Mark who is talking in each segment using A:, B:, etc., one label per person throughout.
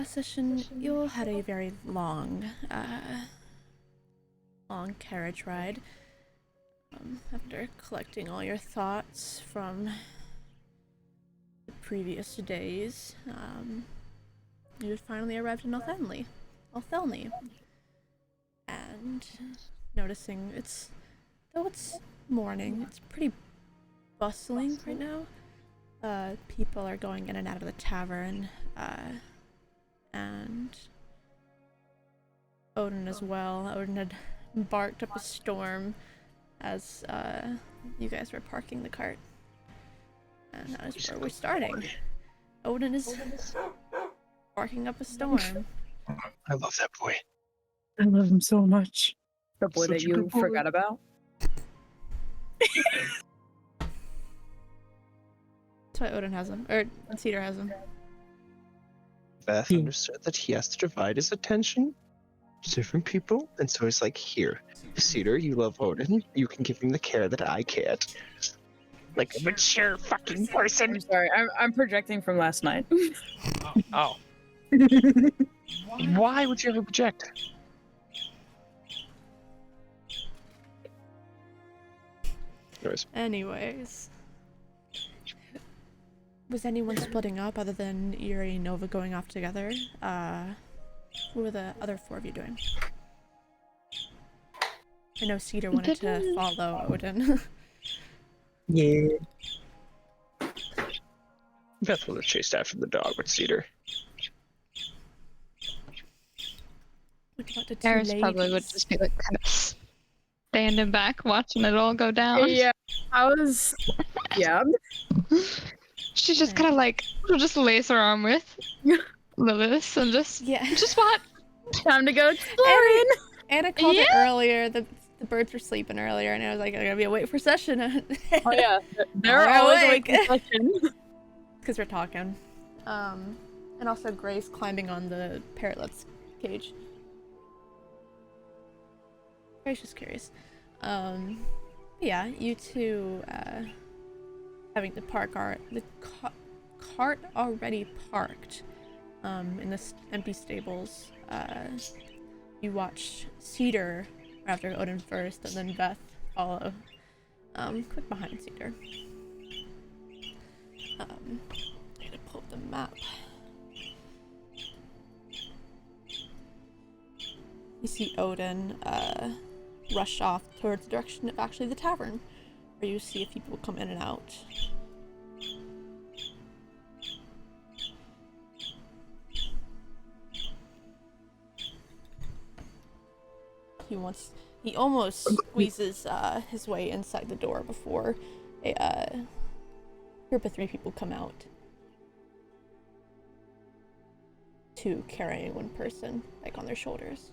A: last session, you all had a very long carriage ride. After collecting all your thoughts from the previous days, you had finally arrived in Althelny. And noticing though it's morning, it's pretty bustling right now. People are going in and out of the tavern, and Odin as well. Odin had barked up a storm as you guys were parking the cart. And that is where we're starting. Odin is barking up a storm.
B: I love that boy.
C: I love him so much.
D: The boy that you forgot about?
A: That's why Odin has him. Or Cedar has him.
B: Beth understood that he has to divide his attention to different people, and so he's like, here, Cedar, you love Odin, you can give him the care that I can't. Like a mature fucking person.
D: I'm sorry, I'm projecting from last night.
B: Oh. Why would you ever project?
A: Anyways. Was anyone splitting up other than Yuri and Nova going off together? What were the other four of you doing? I know Cedar wanted to follow Odin.
C: Yeah.
B: Beth would have chased after the dog with Cedar.
A: What about the two
E: Paris
A: ladies?
E: probably would just be like kind of standing back, watching it all go down.
D: Yeah, I was. Yeah.
E: She's just kind of like, she'll just lace her arm with Lilith and just what?
D: Time to go exploring.
A: Anna called it earlier. The birds were sleeping earlier, and I was like, I gotta be awake for session.
D: Oh yeah, they're always awake for session.
A: Because we're talking. And also Grace climbing on the parrotlet's cage. Grace just curious. Yeah, you two, having the cart already parked, in the empty stables. You watch Cedar after Odin first, and then Beth follow, quick behind Cedar. I need to pull up the map. You see Odin, rush off towards the direction of actually the tavern, where you see a few people come in and out. He almost squeezes his way inside the door before a group of 3 people come out. 2 carrying one person, like on their shoulders.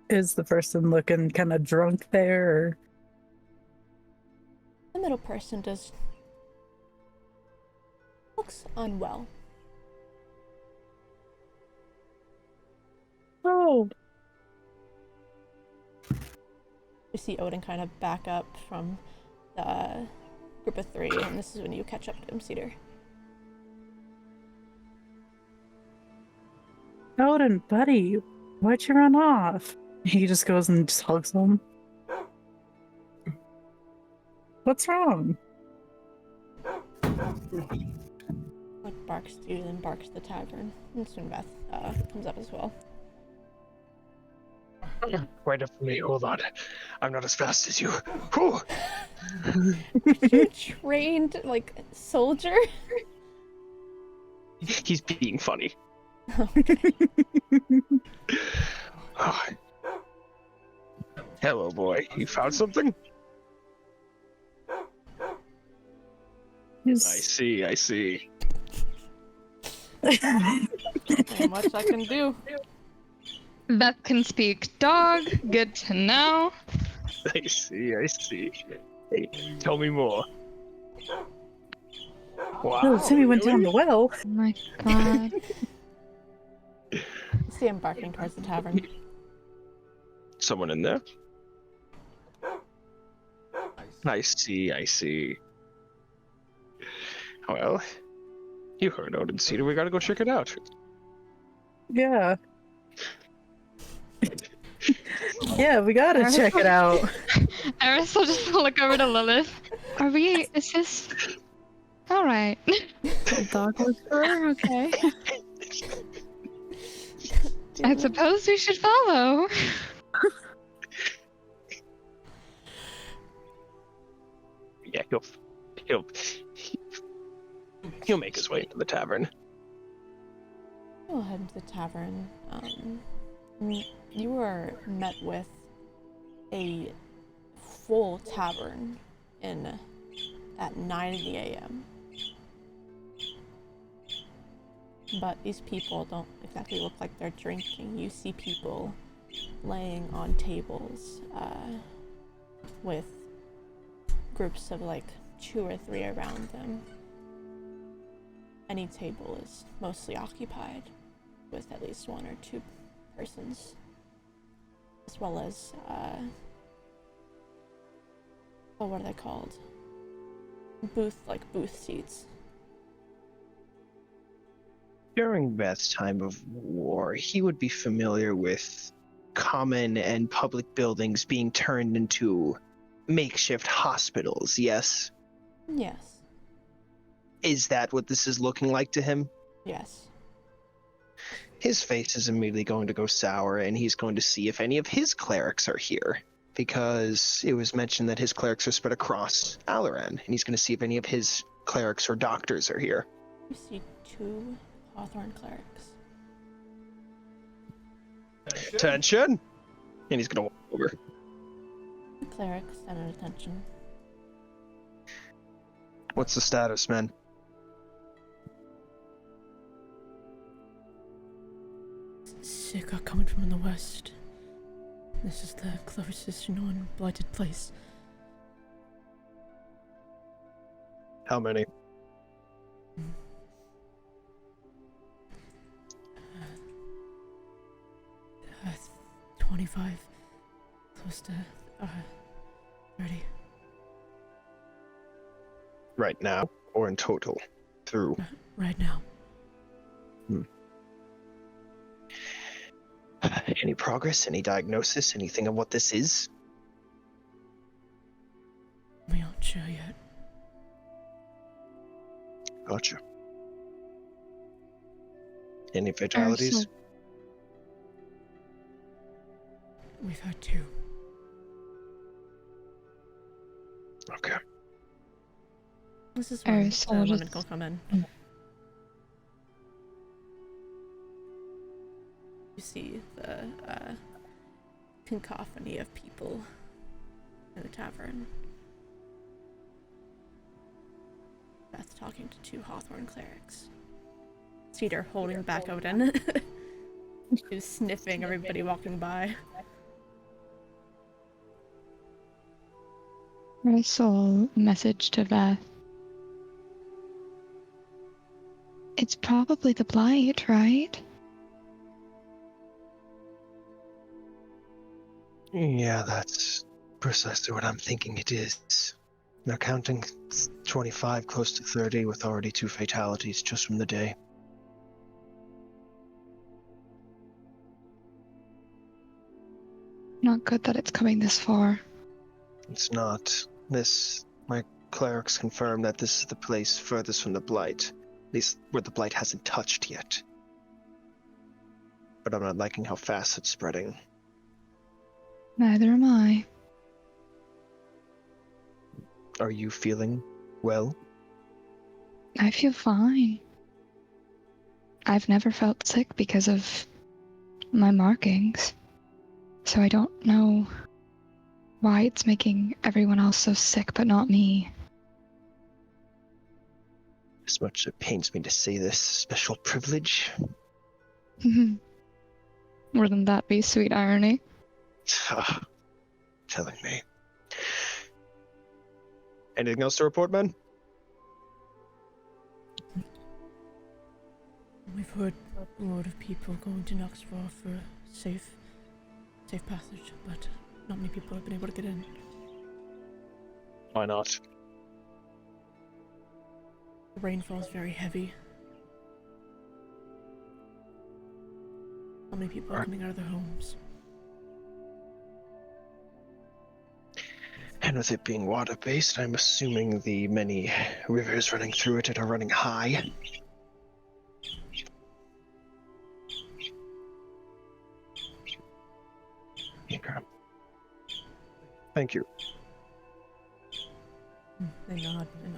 C: Is the person looking kind of drunk there? Or...
A: The middle person looks unwell.
C: Oh.
A: You see Odin kind of back up from the group of 3, and this is when you catch up to him, Cedar.
C: Odin, buddy, why'd you run off? He just goes and just hugs him. What's wrong?
A: Like barks to you, then barks to the tavern. And soon Beth comes up as well.
B: Wait up for me, hold on. I'm not as fast as you. Whew.
A: You trained, like, soldier?
B: He's being funny.
A: Okay.
B: Oh. Hello, boy. You found something? I see.
A: Not much I can do.
E: Beth can speak dog. Good to know.
B: I see. Hey, tell me more. Wow.
C: Oh, Timmy went down the well.
E: Oh my god.
A: You see him barking towards the tavern.
B: Someone in there? I see. Well, You heard Odin Cedar. We gotta go check it out.
C: Yeah. Yeah, we gotta check it out.
E: Eris will just look over to Lilith. Is this... Alright.
D: Dog whisperer, okay.
E: I suppose we should follow.
B: Yeah, he'll make his way into the tavern.
A: We'll head into the tavern. You were met with a full tavern at 9 a.m. But these people don't exactly look like they're drinking. You see people laying on tables with groups of like 2 or 3 around them. Any table is mostly occupied with at least 1 or 2 persons, as well as what are they called? Booth seats.
B: During Beth's time of war, he would be familiar with common and public buildings being turned into makeshift hospitals, yes?
A: Yes.
B: Is that what this is looking like to him?
A: Yes.
B: His face is immediately going to go sour, and he's going to see if any of his clerics are here, because it was mentioned that his clerics are spread across Aloran, and he's going to see if any of his clerics or doctors are here.
A: You see 2 Hawthorne clerics.
B: Attention! And he's going to walk over.
A: The clerics stand at attention.
B: What's the status, man?
A: Sick are coming from the west. This is the closest known blighted place.
B: How many?
A: 25, close to 30.
B: Right now, or in total? Through?
A: Right now.
B: Any progress? Any diagnosis? Anything of what this is?
A: We aren't sure yet.
B: Gotcha. Any fatalities?
A: We've had 2.
B: Okay.
A: This is when
E: so
A: the
E: we'll
A: women
E: just-
A: will come in. You see the cacophony of people in the tavern. Beth talking to 2 Hawthorne clerics. Cedar holding back Odin. She's sniffing everybody walking by.
E: Eris will message to Beth. It's probably the blight, right?
B: Yeah, that's precisely what I'm thinking it is. Now counting 25, close to 30, with already 2 fatalities just from the day.
E: Not good that it's coming this far.
B: It's not. My clerics confirm that this is the place furthest from the Blight. At least where the Blight hasn't touched yet. But I'm not liking how fast it's spreading.
E: Neither am I.
B: Are you feeling well?
E: I feel fine. I've never felt sick because of my markings. So I don't know why it's making everyone else so sick but not me.
B: As much as it pains me to say this, special privilege?
E: Wouldn't that be sweet irony?
B: Telling me. Anything else to report, man?
A: We've heard a lot of people going to Knoxville for safe passage, but not many people have been able to get in.
B: Why not?
A: The rainfall is very heavy. many people are coming out of their homes.
B: And with it being water-based, I'm assuming the many rivers running through it are running high. Okay. Thank you.
A: They nod and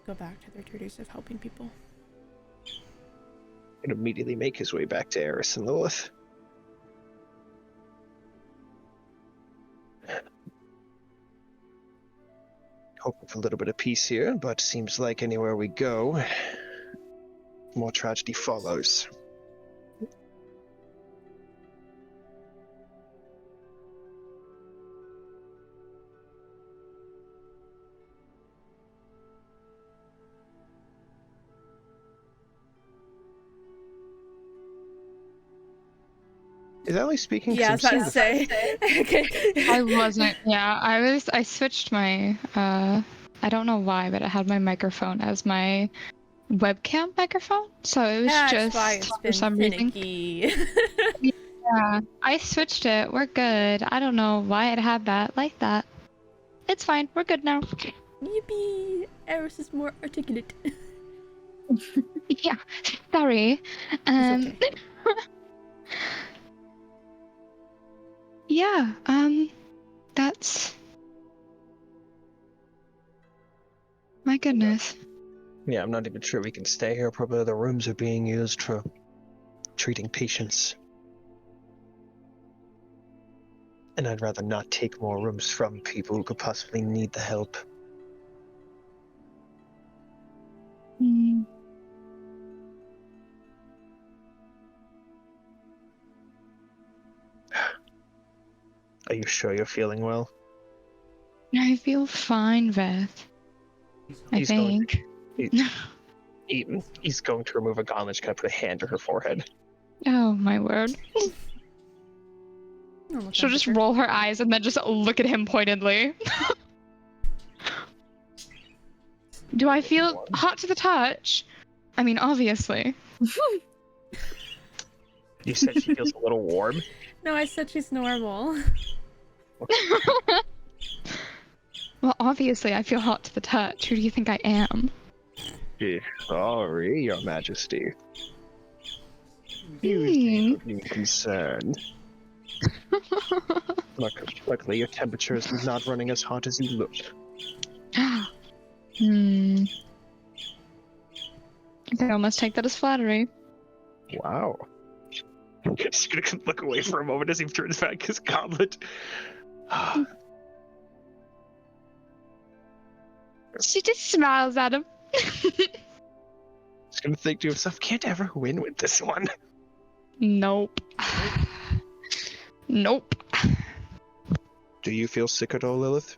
A: go back to their duties of helping people.
B: And immediately make his way back to Eris and Lilith. Hoping for a little bit of peace here, but seems like anywhere we go, more tragedy follows. Is Ellie speaking? 'Cause
A: Yeah, I
B: I'm
A: was about to
B: seeing
A: say. Okay.
E: I wasn't. Yeah, I switched my. I don't know why, but I had my microphone as my webcam microphone, so it was
A: That's
E: just
A: why it's
E: for
A: been
E: some reason.
A: finicky.
E: Yeah, I switched it. We're good. I don't know why it had that like that. It's fine. We're good now.
A: Yippee! Eris is more articulate.
E: Yeah. Sorry.
A: It's okay.
E: Yeah. That's. My goodness.
B: Yeah, I'm not even sure we can stay here. Probably the rooms are being used for treating patients. And I'd rather not take more rooms from people who could possibly need the help.
E: Hmm.
B: Are you sure you're feeling well?
E: I feel fine, Beth. I
B: He's going
E: think.
B: He's going to remove a gauntlet. She's going to put a hand to her forehead.
E: Oh my word.
A: Normal
E: She'll just
A: temperature.
E: roll her eyes and then just look at him pointedly. Do I feel hot to the touch? I mean, obviously.
B: You said she feels a little warm?
A: No, I said she's normal.
E: Well, obviously I feel hot to the touch. Who do you think I am?
B: Sorry, Your Majesty. You seem to be concerned. Luckily, your temperature is not running as hot as you look.
E: Hmm. I can almost take that as flattery.
B: Wow. I'm just gonna look away for a moment as he turns back his goblet.
E: She just smiles at him.
B: Just gonna think to himself, can't ever win with this one.
E: Nope. Nope.
B: Do you feel sick at all, Lilith?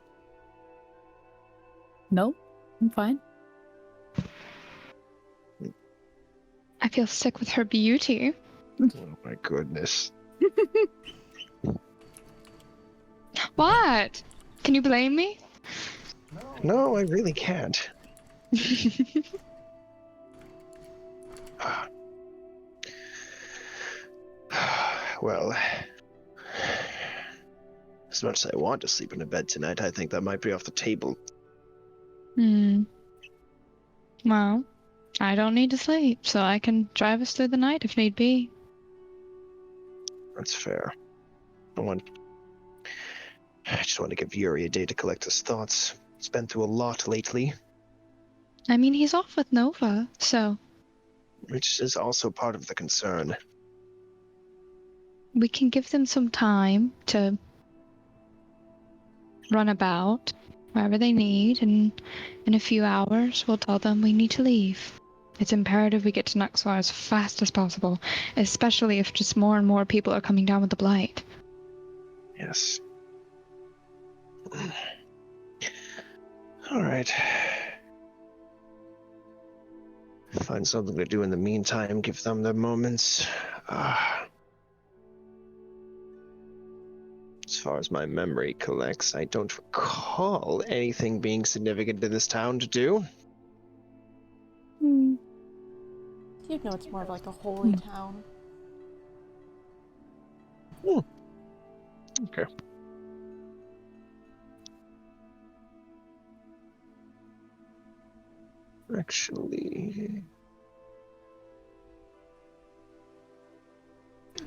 D: Nope, I'm fine.
E: I feel sick with her beauty.
B: Oh my goodness.
E: What? Can you blame me?
B: No, I really can't. Well, as much as I want to sleep in a bed tonight, I think that might be off the table.
E: Well, I don't need to sleep, so I can drive us through the night if need be.
B: That's fair. I just want to give Yuri a day to collect his thoughts. He's been through a lot lately.
E: I mean, he's off with Nova, so
B: Which is also part of the concern.
E: we can give them some time to run about wherever they need, and in a few hours we'll tell them we need to leave. It's imperative we get to Nuxor as fast as possible, especially if just more and more people are coming down with the blight.
B: Yes. Alright. Find something to do in the meantime, give them their moments. As far as my memory collects, I don't recall anything being significant in this town to do.
A: You'd know it's more of like a holy town.
B: Okay. Actually,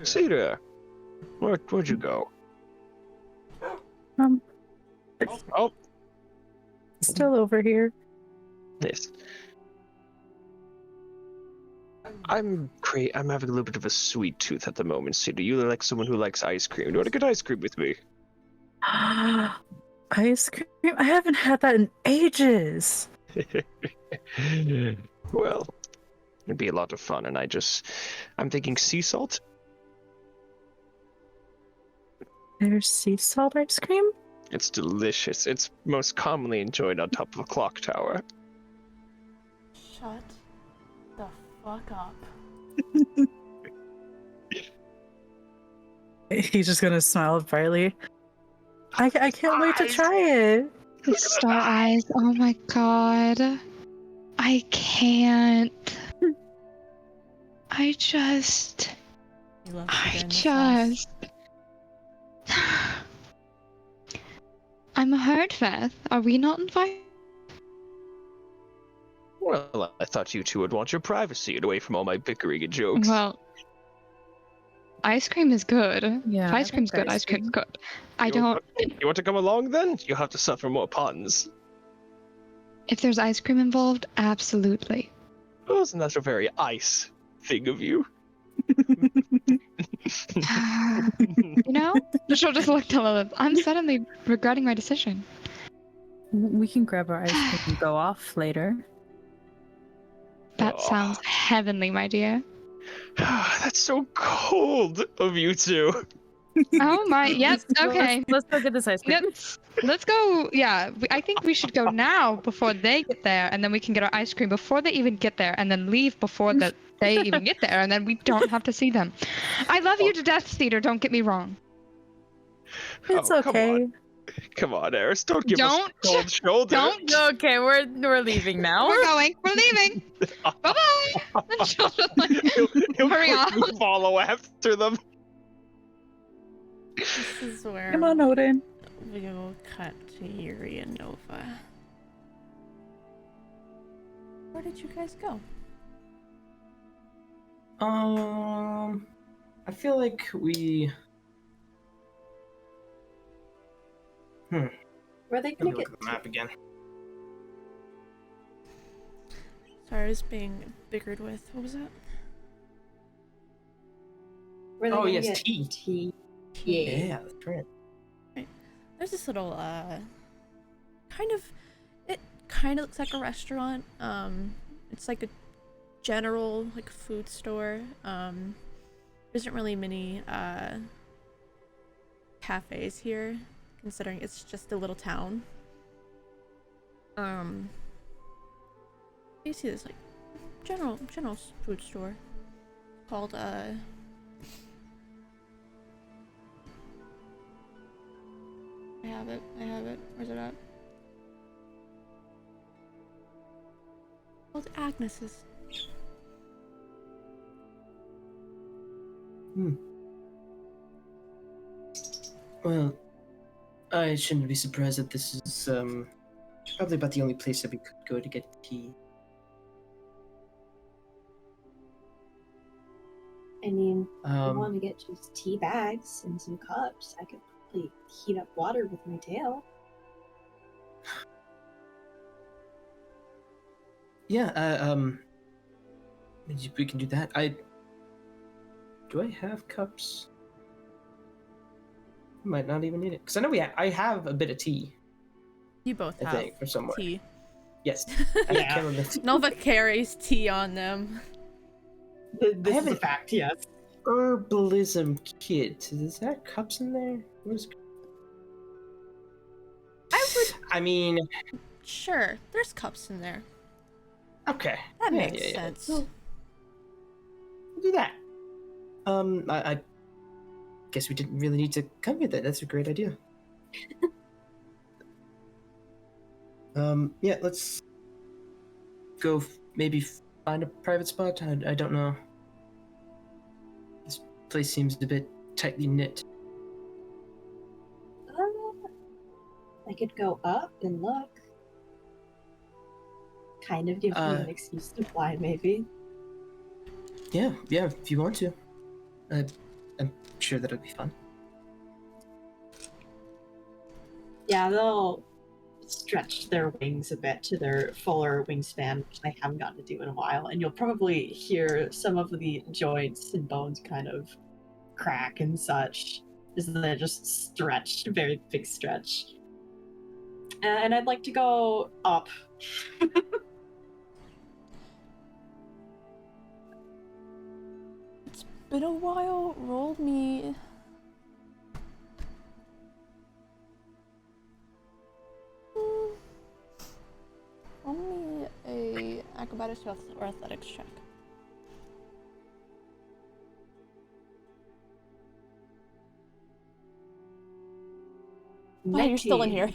B: Cedar, where'd you go?
C: Um,
B: Oh,
C: still over here.
B: yes. I'm having a little bit of a sweet tooth at the moment, Cedar. You look like someone who likes ice cream. You want to get ice cream with me?
C: Ice cream? I haven't had that in ages.
B: Well, it'd be a lot of fun, and I'm thinking sea salt.
C: There's sea salt ice cream?
B: It's delicious. It's most commonly enjoyed on top of a clock tower.
A: Shut the fuck up.
C: He's just gonna smile at Barley. I can't wait to try it.
E: Star eyes. Oh my god. I can't. I just.
A: You love
E: I
A: sugar in the sauce.
E: just. I'm hurt, Beth. Are we not invited?
B: Well, I thought you two would want your privacy and away from all my bickering and jokes.
E: Well, ice cream is good.
C: Yeah,
E: If ice cream's good, ice cream's good. I don't.
B: You want to come along then? You'll have to suffer more puns.
E: If there's ice cream involved, absolutely.
B: Oh, isn't that a very ice thing of you?
E: You know? She'll just look to Lilith. I'm suddenly regretting my decision.
C: We can grab our ice cream and go off later.
E: That sounds heavenly, my dear.
B: That's so cold of you two.
E: Oh my, yep, okay.
C: Let's go get this ice cream.
E: Let's go, yeah. I think we should go now before they get there, and then we can get our ice cream before they even get there, and then leave before they even get there, and then we don't have to see them. I love you to death, Cedar, don't get me wrong.
C: It's
B: Oh,
C: okay.
B: Come on, Eris, don't give us a cold shoulder.
E: Don't.
C: Okay, we're leaving now.
E: We're going. We're leaving. Bye-bye. And she'll just like,
B: He'll
E: hurry
B: quickly
E: on.
B: follow after them.
A: This is where
C: Come on, Odin.
A: we will cut to Yuri and Nova. Where did you guys go?
F: I feel like we.
G: Were they
F: Let
G: gonna
F: me
G: get
F: look at the map again.
A: Sorry, I was being bickered with. What was that?
G: Were they
F: Oh,
G: gonna
F: yes,
G: get
F: tea.
G: tea?
F: Yeah, that's right.
A: There's this little it kind of looks like a restaurant. It's like a general like food store. There isn't really many cafes here, considering it's just a little town. You see this like general food store called I have it. Where's it at? Called Agnes's.
F: Well, I shouldn't be surprised that this is probably about the only place that we could go to get tea.
G: I mean, if I
F: Um,
G: want to get just tea bags and some cups, I could probably heat up water with my tail.
F: yeah, we can do that. Do I have cups? Might not even need it because I know I have a bit of tea.
A: You both
F: I
A: have
F: think from somewhere.
A: tea.
F: Yes, I have chamomile tea.
A: Nova carries tea on them.
H: This is a
F: haven't-
H: fact, yes.
F: Herbalism kit. Is there cups in there? Where's... I mean,
A: Sure, there's cups in there.
F: okay.
A: That
F: Yeah,
A: makes
F: yeah, yeah.
A: sense.
F: We'll do that. I guess we didn't really need to come here then. That's a great idea. Yeah, let's go maybe find a private spot. I don't know. This place seems a bit tightly knit.
G: I could go up and look. Kind of gives me an excuse to fly, maybe.
F: Yeah, if you want to. I'm sure that'll be fun.
G: Yeah, they'll stretch their wings a bit to their fuller wingspan, which they haven't gotten to do in a while, and you'll probably hear some of the joints and bones kind of crack and such as they're just stretched, very big stretch. And I'd like to go up.
A: It's been a while. Roll me. Roll me a acrobatics or athletics check. Oh, you're still in here.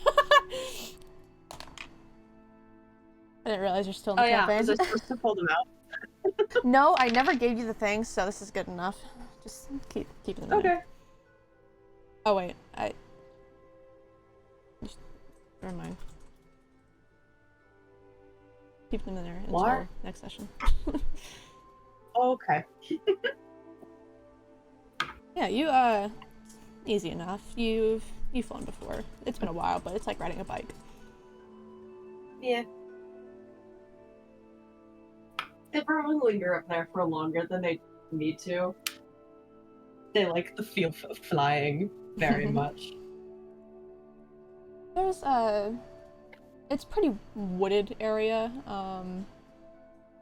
A: I didn't realize you're still in the campaign.
G: Was I supposed to pull them out?
A: No, I never gave you the thing, so this is good enough. Just keep them in.
G: Okay.
A: Oh wait, never mind. Keep them in there until
G: What?
A: next session.
G: Okay.
A: Yeah, you easy enough. You've flown before. It's been a while, but it's like riding a bike.
G: Yeah. They probably linger up there for longer than they need to. They like the feel of flying very much.
A: There's it's pretty wooded area.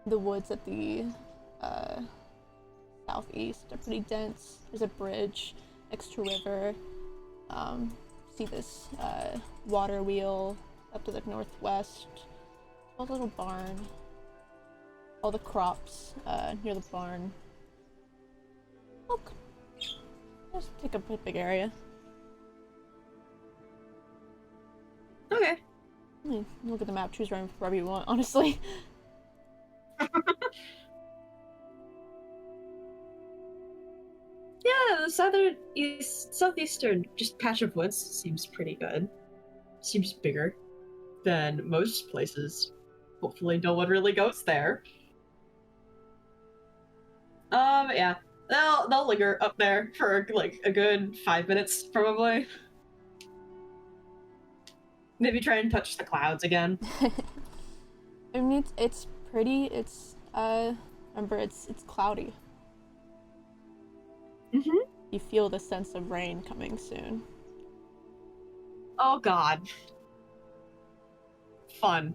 A: The woods at the southeast are pretty dense. There's a bridge next to a river. See this water wheel up to the northwest. A little barn. All the crops near the barn. Look, just take a pretty big area.
G: Okay.
A: Look at the map. Choose wherever you want. Honestly.
G: Yeah, the southeastern just patch of woods seems pretty good. Seems bigger than most places. Hopefully no one really goes there. Yeah. They'll linger up there for like a good 5 minutes, probably. Maybe try and touch the clouds again.
A: I mean, it's pretty. It's remember, it's cloudy.
G: Mm-hmm.
A: You feel the sense of rain coming soon.
G: Oh god. Fun.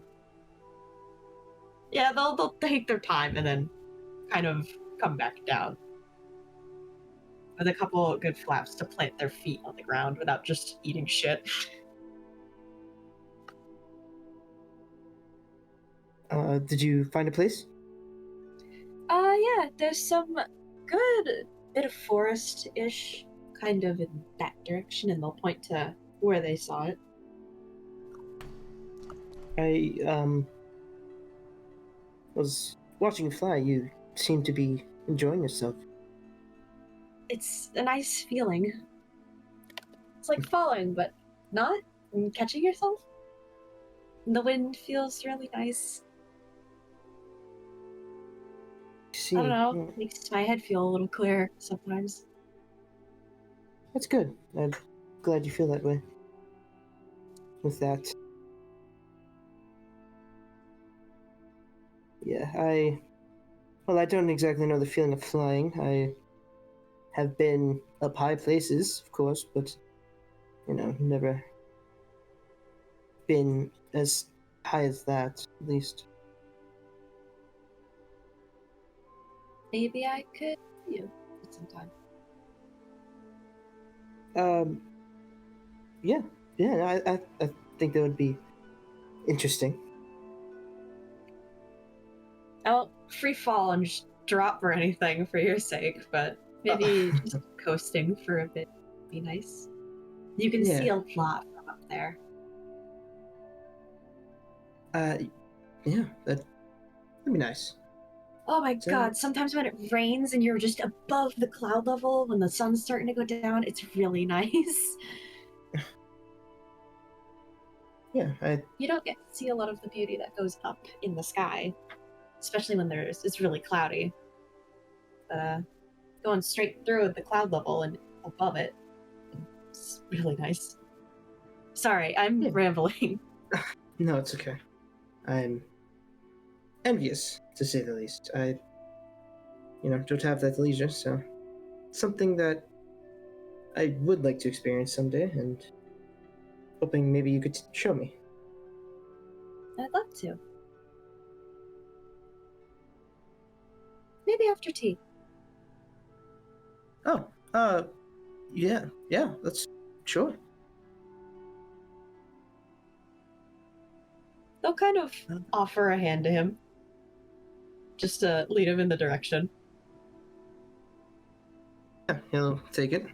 G: Yeah, they'll take their time and then kind of come back down. With a couple good flaps to plant their feet on the ground without just eating shit.
F: Did you find a place?
G: Yeah, there's some good bit of forest-ish kind of in that direction, and they'll point to where they saw it.
F: I was watching you fly. You seem to be enjoying yourself.
G: It's a nice feeling. It's like falling, but not, and catching yourself. The wind feels really nice.
F: See,
G: I don't know,
F: yeah,
G: makes my head feel a little clearer sometimes.
F: that's good. I'm glad you feel that way. With that. Yeah, I don't exactly know the feeling of flying. I have been up high places, of course, but, never been as high as that, at least.
G: Maybe I could see you at some time.
F: Yeah, I think that would be interesting.
G: I won't free fall and just drop or anything for your sake, but maybe just coasting for a bit would be nice. You can see
F: Yeah.
G: a lot from up there.
F: Yeah, that'd be nice.
G: Oh my
F: So-
G: god, sometimes when it rains and you're just above the cloud level when the sun's starting to go down, it's really nice.
F: Yeah,
G: You don't get to see a lot of the beauty that goes up in the sky, especially when it's really cloudy. Going straight through the cloud level and above it, it's really nice. Sorry, I'm
F: Yeah.
G: rambling.
F: no, it's okay. I'm envious, to say the least. I, don't have that leisure, so something that I would like to experience someday, and hoping maybe you could show me.
G: I'd love to. Maybe after tea.
F: Oh, yeah, that's sure.
G: They'll kind of offer a hand to him, just to lead him in the direction.
F: Yeah, he'll take it.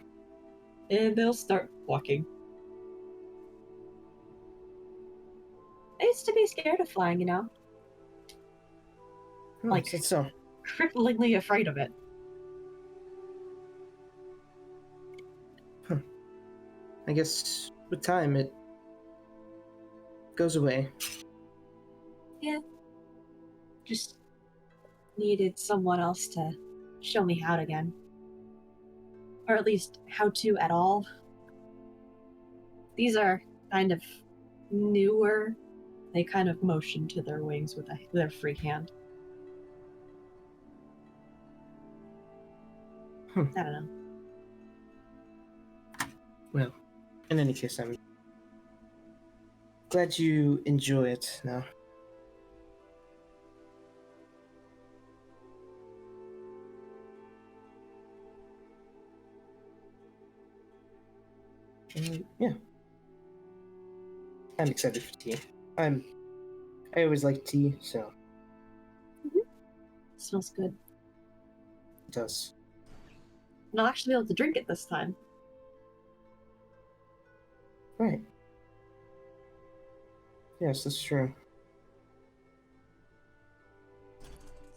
G: And they'll start walking. I used to be scared of flying,
F: Oh,
G: Like-
F: that's so.
G: cripplingly afraid of it.
F: I guess with time it goes away.
G: Just needed someone else to show me how to again. Or at least how to at all. These are kind of newer. They kind of motion to their wings with their free hand.
F: Hmm.
G: I don't know.
F: Well, in any case, I'm glad you enjoy it now. Yeah. I'm excited for tea. I always like tea, so
G: Smells good.
F: it does.
G: And I'll actually be able to drink it this time.
F: Right. Yes, that's true.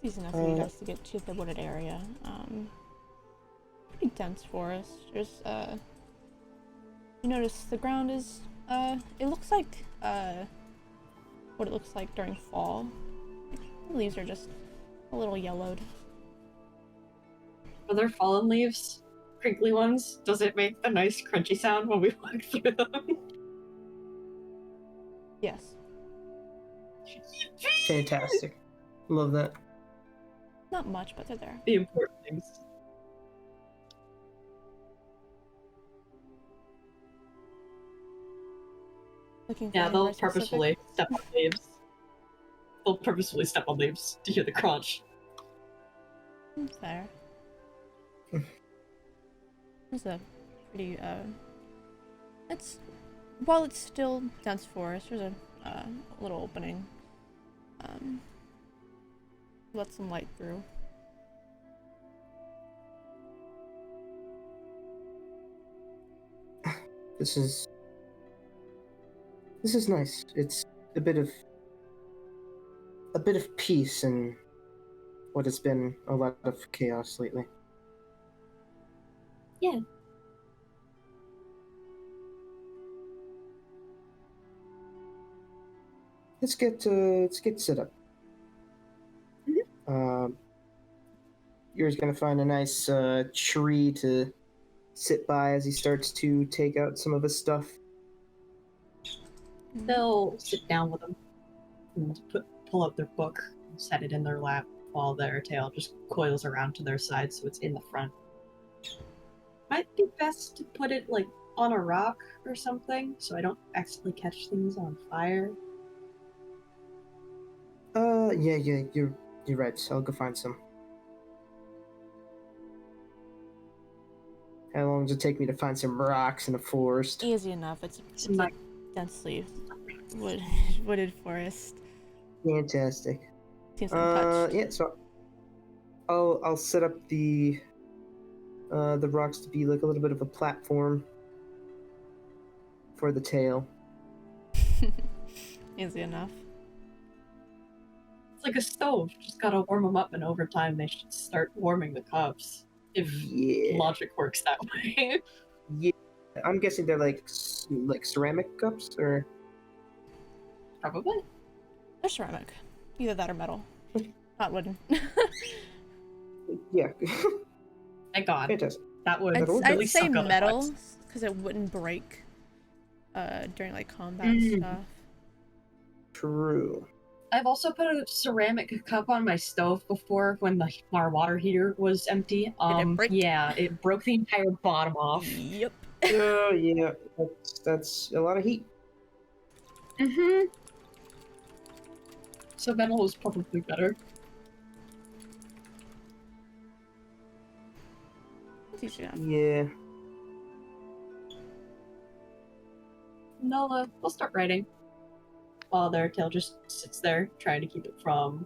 A: It's easy enough for you guys to get to the wooded area. Pretty dense forest. There's you notice the ground is it looks like what it looks like during fall. The leaves are just a little yellowed.
G: Are there fallen leaves? Crinkly ones? Does it make the nice crunchy sound when we walk through them?
A: Yes.
F: Fantastic. Love that.
A: Not much, but they're there.
G: The important things.
A: Looking for
G: Yeah,
A: anywhere
G: they'll
A: specific?
G: purposefully step on leaves. They'll purposefully step on leaves to hear the crunch.
A: Fair. It's a pretty it's while it's still dense forest, there's a little opening. Let some light through.
F: This is nice. It's a bit of peace in what has been a lot of chaos lately.
G: Yeah.
F: Let's get set up. You're gonna find a nice tree to sit by as he starts to take out some of his stuff.
G: They'll sit down with them and pull out their book and set it in their lap while their tail just coils around to their side so it's in the front. Might be best to put it like on a rock or something so I don't accidentally catch things on fire.
F: Yeah, you're right. I'll go find some. How long does it take me to find some rocks in a forest?
A: Easy enough. It's
G: Some
A: a
G: like
A: densely wooded forest.
F: Fantastic.
A: Seems untouched.
F: Yeah. So I'll set up the rocks to be like a little bit of a platform for the tail.
A: Easy enough.
G: It's like a stove. Just gotta warm them up, and over time they should start warming the cups. If
F: Yeah.
G: logic works that way.
F: Yeah. I'm guessing they're like ceramic cups, or
G: Probably.
A: They're ceramic. Either that or metal. Not wooden.
F: yeah.
G: Thank God.
F: Fantastic.
G: That would
A: I'd
F: Metal?
G: really
A: say
G: suck
A: metal,
G: otherwise.
A: because it wouldn't break during like combat
G: Mm.
A: stuff.
F: True.
G: I've also put a ceramic cup on my stove before when our water heater was empty.
A: Did it break?
G: Yeah, it broke the entire bottom off.
A: Yep.
F: Oh yeah, that's a lot of heat.
G: Mm-hmm. So metal was probably better.
A: It's easy enough.
F: Yeah.
G: No, we'll start writing. While their tail just sits there, trying to keep it from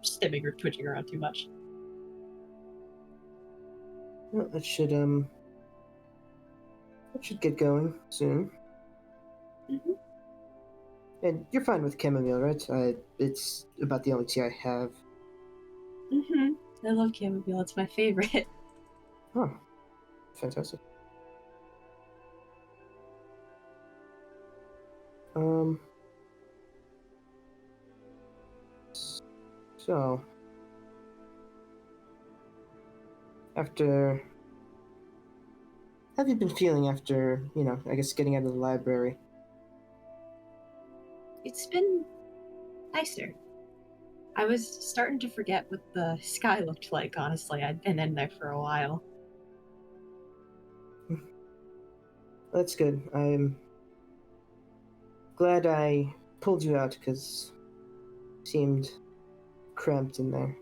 G: stimming or twitching around too much.
F: Well, that should get going soon.
G: Mm-hmm.
F: And you're fine with chamomile, right? It's about the only tea I have.
G: Mm-hmm. I love chamomile. It's my favorite.
F: Oh, fantastic. So after, how have you been feeling after, I guess getting out of the library?
G: It's been nicer. I was starting to forget what the sky looked like, honestly. I'd been in there for a while.
F: That's good. I'm glad I pulled you out, because it seemed cramped in there.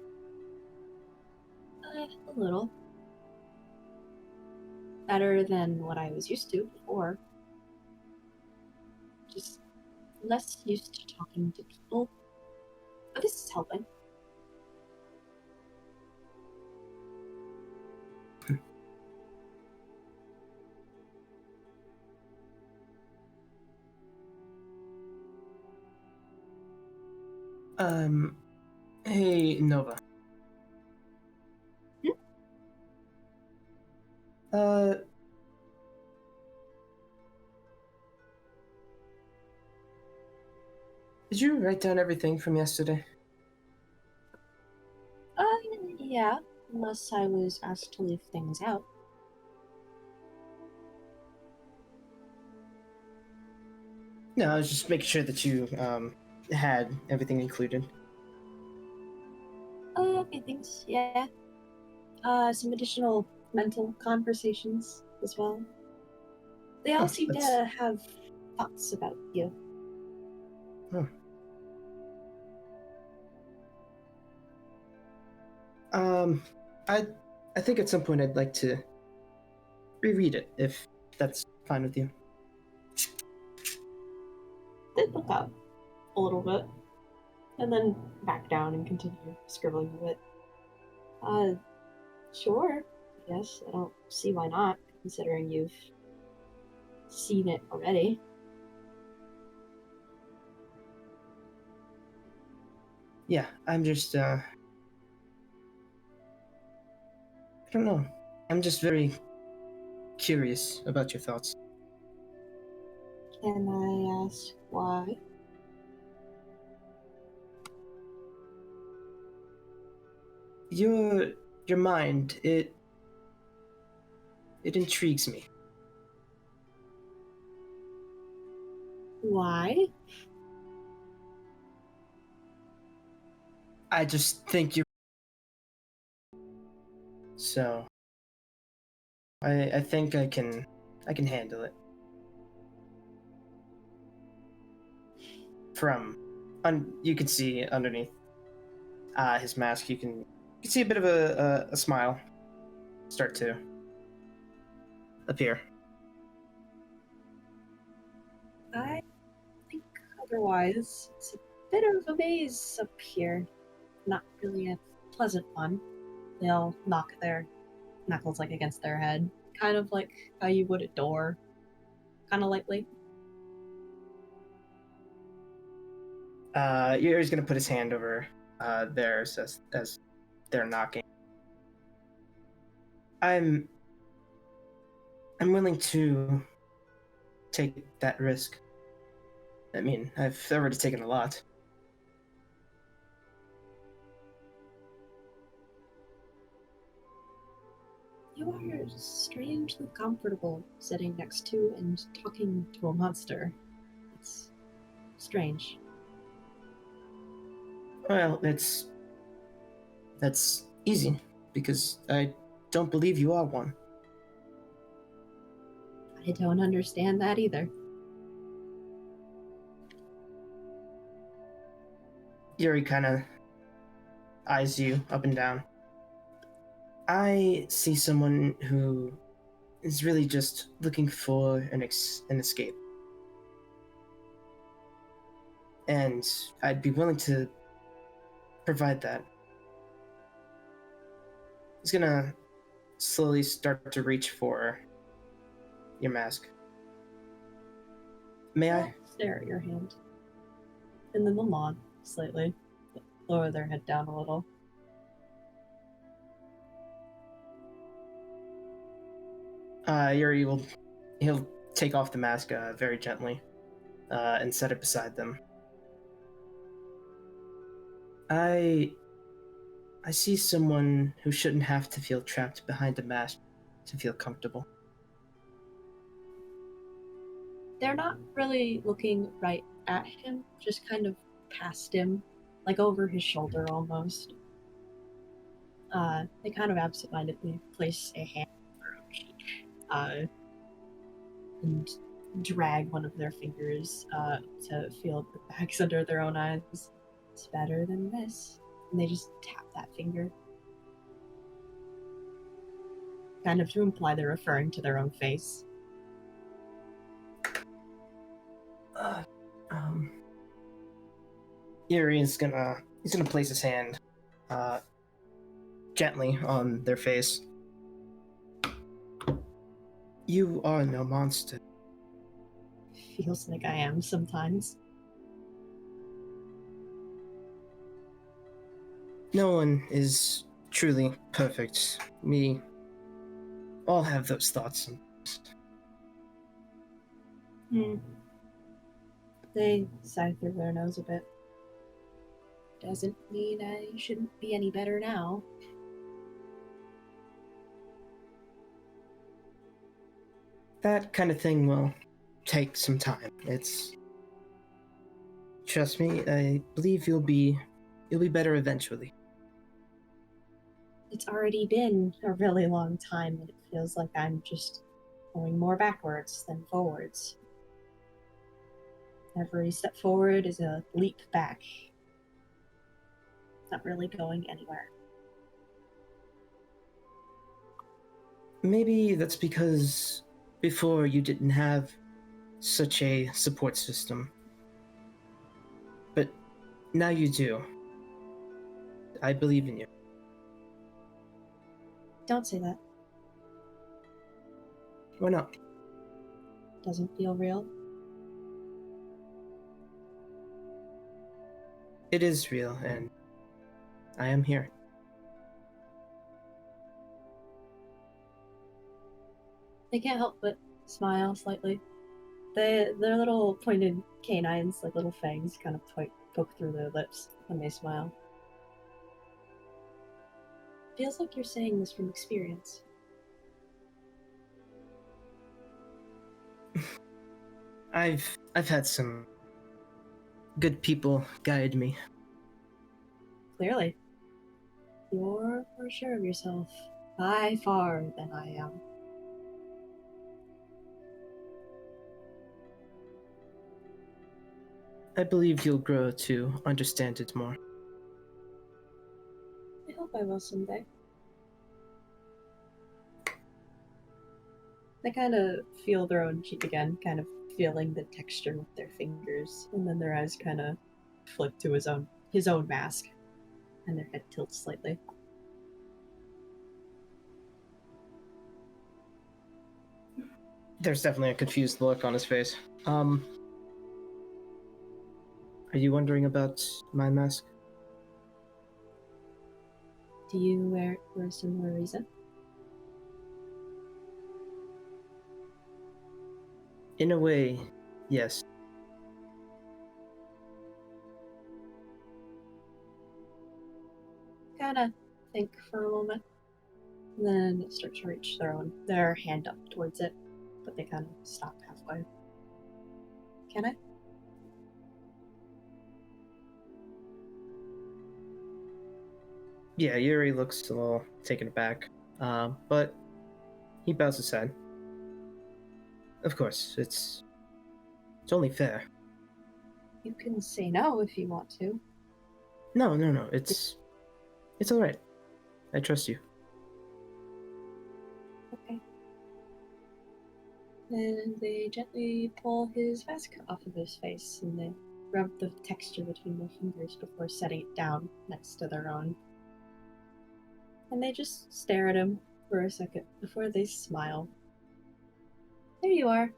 G: A little. Better than what I was used to before. Just less used to talking to people. But this is helping.
F: Hey, Nova.
G: Hmm?
F: Did you write down everything from yesterday?
G: Yeah. Unless I was asked to leave things out.
F: No, I was just making sure that you, had everything included.
G: A few things, yeah. Some additional mental conversations as well. They all
F: Huh,
G: seem
F: that's-
G: to have thoughts about you.
F: Huh. I think at some point I'd like to reread it, if that's fine with you.
G: Did look up a little bit, and then back down and continue scribbling a bit. Sure. Yes, I don't see why not, considering you've seen it already.
F: Yeah, I'm just, I don't know. I'm just very curious about your thoughts.
G: Can I ask why?
F: Your mind, it intrigues me.
G: Why?
F: I just think you're... So, I think I can handle it. You can see underneath his mask, you can see a bit of a smile start to appear.
G: I think otherwise. It's a bit of a maze up here. Not really a pleasant one. They'll knock their knuckles like against their head, kind of like how you would a door, kind of lightly.
F: Yuri's gonna put his hand over theirs as they're knocking. I'm willing to take that risk. I mean, I've already taken a lot.
G: You are strangely comfortable sitting next to and talking to a monster. It's strange.
F: Well, that's easy because I don't believe you are one.
G: I don't understand that either.
F: Yuri kind of eyes you up and down. I see someone who is really just looking for an escape. And I'd be willing to provide that. He's gonna slowly start to reach for your mask. May I?
G: Stare at your hand. And then they'll nod slightly, lower their head down a little.
F: Yuri he'll take off the mask very gently and set it beside them. I see someone who shouldn't have to feel trapped behind a mask to feel comfortable.
G: They're not really looking right at him, just kind of past him, like over his shoulder almost. They kind of absentmindedly place a hand on their own cheek, and drag one of their fingers to feel the bags under their own eyes. It's better than this. And they just tap that finger. Kind of to imply they're referring to their own face.
F: Yuri is he's gonna place his hand gently on their face. You are no monster.
G: Feels like I am sometimes.
F: No one is truly perfect. We all have those thoughts.
G: They sigh through their nose a bit. Doesn't mean I shouldn't be any better now.
F: That kind of thing will take some time. Trust me, I believe you'll be better eventually.
G: It's already been a really long time, and it feels like I'm just going more backwards than forwards. Every step forward is a leap back. Not really going anywhere.
F: Maybe that's because before you didn't have such a support system. But now you do. I believe in you.
G: Don't say that.
F: Why not?
G: Doesn't feel real.
F: It is real, and I am here.
G: They can't help but smile slightly. Their little pointed canines, like little fangs, kind of poke through their lips when they smile. Feels like you're saying this from experience.
F: I've had some good people guide me.
G: Clearly. You're more sure of yourself, by far, than I am.
F: I believe you'll grow to understand it more.
G: I hope I will someday. They kind of feel their own cheek again, kind of feeling the texture with their fingers, and then their eyes kind of flick to his own mask, and their head tilts slightly.
F: There's definitely a confused look on his face. Are you wondering about my mask?
G: Do you wear it for a similar reason?
F: In a way, yes.
G: Kinda think for a moment. And then start to reach their hand up towards it, but they kind of stop halfway. Can I?
F: Yeah, Yuri looks a little taken aback, but he bows his head. Of course, it's only fair.
G: You can say no if you want to.
F: No, it's all right. I trust you.
G: Okay. And they gently pull his mask off of his face, and they rub the texture between their fingers before setting it down next to their own. And they just stare at him for a second before they smile. There you are.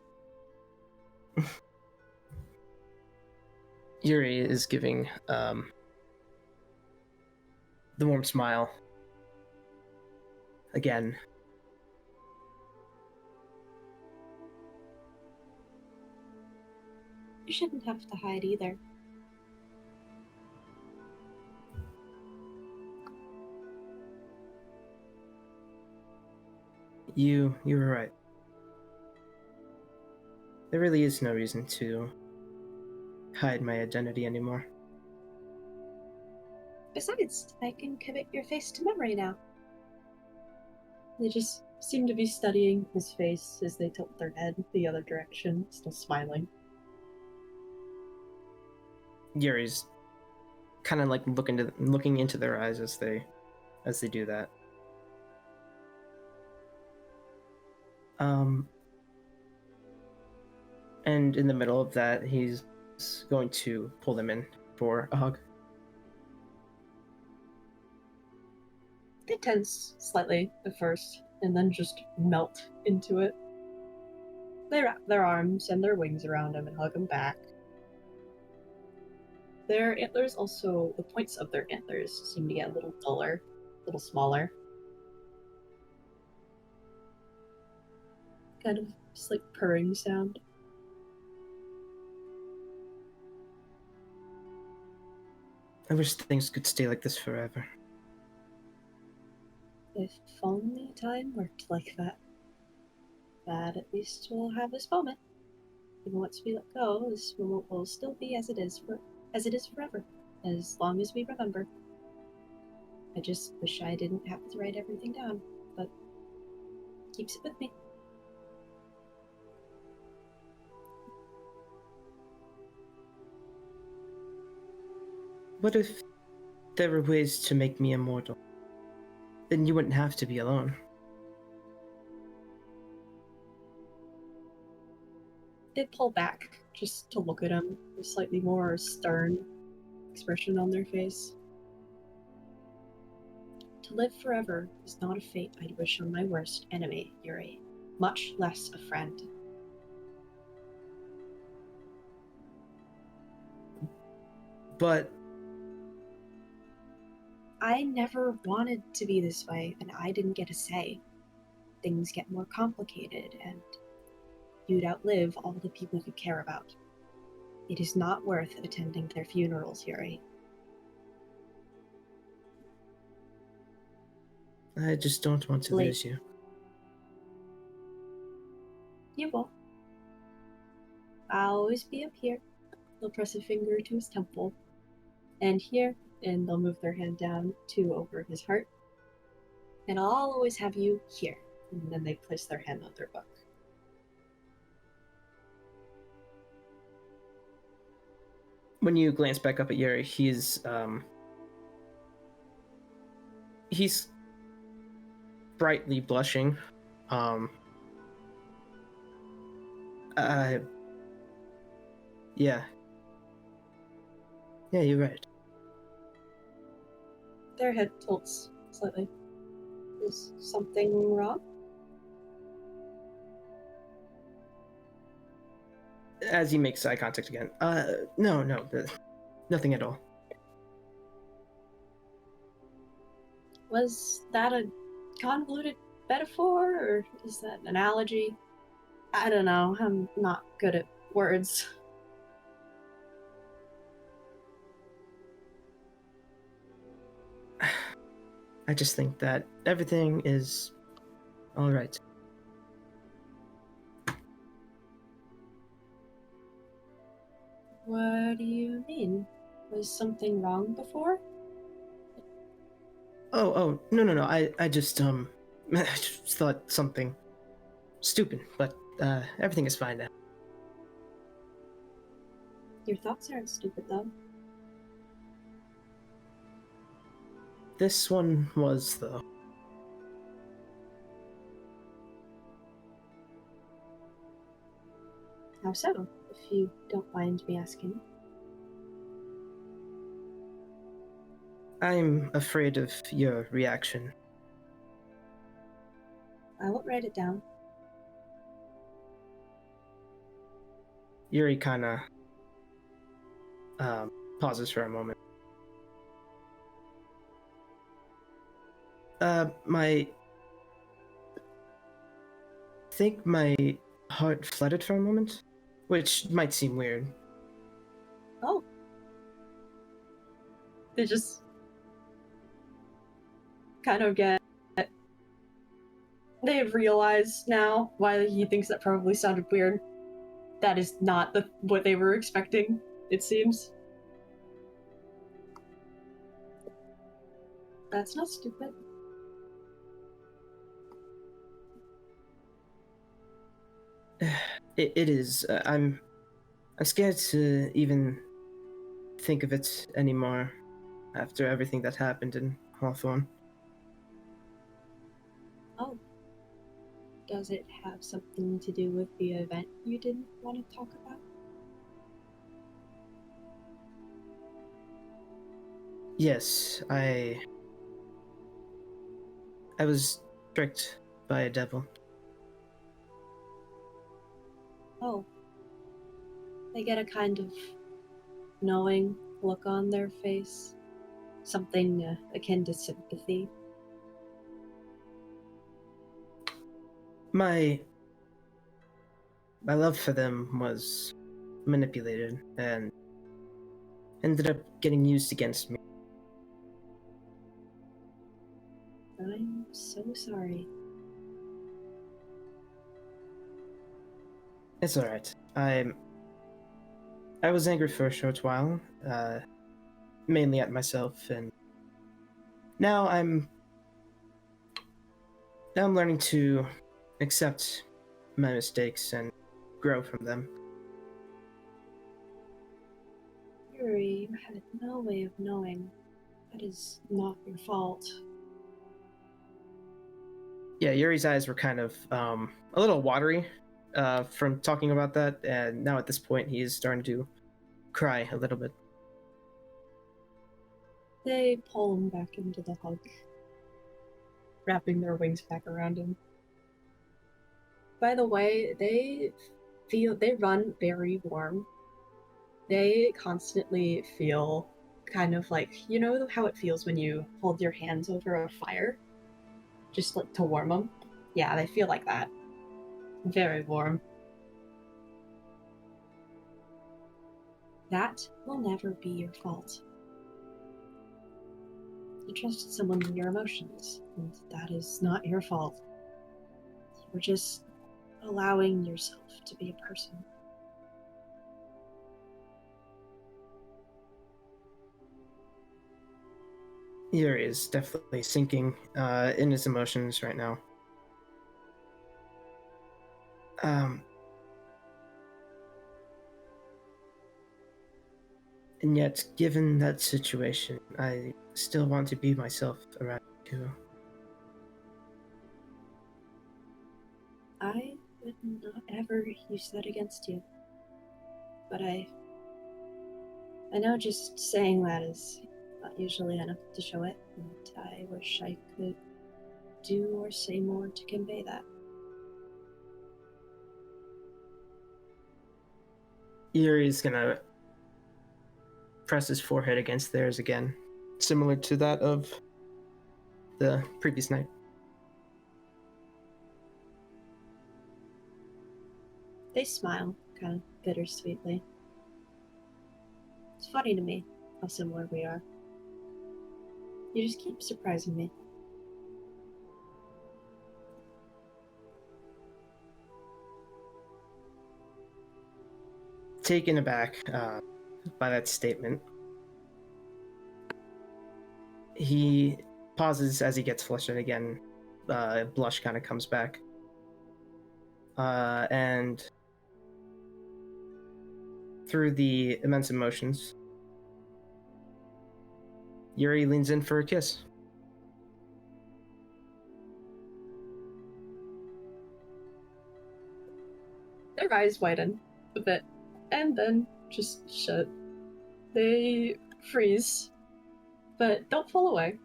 F: Yuri is giving the warm smile again.
G: You shouldn't have to hide either.
F: You were right. There really is no reason to hide my identity anymore.
G: Besides, I can commit your face to memory now. They just seem to be studying his face as they tilt their head the other direction, still smiling.
F: Yuri's kind of like looking into their eyes as they do that. And in the middle of that, he's going to pull them in for a hug.
G: They tense slightly at first, and then just melt into it. They wrap their arms and their wings around him and hug him back. Their antlers also, the points of their antlers seem to get a little duller, a little smaller. Kind of just like purring sound.
F: I wish things could stay like this forever.
G: If only time worked like that. But at least we'll have this moment. Even once we let go, this moment will still be as it is forever, as long as we remember. I just wish I didn't have to write everything down, but keeps it with me.
F: What if there were ways to make me immortal? Then you wouldn't have to be alone.
G: They pull back just to look at him, with slightly more stern expression on their face. To live forever is not a fate I'd wish on my worst enemy, Yuri, much less a friend.
F: But
G: I never wanted to be this way, and I didn't get a say. Things get more complicated, and you'd outlive all the people you care about. It is not worth attending their funerals, Yuri.
F: I just don't want to lose you.
G: You won't. I'll always be up here. They'll press a finger to his temple. And here, and they'll move their hand down to over his heart. And I'll always have you here. And then they place their hand on their book.
F: When you glance back up at Yuri, he's brightly blushing. Yeah. Yeah, you're right.
G: Their head tilts slightly. Is something wrong?
F: As he makes eye contact again. No, nothing at all.
G: Was that a convoluted metaphor, or is that an analogy? I don't know. I'm not good at words.
F: I just think that everything is all right.
G: What do you mean? Was something wrong before?
F: Oh, no. I just I just thought something stupid, but everything is fine now.
G: Your thoughts aren't stupid, though.
F: This one was, though.
G: How so, if you don't mind me asking?
F: I'm afraid of your reaction.
G: I won't write it down.
F: Yuri kinda pauses for a moment. I think my heart flooded for a moment, which might seem weird.
G: Oh. They just kind of get... They realize now why he thinks that probably sounded weird. That is not what they were expecting, it seems. That's not stupid.
F: It is. I'm scared to even think of it anymore after everything that happened in Hawthorne.
G: Oh. Does it have something to do with the event you didn't want to talk about?
F: Yes, I was tricked by a devil.
G: Oh. They get a kind of knowing look on their face. Something akin to sympathy.
F: My love for them was manipulated and ended up getting used against me.
G: I'm so sorry.
F: It's alright. I was angry for a short while, mainly at myself, and now I'm learning to accept my mistakes and grow from them.
G: Yuri, you had no way of knowing. That is not your fault.
F: Yeah, Yuri's eyes were kind of a little watery from talking about that, and now at this point he is starting to cry a little bit.
G: They pull him back into the hug, wrapping their wings back around him. By the way, they run very warm. They constantly feel kind of like, you know how it feels when you hold your hands over a fire? Just like to warm them? Yeah, they feel like that. Very warm. That will never be your fault. You trusted someone with your emotions, and that is not your fault. You were just allowing yourself to be a person.
F: Yuri is definitely sinking in his emotions right now. And yet, given that situation, I still want to be myself around you too.
G: I would not ever use that against you. But I know just saying that is not usually enough to show it, and I wish I could do or say more to convey that.
F: Yuri's gonna press his forehead against theirs again, similar to that of the previous night.
G: They smile, kind of bittersweetly. It's funny to me how similar we are. You just keep surprising me.
F: Taken aback by that statement, he pauses as he gets flustered again. Blush kind of comes back. And through the immense emotions, Yuri leans in for a kiss.
G: Their eyes widen a bit, and then just shut. They freeze, but don't fall away.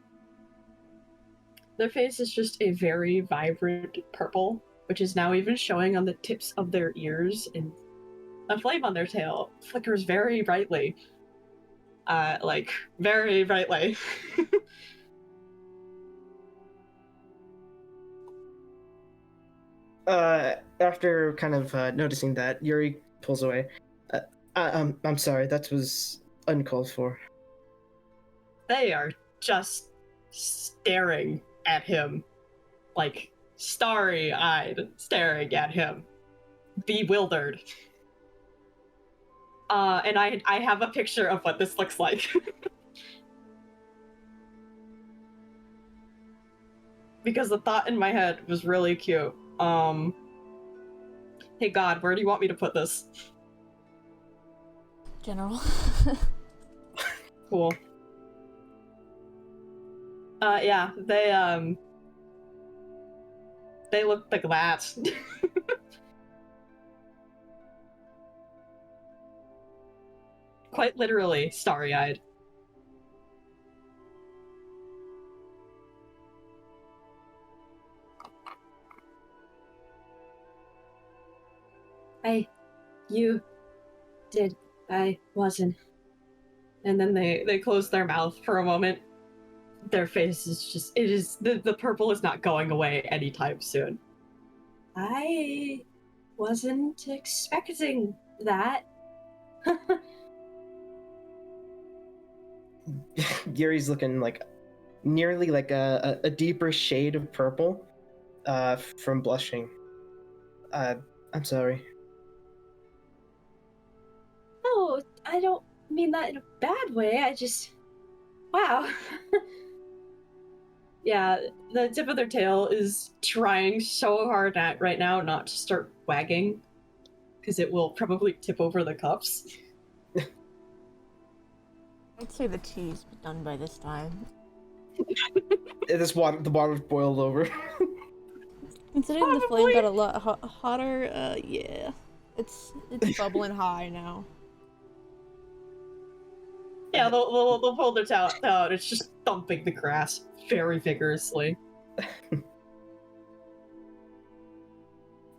G: Their face is just a very vibrant purple, which is now even showing on the tips of their ears, and a flame on their tail flickers very brightly. Like, very brightly.
F: After kind of noticing that, Yuri pulls away. I'm sorry, that was uncalled for.
G: They are just staring at him, like starry-eyed, staring at him, bewildered. And I have a picture of what this looks like. Because the thought in my head was really cute. Hey God, where do you want me to put this?
A: General.
G: Cool. Yeah, they look like that. Quite literally starry-eyed. You did. I wasn't. And then they close their mouth for a moment. Their face is just, the purple is not going away anytime soon. I wasn't expecting that.
F: Yuri's looking like nearly like a deeper shade of purple from blushing. I'm sorry.
G: Oh, I don't mean that in a bad way. I just... Wow. Yeah, the tip of their tail is trying so hard at right now not to start wagging, because it will probably tip over the cups.
A: I'd say the tea's been done by this time.
F: The water's boiled over.
A: Considering the flame got a lot hotter, yeah. It's bubbling high now.
G: Yeah, they'll pull their tail out. It's just thumping the grass very vigorously.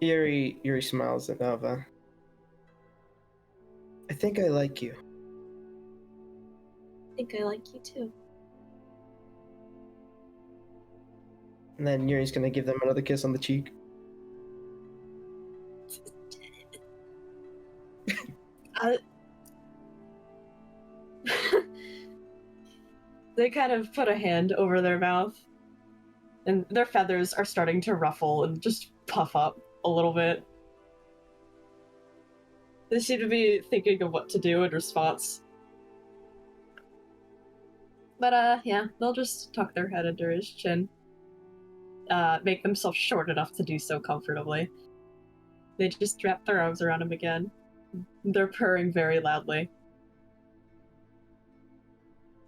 F: Yuri smiles at Nova. I think I like you.
G: I think I like you too.
F: And then Yuri's gonna give them another kiss on the cheek.
G: They kind of put a hand over their mouth, and their feathers are starting to ruffle and just puff up a little bit. They seem to be thinking of what to do in response. But, yeah, they'll just tuck their head under his chin. Make themselves short enough to do so comfortably. They just wrap their arms around him again. They're purring very loudly.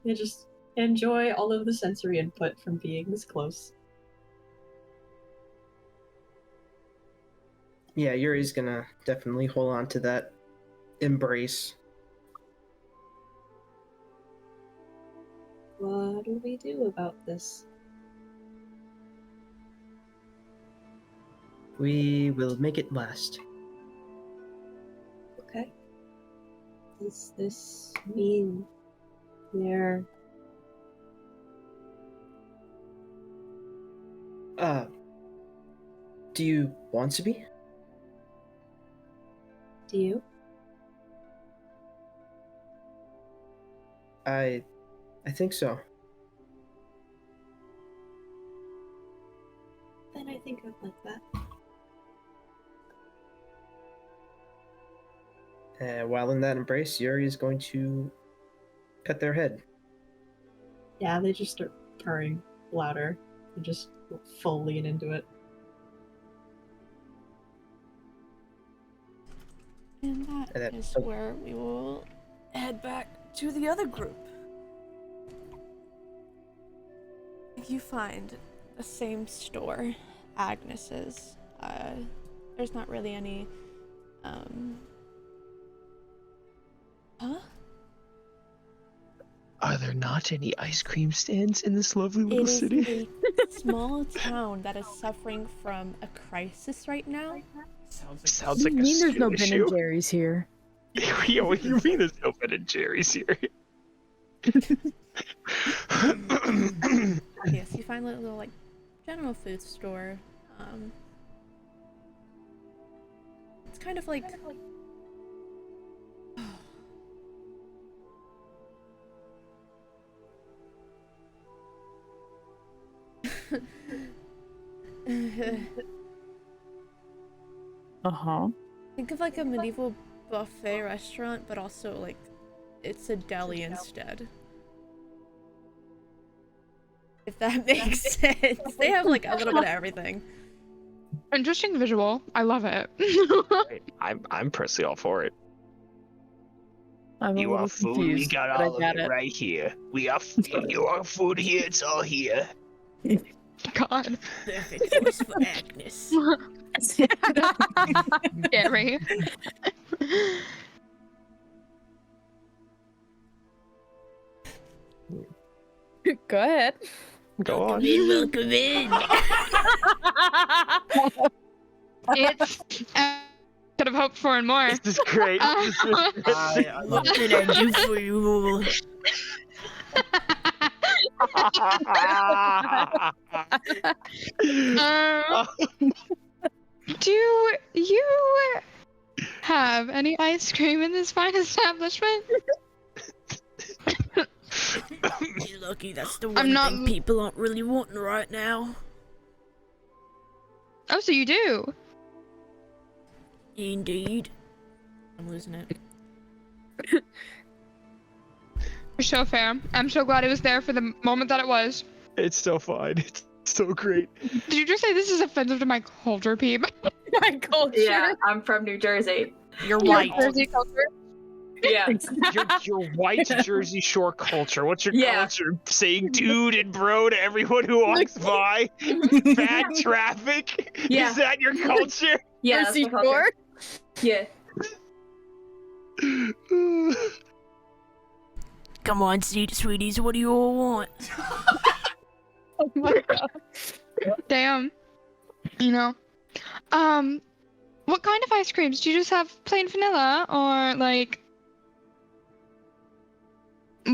G: They just enjoy all of the sensory input from being this close.
F: Yeah, Yuri's gonna definitely hold on to that embrace.
G: What do we do about this?
F: We will make it last.
G: Okay. Does this mean they're
F: Do you want to be?
H: Do you?
F: I think so.
H: Then I think I'd like that.
F: While in that embrace, Yuri is going to cut their head.
G: Yeah, they just start purring louder and just full lean into it.
A: And that
F: And that-
A: is where we will head back to the other group. You find the same store, Agnes's. There's not really any, Huh?
B: Are there not any ice cream stands in this lovely little
A: It is
B: city?
A: a small town that is suffering from a crisis right now.
B: Sounds like
D: You
B: a
D: mean there's no
B: skill
D: Ben
B: issue.
D: and Jerry's here?
B: Yeah, what do you mean there's no Ben and Jerry's here?
A: Yes, you find a little like general food store. It's kind of like
D: Uh-huh.
A: think of like a medieval buffet restaurant, but also like it's a deli instead. If that makes sense. They have like a little bit of everything.
E: Interesting visual. I love it.
B: I'm personally all for it.
D: I'm a
B: You
D: little
B: want food? We
D: confused,
B: got
D: but I
B: all of
D: get
B: it
D: it.
B: right here. You want food here? It's all here.
E: God.
A: Perfect choice for Agnes.
E: Gary.
D: Go ahead.
B: Go on.
A: Welcome in.
E: It's could have hoped for and more.
B: This is great. This is great.
A: What can I do for you?
E: Do you have any ice cream in this fine establishment?
A: You're lucky that's the
E: I'm
A: one
E: not-
A: thing people aren't really wanting right now.
E: Oh, so you do?
A: Indeed. I'm losing it.
E: You're so fair. I'm so glad it was there for the moment that it was.
B: It's so fine. It's so great.
E: Did you just say this is offensive to my culture, Peep?
D: My culture.
H: Yeah, I'm from New Jersey.
A: You're
E: Your
A: white.
E: Jersey culture?
H: Yeah.
B: Your white Jersey Shore culture. What's your
H: Yeah.
B: culture? Saying dude and bro to everyone who walks by? Bad traffic?
H: Yeah.
B: Is that your culture?
H: Yeah, that's
D: Jersey
H: my culture.
D: Shore?
H: Yeah.
A: Come on, sweeties, what do you all want?
D: Oh my god.
E: Damn. You know. What kind of ice creams? Do you just have plain vanilla or like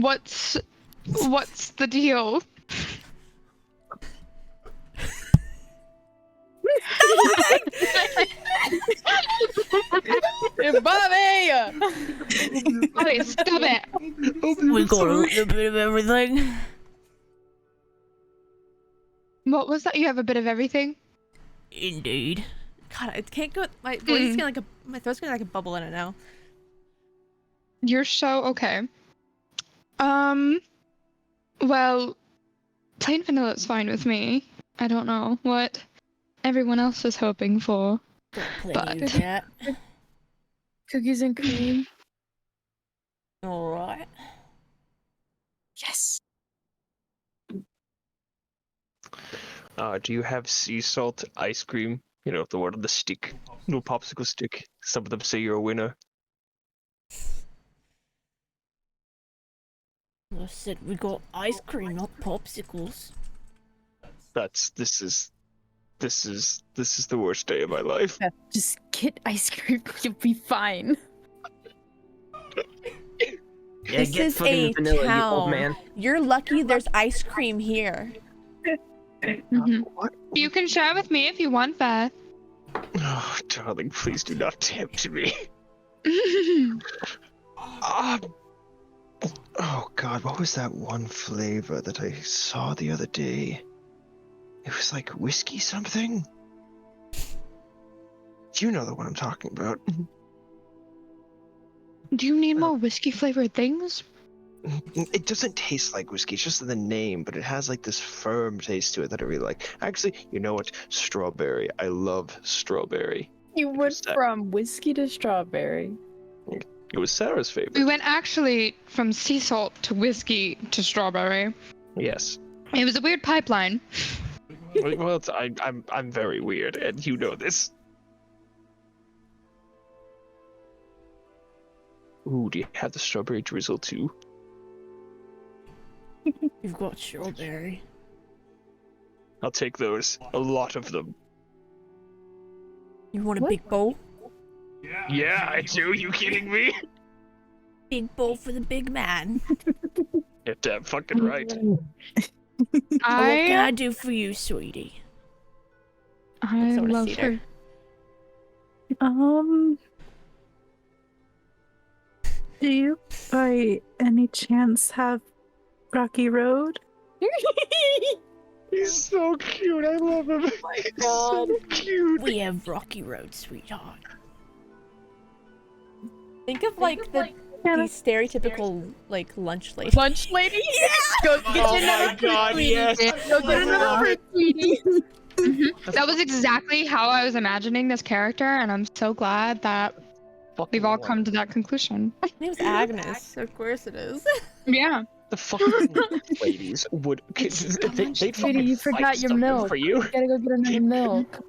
E: what's the deal?
D: Bobby!
E: Bobby, stop it.
A: We got a little bit of everything.
E: What was that? You have a bit of everything?
A: Indeed. God, I can't go. My voice is getting like my throat's getting like a bubble in it now.
E: You're so okay. Well, plain vanilla is fine with me. I don't know what everyone else is hoping for.
A: Plenty of that.
D: Cookies and cream.
A: All right.
D: Yes.
B: Do you have sea salt ice cream? You know, the one on the stick. Little popsicle stick. Some of them say you're a winner.
A: I said we got ice cream, not popsicles.
B: This is the worst day of my life.
D: Just get ice cream. You'll be fine.
F: Yeah,
A: This
F: get
A: is
F: fucking
A: a
F: vanilla, you old
A: town.
F: man.
A: You're lucky there's ice cream here.
E: Mhm. You can share with me if you want, Beth.
B: Oh, darling, please do not tempt me. Um, oh God, what was that one flavor that I saw the other day? It was like whiskey something. You know the one I'm talking about.
E: Do you need more whiskey flavored things?
B: It doesn't taste like whiskey, it's just the name, but it has like this firm taste to it that I really like. Actually, you know what? Strawberry. I love strawberry.
D: You went from whiskey to strawberry.
B: It was Sarah's favorite.
E: We went actually from sea salt to whiskey to strawberry.
B: Yes.
E: It was a weird pipeline.
B: Well, I'm very weird, and you know this. Ooh, do you have the strawberry drizzle too?
A: You've got strawberry.
B: I'll take those. A lot of them.
A: You want a big bowl?
B: Yeah, I do. You kidding me?
A: Big bowl for the big man.
B: You're damn fucking right.
A: What can I do for you, sweetie?
E: I
A: Sort of
E: love
A: cedar.
E: her.
C: Do you by any chance have Rocky Road?
B: He's so cute. I love him. Oh my God. So cute.
A: We have Rocky Road, sweetheart. Think of like the stereotypical like lunch lady.
D: Lunch lady? Yeah! Go get
B: Oh
D: another
B: my God,
D: sweetie.
B: yes.
D: Go get another fruit, sweetie.
E: That was exactly how I was imagining this character, and I'm so glad that we've all come to that conclusion.
A: Her name's Agnes. Of course it is.
E: Yeah.
B: The fucking ladies would. They
D: Sweetie, you forgot your milk.
B: for you.
D: You gotta go get another milk.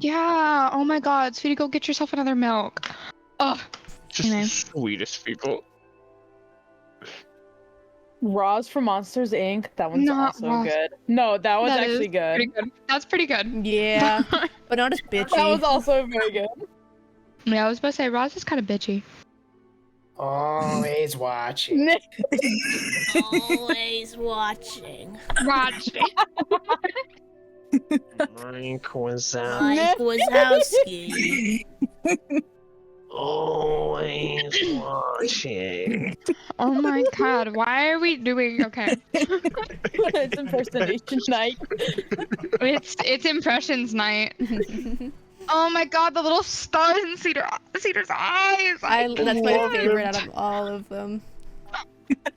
E: Yeah. Oh my God, sweetie, go get yourself another milk. Oh.
B: Just the sweetest people.
D: Roz from Monsters Inc. That one's
E: Not
D: also
E: Roz.
D: good. No, that was
E: That is
D: actually good.
E: pretty good. That's pretty good.
A: Yeah, but not as bitchy.
D: That was also very good.
E: Yeah, I was about to say Roz is kind of bitchy.
F: Always watching.
A: Always watching.
E: Watch.
B: Mike Wazowski.
A: Mike Wazowski.
B: Always watching.
E: Oh my God, why are we doing okay?
D: It's impersonation night.
E: It's impressions night. Oh my God, the little stars in Cedar's eyes.
A: That's my favorite out of all of them.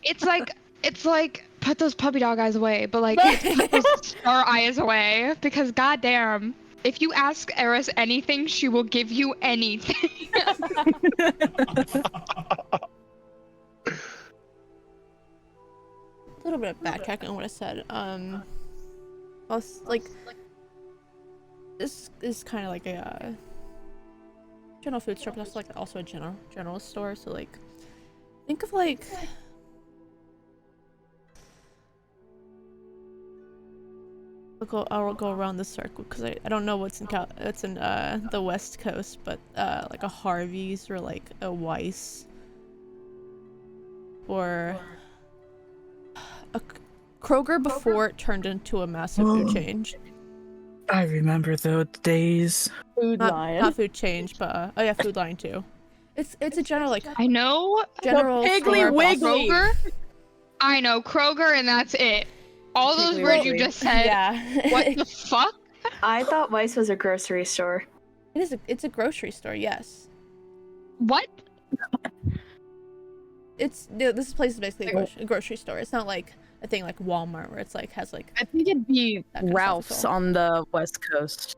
E: It's like put those puppy dog eyes away, but like put those star eyes away, because goddamn, if you ask Eris anything, she will give you anything.
A: A little bit of backtracking on what I said. This is kind of like a general food store, but that's like also a general store. So like, think of like I'll go around the circle because I don't know what's in the West Coast, but like a Harvey's or like a Weiss or a Kroger before it turned into a massive food change.
C: I remember those days.
D: Food Lion.
A: Not food change, but oh yeah, Food Lion too. It's a general like
E: I know
A: general
D: Piggly
A: store
D: Wiggly.
E: Kroger. I know Kroger, and that's it. All those
D: Piggly
E: words you
D: Wiggly.
E: just said.
A: Yeah.
E: What the fuck?
H: I thought Weiss was a grocery store.
A: It's a grocery store, yes.
E: What?
A: This place is basically a grocery store. It's not like a thing like Walmart where it's like has like
D: I think it'd be
A: that kind of
D: Ralph's
A: stuff.
D: on the West Coast.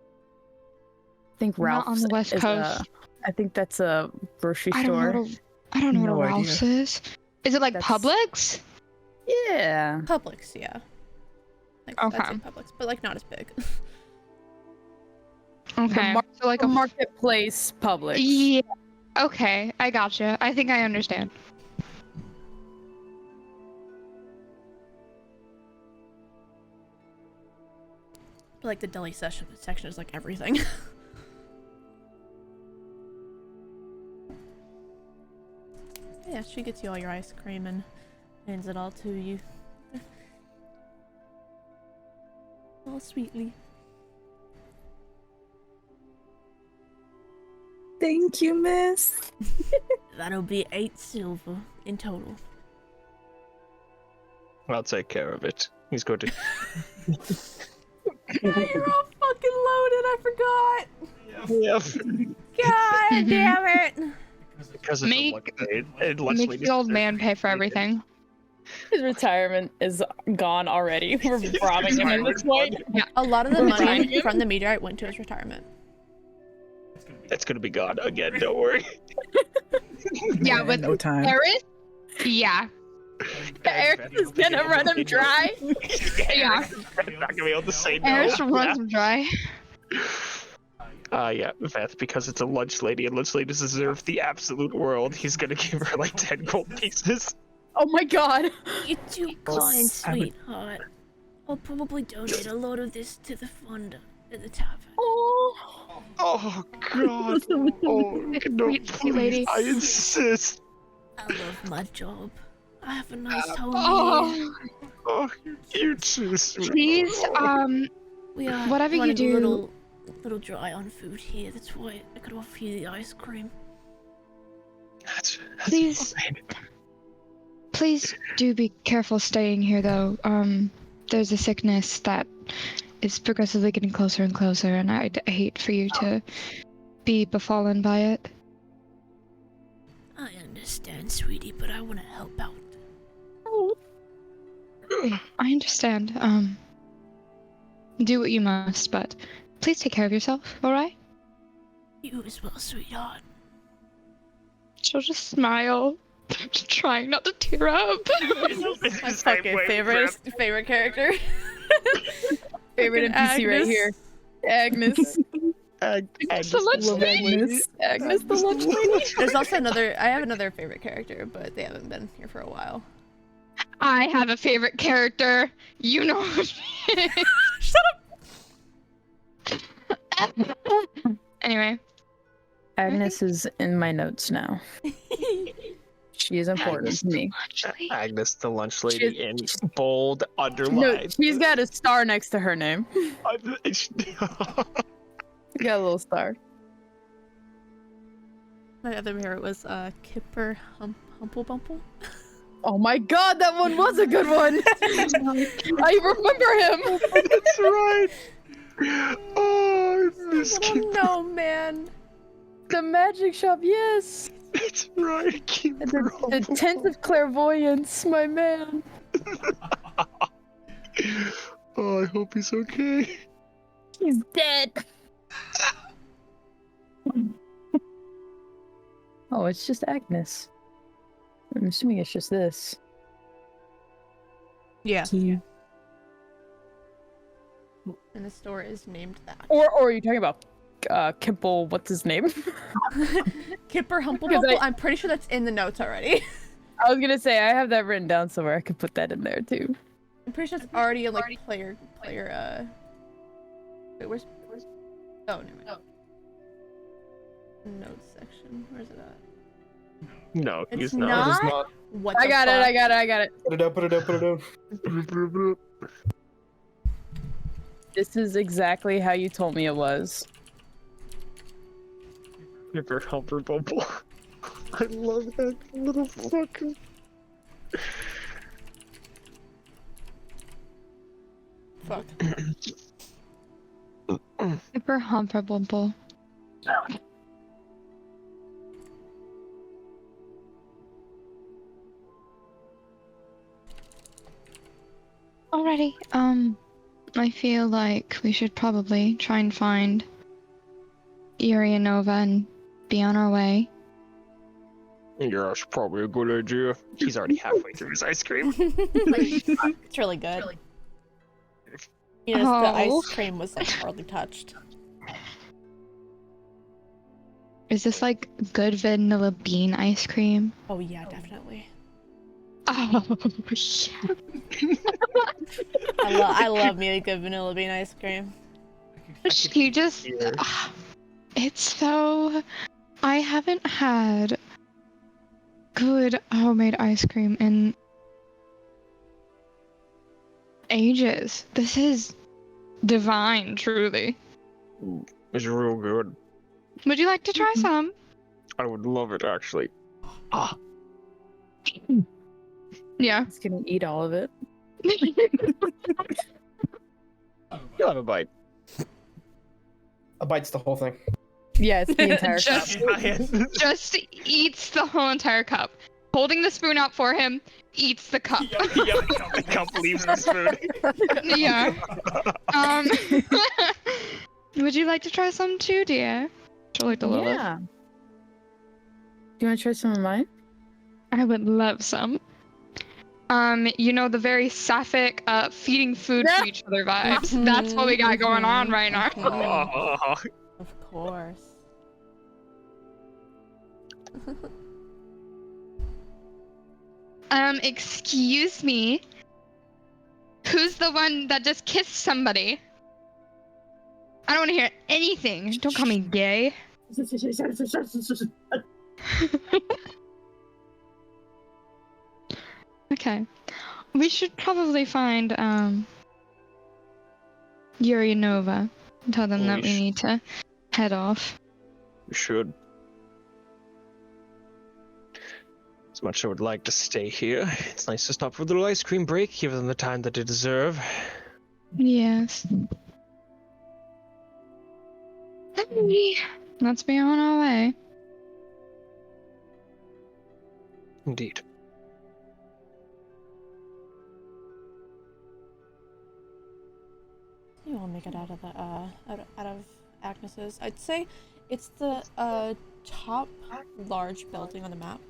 D: I think
E: Not
D: Ralph's
E: on the West
D: is
E: Coast.
D: I think that's a grocery
E: I don't
D: store.
E: know. I don't know
C: No
E: what a
C: idea.
E: Ralph's is. Is it like
D: That's-
E: Publix?
D: Yeah.
A: Publix, yeah. Like, I'd
E: Okay.
A: say Publix, but like not as big.
E: Okay. So like
D: A
E: a
D: marketplace Publix.
E: Yeah. Okay, I gotcha. I think I understand.
A: But like the deli section is like everything. Yeah, she gets you all your ice cream and hands it all to you. All sweetly.
C: Thank you, miss.
A: That'll be 8 silver in total.
B: I'll take care of it. He's going to.
A: You're all fucking loaded, I forgot!
B: Yep.
A: God damn it!
B: Because it's
E: Make-
B: a luck day. And lunch
E: Make
B: ladies
E: the old
B: deserve
E: man
B: to be
E: pay for
B: treated.
E: everything.
D: His retirement is gone already. We're robbing him at this point.
A: A lot of the
D: We're
A: money
D: finding him.
A: from the meteorite went to his retirement.
B: It's gonna be gone again, don't worry.
E: Yeah, with
C: no time.
E: Eris? Yeah.
D: Eris is gonna run him dry.
E: Yeah.
B: Not gonna be able to say no.
E: Eris runs him dry.
B: Yeah, Veth, because it's a lunch lady and lunch ladies deserve the absolute world, he's gonna give her like 10 gold pieces.
D: Oh my god.
A: You're too
C: Well,
A: kind,
C: I would-
A: sweetheart. I'll probably donate a lot of this to the fund at the tavern.
D: Oh.
B: Oh god. Oh no,
E: Sweet lady.
B: please, I insist.
A: I love my job. I have a nice home here.
E: Oh,
B: Oh, you're too sweet.
E: please,
A: We are
E: whatever you
A: running
E: do-
A: a little dry on food here. That's why I could offer you the ice cream.
B: That's
E: Please.
B: fine.
E: please do be careful staying here, though. There's a sickness that is progressively getting closer and closer, and I'd hate for you to be befallen by it.
A: I understand, sweetie, but I want to help out.
E: I understand. Do what you must, but please take care of yourself, alright?
A: You as well, sweetheart.
E: She'll just smile, trying not to tear up.
A: My fucking favorite character.
D: Favorite NPC right here. Agnes.
B: Agnes
E: the lunch
B: the
C: lady.
D: Agnes the lunch lady.
A: There's also I have another favorite character, but they haven't been here for a while.
E: I have a favorite character. You know who she is.
A: Shut
E: Anyway,
D: Agnes is in my notes now. She is important to me.
B: Agnes the lunch lady in bold
D: No,
B: underlined.
D: she's got a star next to her name. Got a little star.
A: My other favorite was Kipper Humplebumple.
D: Oh my god, that one was a good one! I remember him!
B: That's right. Oh, I miss
A: Oh
B: Kipper.
A: no, man.
D: The magic shop, yes!
B: That's right. Kipper.
D: The tent of clairvoyance, my man.
B: Oh, I hope he's okay.
D: He's dead. Oh, it's just Agnes. I'm assuming it's just this.
A: Yeah.
C: Yeah.
A: And the store is named that.
D: Or are you talking about Kimple, what's his name?
A: Kipper
D: Because
A: Humplebumple.
D: I-
A: I'm pretty sure that's in the notes already.
D: I was gonna say, I have that written down somewhere. I could put that in there too.
A: I'm pretty sure it's already in like player. Wait, where's? Oh, never mind. Notes section. Where's it at?
B: No,
A: It's
B: he's
A: not?
B: not.
F: It's not.
A: What?
D: I
A: the
D: got
A: fuck?
D: it, I got it.
F: Put it down, put it down, put it down.
D: This is exactly how you told me it was.
B: Kipper Humplebumble. I love that little fucker.
A: Fuck.
E: Super Humperbumble. Alrighty, I feel like we should probably try and find Yuri and Nova and be on our way.
B: Yeah, that's probably a good idea. He's already halfway through his ice cream.
A: It's really good. You know, the
E: Oh.
A: ice cream was like hardly touched.
E: Is this like good vanilla bean ice cream?
A: Oh yeah, definitely.
E: Oh, yeah.
A: I love me a good vanilla bean ice cream.
E: She just.
B: Yeah.
E: It's so. I haven't had good homemade ice cream in ages. This is divine, truly.
B: It's real good.
E: Would you like to try some?
B: I would love it, actually. Ah,
E: Yeah.
D: He's gonna eat all of it.
B: you'll have a bite.
F: A bite's the whole thing.
D: Yeah, it's the entire cup.
E: Just- Just eats the whole entire cup. Holding the spoon out for him, eats the cup.
B: The cup leaves the spoon.
E: Yeah. Would you like to try some too, dear? She'll like the Lilith.
D: Yeah. Do you want to try some of mine?
E: I would love some. You know, the very sapphic, feeding food to each other vibes. That's what we got going on right now.
B: Oh,
A: Of course.
E: Excuse me. Who's the one that just kissed somebody? I don't want to hear anything. Don't call me gay. Okay. We should probably find, Yuri and Nova. And tell them
B: Oh,
E: that
B: we
E: we need to head off.
B: we should. As much as I would like to stay here, it's nice to stop for a little ice cream break, give them the time that they deserve.
E: Yes. Alrighty. Let's be on our way.
B: Indeed.
A: You won't make it out of the out of Agnes's. I'd say it's the top large building on the map.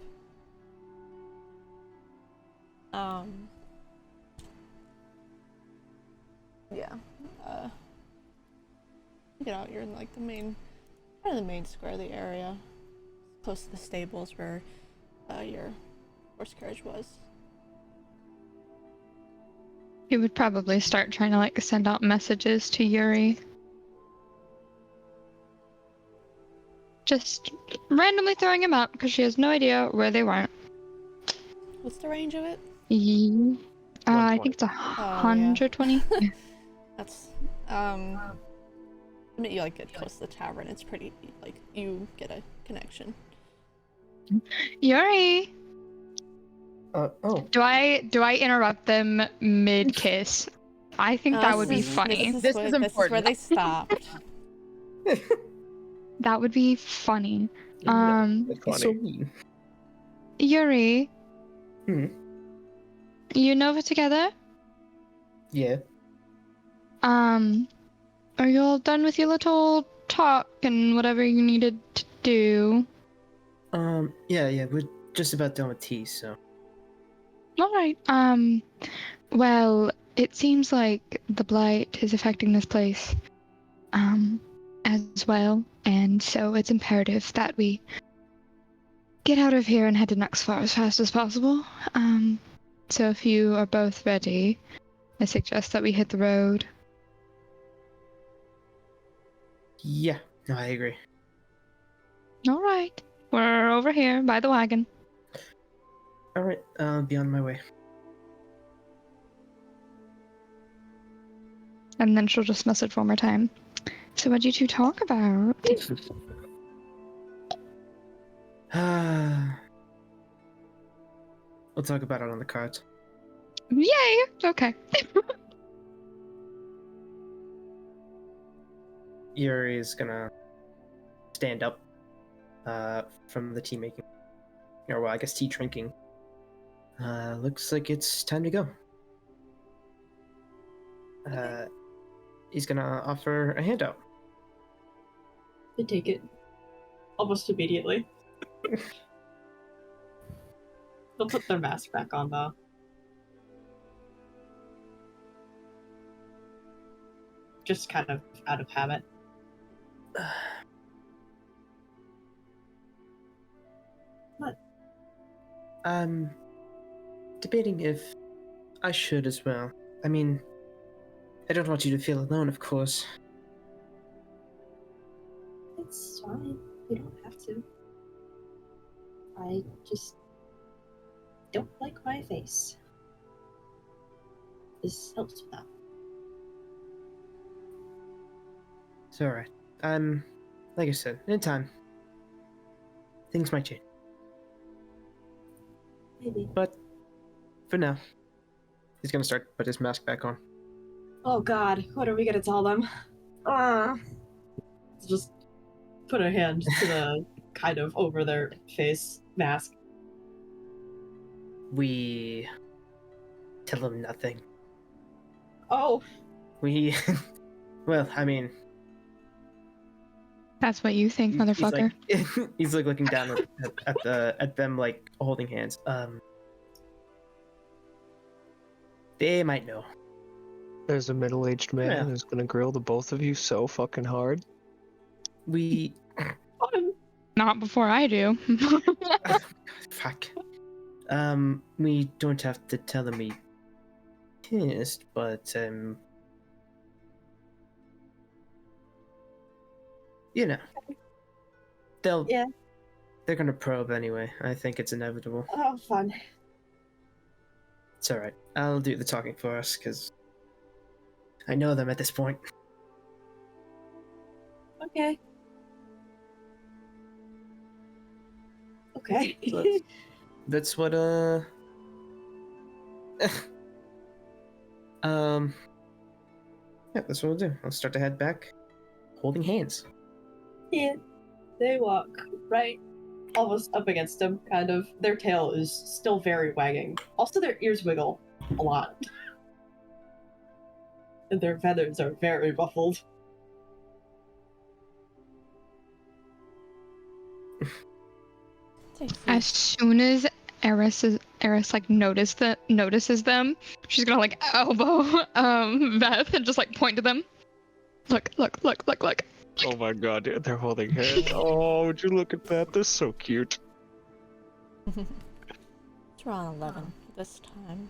A: Yeah. You get out, you're in like the main, kind of the main square of the area, close to the stables where your horse carriage was.
E: You would probably start trying to like send out messages to Yuri. Just randomly throwing him out because she has no idea where they went.
A: What's the range of it?
E: I think it's 120. Yeah.
A: That's I mean, you like get close to the tavern. It's pretty like you get a connection.
E: Yuri,
F: Oh.
E: do I interrupt them mid kiss? I think that would be funny.
A: This is where they stopped.
E: That would be funny.
F: It's so mean.
E: Yuri, you and Nova together?
F: Yeah.
E: Are you all done with your little talk and whatever you needed to do?
F: Yeah, we're just about done with tea, so.
E: Alright, well, it seems like the blight is affecting this place, as well, and so it's imperative that we get out of here and head to Nuxfar as fast as possible. So if you are both ready, I suggest that we hit the road.
F: Yeah, no, I agree.
E: Alright, we're over here by the wagon.
F: Alright, I'll be on my way.
E: And then she'll just message one more time. So what'd you two talk about?
F: We'll talk about it on the cards.
E: Yay! Okay.
F: Yuri is gonna stand up from the tea making. Or, well, I guess tea drinking. Looks like it's time to go. He's gonna offer a handout.
G: They take it almost immediately. They'll put their mask back on though. Just kind of out of habit. What?
F: I'm debating if I should as well. I mean, I don't want you to feel alone, of course.
G: It's fine. You don't have to. I just don't like my face. This helps with that.
F: It's alright. I'm like I said, in time, things might change.
G: Maybe.
F: But for now, he's gonna start to put his mask back on.
G: Oh God, what are we gonna tell them? Just put a hand to the kind of over their face mask.
F: We tell them nothing.
G: Oh,
F: We, well, I mean,
E: That's what you think, motherfucker.
F: He's like looking down at them like holding hands. They might know.
B: There's a middle-aged man
F: Yeah.
B: who's gonna grill the both of you so fucking hard.
F: We
G: fun.
E: Not before I do.
F: fuck. We don't have to tell them we kissed, but you know,
G: Yeah.
F: they're gonna probe anyway. I think it's inevitable.
G: Oh, fun.
F: It's all right. I'll do the talking for us because I know them at this point.
G: Okay. Okay.
F: That's what yeah, that's what we'll do. I'll start to head back, holding hands.
G: Yeah. They walk right almost up against him, kind of. Their tail is still very wagging. Also, their ears wiggle a lot. And their feathers are very ruffled.
E: As soon as Eris like notices them, she's gonna like elbow Beth and just like point to them. Look.
B: Oh my god, dude, they're holding hands. Oh, would you look at that? They're so cute.
A: It's around 11 this time.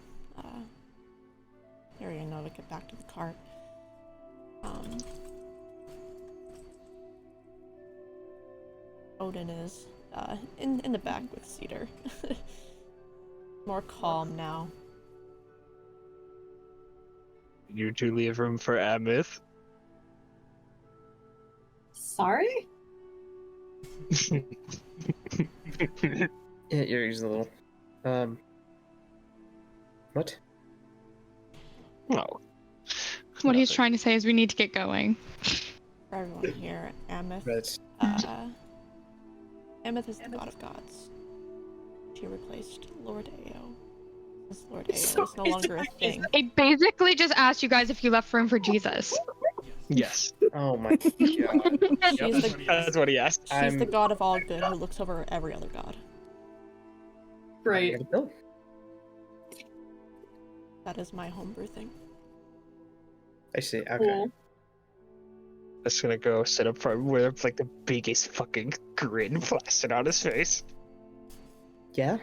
A: Here you know to get back to the cart. Odin is in the back with Cedar. More calm now.
B: You two leave room for Amith.
G: Sorry?
F: Yeah, your ears a little. What?
B: Oh.
E: What he's trying to say is we need to get going.
A: For everyone here, Amith.
F: Right.
A: Amith is the god of gods. She replaced Lord Ao. Since Lord Ao is no longer a thing.
E: I basically just asked you guys if you left room for Jesus.
B: Yes.
F: Oh my god.
A: She's the,
B: That's what he asked.
A: she's the god of all good who looks over every other god.
G: Great.
F: Oh,
A: That is my homebrew thing.
F: I see. Okay.
G: Cool.
B: Just gonna go sit up front with like the biggest fucking grin plastered on his face.
F: Yeah.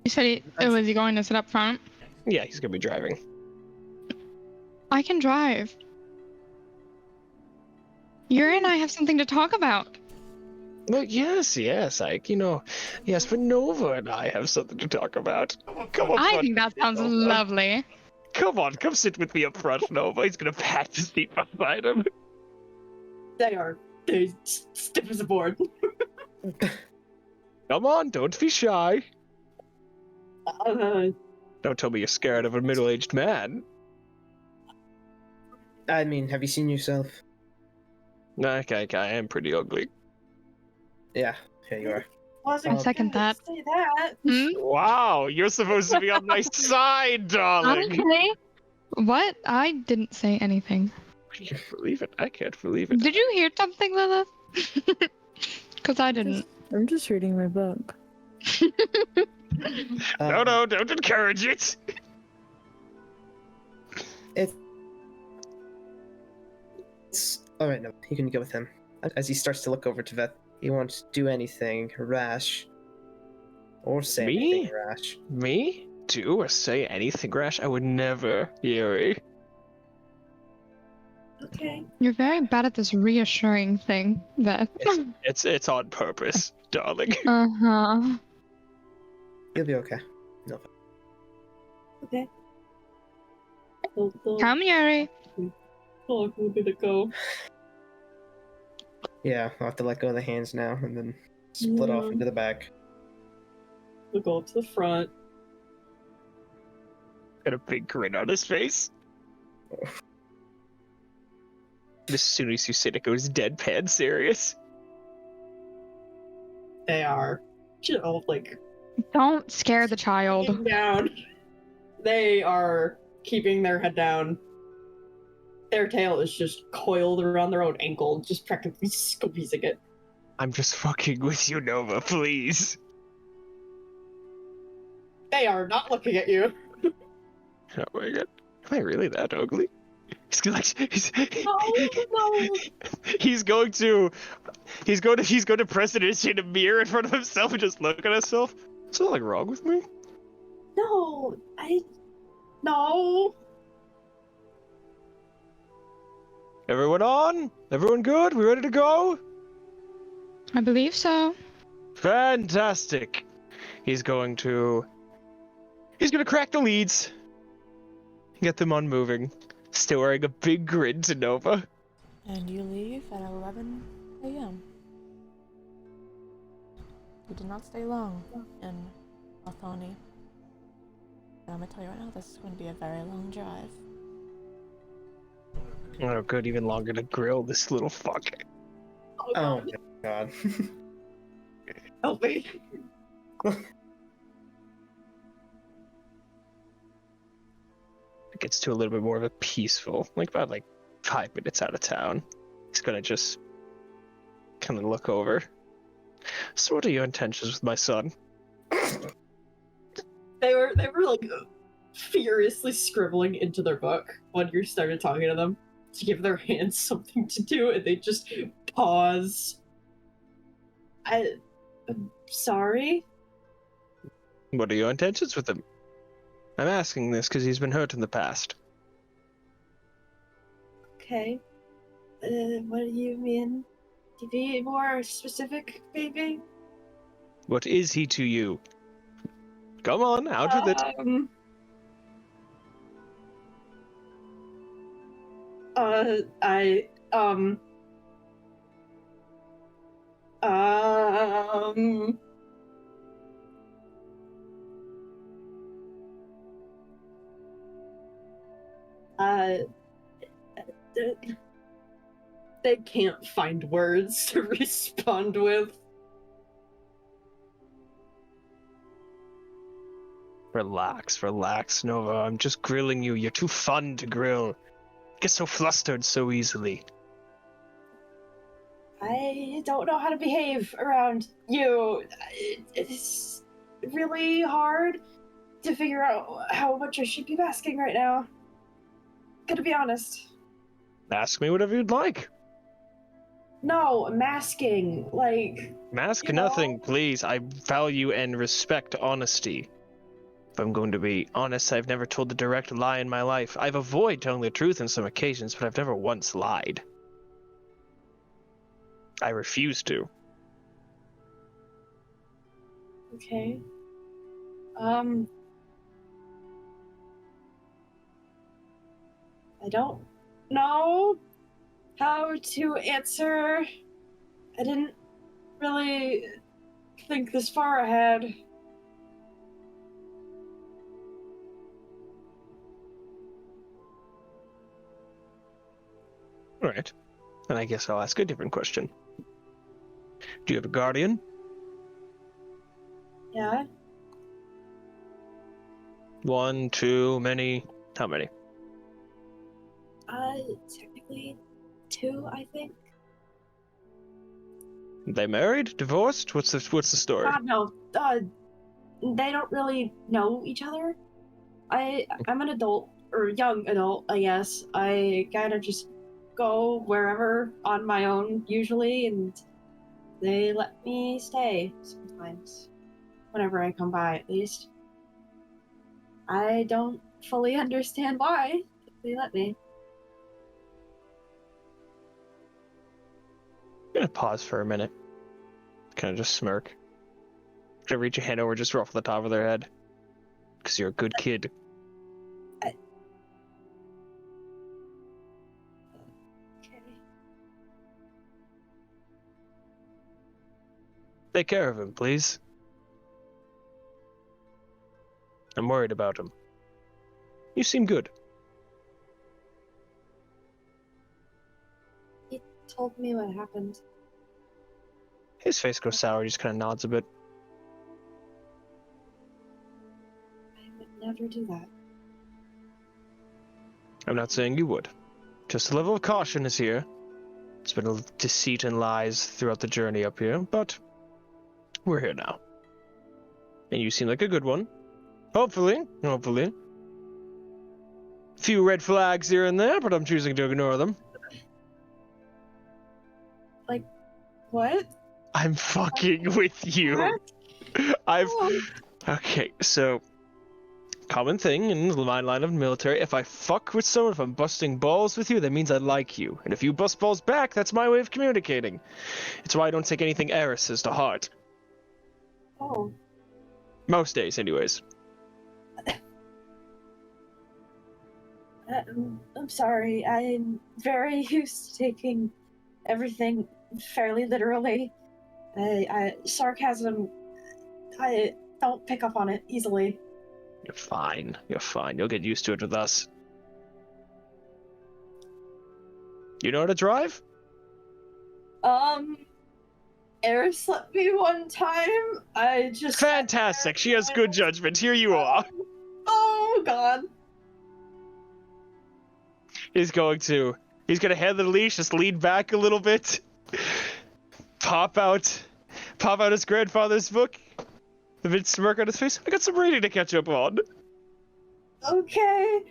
E: You said was he going to sit up front?
B: Yeah, he's gonna be driving.
E: I can drive. Yuri and I have something to talk about.
B: Well, yes, yes, but Nova and I have something to talk about. Come on,
E: I think that sounds
B: Nova.
E: lovely.
B: Come on, come sit with me up front, Nova. He's gonna pat the seat beside him.
G: They're stiff as a board.
B: Come on, don't be shy.
G: Uh,
B: Don't tell me you're scared of a middle-aged man.
F: I mean, have you seen yourself?
B: Okay, I am pretty ugly.
F: Yeah, here you are.
G: wasn't
E: I second
G: gonna
E: that.
G: Say that.
E: Hmm?
B: Wow, you're supposed to be on my side, darling.
E: Okay. What? I didn't say anything.
B: I can't believe it. I can't believe it.
E: Did you hear something, Lilith? Because I didn't.
D: I'm just reading my book.
B: No, don't encourage it.
F: It's all right. No, you can go with him. As he starts to look over to Veth, he won't do anything rash or say
B: Me?
F: anything rash.
B: Me? Do or say anything rash? I would never, Yuri.
G: Okay.
E: You're very bad at this reassuring thing, Beth.
B: It's on purpose, darling.
E: Uh-huh.
F: You'll be okay. No.
G: Okay. So,
E: Come, Yuri.
G: we're gonna go.
F: Yeah, I'll have to let go of the hands now and then split off into the back.
G: We'll go up to the front.
B: Got a big grin on his face. As soon as you said it goes deadpan serious.
G: They are all like
E: Don't scare the child.
G: looking down. They are keeping their head down. Their tail is just coiled around their own ankle, just practically squeezing it.
B: I'm just fucking with you, Nova, please.
G: They are not looking at you.
B: Oh my god. Am I really that ugly?
G: No.
B: He's going to press it in a mirror in front of himself and just look at himself. Is something wrong with me?
G: No, no.
B: Everyone on? Everyone good? We ready to go?
E: I believe so.
B: Fantastic. He's going to crack the leads. Get them unmoving. Still wearing a big grin to Nova.
A: And you leave at 11 a.m. You did not stay long in Althoni. I'm gonna tell you right now, this is going to be a very long drive.
B: Oh, good, even longer to grill this little fuck.
F: Oh my god.
G: Help me.
B: It gets to a little bit more of a peaceful, about 5 minutes out of town. He's gonna just kind of look over. So what are your intentions with my son?
G: They were like furiously scribbling into their book when you started talking to them to give their hands something to do, and they just pause. I'm sorry.
B: What are your intentions with him? I'm asking this because he's been hurt in the past.
G: Okay. What do you mean? To be more specific, baby?
B: What is he to you? Come on, out with it.
G: I they can't find words to respond with.
B: Relax, Nova. I'm just grilling you. You're too fun to grill. Get so flustered so easily.
G: I don't know how to behave around you. It's really hard to figure out how much I should be masking right now. Gotta be honest.
B: Ask me whatever you'd like.
G: No, masking.
B: Mask
G: you know?
B: nothing, please. I value and respect honesty. If I'm going to be honest, I've never told a direct lie in my life. I've avoided telling the truth on some occasions, but I've never once lied. I refuse to.
G: Okay. I don't know how to answer. I didn't really think this far ahead.
B: Alright. Then I guess I'll ask a different question. Do you have a guardian?
G: Yeah?
B: One, two, many? How many?
G: Technically 2, I think.
B: They married? Divorced? What's the story?
G: No. They don't really know each other. I'm an adult, or young adult, I guess. I kind of just go wherever on my own, usually, and they let me stay sometimes. Whenever I come by, at least. I don't fully understand why they let me.
B: I'm gonna pause for a minute. Kind of just smirk. Gonna reach a hand over, just ruffle the top of their head. Because you're a good kid.
G: Okay.
B: Take care of him, please. I'm worried about him. You seem good.
G: He told me what happened.
B: His face goes sour, he just kind of nods a bit.
G: I would never do that.
B: I'm not saying you would. Just a level of caution is here. It's been a deceit and lies throughout the journey up here, but we're here now. And you seem like a good one. Hopefully. Few red flags here and there, but I'm choosing to ignore them.
G: Like, what?
B: I'm fucking with you. Okay, so common thing in my line of military, if I fuck with someone, if I'm busting balls with you, that means I like you. And if you bust balls back, that's my way of communicating. It's why I don't take anything heiresses to heart.
G: Oh.
B: Most days, anyways.
G: I'm sorry. I'm very used to taking everything fairly literally. Sarcasm, I don't pick up on it easily.
B: You're fine. You'll get used to it with us. You know how to drive?
G: Eris let me one time. I just...
B: Fantastic! She has good judgment. Here you are.
G: Oh, God.
B: He's gonna hand the leash, just lean back a little bit, pop out his grandfather's book, a bit smirk on his face. I got some reading to catch up on.
G: Okay.